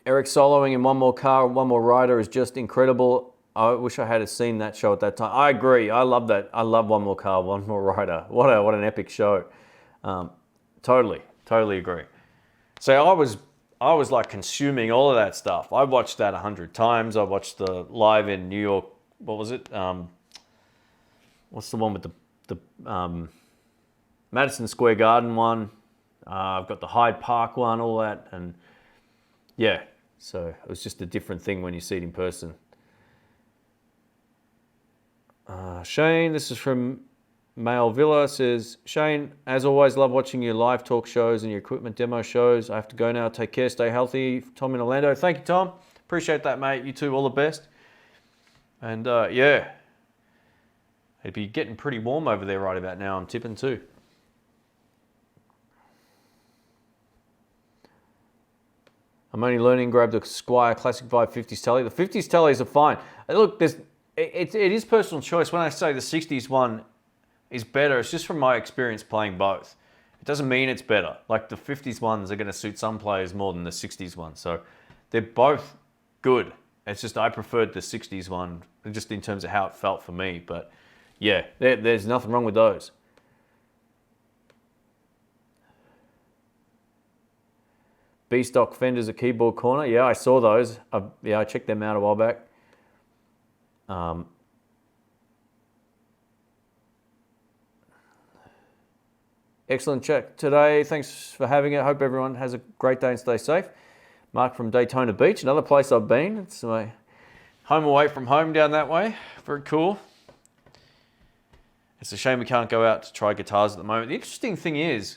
Eric soloing in One More Car, One More Rider is just incredible. I wish I had seen that show at that time. I agree. I love that. I love One More Car, One More Rider. What an epic show. Totally agree. So I was like consuming all of that stuff. I watched that 100 times. I watched the live in New York. What was it? What's the one with the Madison Square Garden one? I've got the Hyde Park one, all that. And yeah, so it was just a different thing when you see it in person. Shane, this is from Mail Villa, says, Shane, as always, love watching your live talk shows and your equipment demo shows. I have to go now. Take care. Stay healthy. Tom in Orlando. Thank you, Tom. Appreciate that, mate. You too. All the best. And yeah, it'd be getting pretty warm over there right about now. I'm tipping too. I'm only learning. Grab the Squier Classic Vibe 50s Telly. The 50s Tellys are fine. Look, it is personal choice. When I say the 60s one is better, it's just from my experience playing both. It doesn't mean it's better. Like the 50s ones are going to suit some players more than the 60s ones. So they're both good. It's just I preferred the 60s one just in terms of how it felt for me. But yeah, there's nothing wrong with those. B-stock Fenders at Keyboard Corner. Yeah, I saw those. I checked them out a while back. Excellent chat today. Thanks for having it. Hope everyone has a great day and stay safe. Mark from Daytona Beach, another place I've been. It's my home away from home down that way. Very cool. It's a shame we can't go out to try guitars at the moment. The interesting thing is,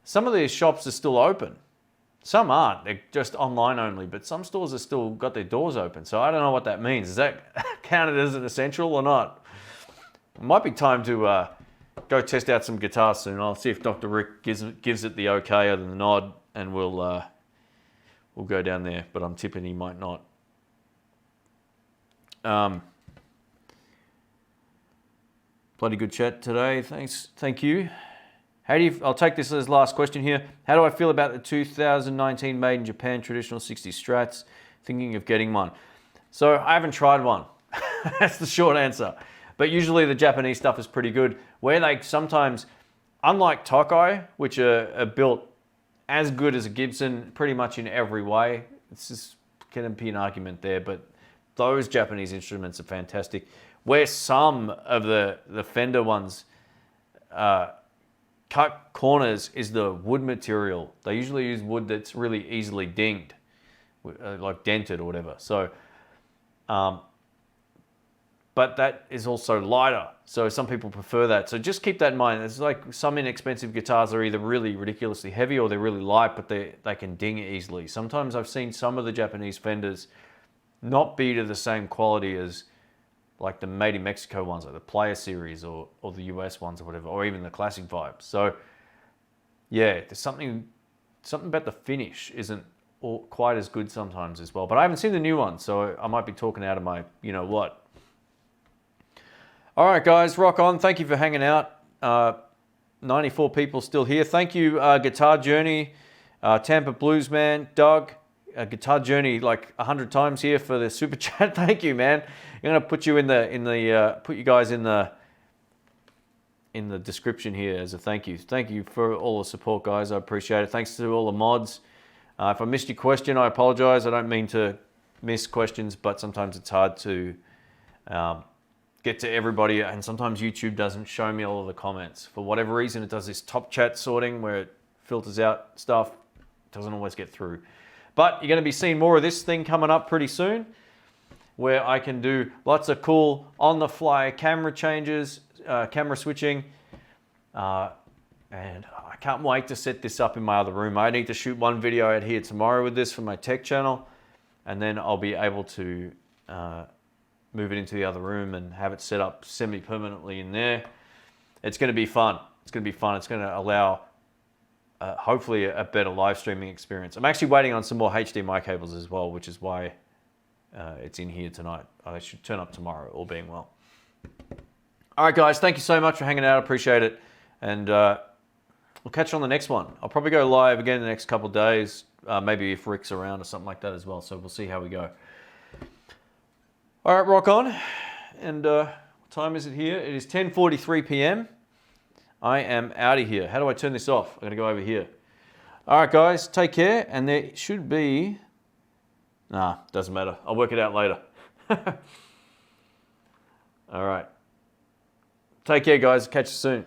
some of these shops are still open. Some aren't, they're just online only, but some stores have still got their doors open. So I don't know what that means. Is that counted as an essential or not? It might be time to go test out some guitars soon. I'll see if Dr. Rick gives it the okay or the nod, and we'll go down there, but I'm tipping he might not. Bloody good chat today. Thank you. I'll take this as last question here. How do I feel about the 2019 made in Japan traditional 60 Strats? Thinking of getting one. So I haven't tried one. That's the short answer. But usually the Japanese stuff is pretty good. Where they sometimes, unlike Tokai, which are built as good as a Gibson pretty much in every way, it's just going to be an argument there, but those Japanese instruments are fantastic. Where some of the Fender ones cut corners is the wood material. They usually use wood that's really easily dinged, like dented or whatever. So, but that is also lighter. So some people prefer that. So just keep that in mind. It's like some inexpensive guitars are either really ridiculously heavy or they're really light, but they can ding easily. Sometimes I've seen some of the Japanese Fenders not be to the same quality as like the Made in Mexico ones, like the Player series or the US ones or whatever, or even the classic vibes. So yeah, there's something about the finish isn't quite as good sometimes as well. But I haven't seen the new one, so I might be talking out of my you know what. All right, guys, rock on. Thank you for hanging out. 94 people still here. Thank you, Guitar Journey, Tampa Blues Man, Doug. Guitar Journey like 100 times here for the super chat. Thank you, man. I'm gonna put you put you guys in the description here as a thank you. Thank you for all the support, guys. I appreciate it. Thanks to all the mods. If I missed your question, I apologize. I don't mean to miss questions, but sometimes it's hard to get to everybody, and sometimes YouTube doesn't show me all of the comments. For whatever reason, it does this top chat sorting where it filters out stuff. It doesn't always get through. But you're going to be seeing more of this thing coming up pretty soon, where I can do lots of cool on-the-fly camera changes, camera switching, and I can't wait to set this up in my other room. I need to shoot one video out here tomorrow with this for my tech channel, and then I'll be able to move it into the other room and have it set up semi-permanently in there. It's going to be fun. It's going to be fun. It's going to allow hopefully a better live streaming experience. I'm actually waiting on some more HDMI cables as well, which is why it's in here tonight. I should turn up tomorrow, all being well. All right, guys, thank you so much for hanging out. I appreciate it. And we'll catch you on the next one. I'll probably go live again in the next couple of days, maybe if Rick's around or something like that as well. So we'll see how we go. All right, rock on. And what time is it here? It is 10:43 p.m. I am out of here. How do I turn this off? I'm going to go over here. All right, guys, take care. And there should be... Nah, doesn't matter. I'll work it out later. All right. Take care, guys. Catch you soon.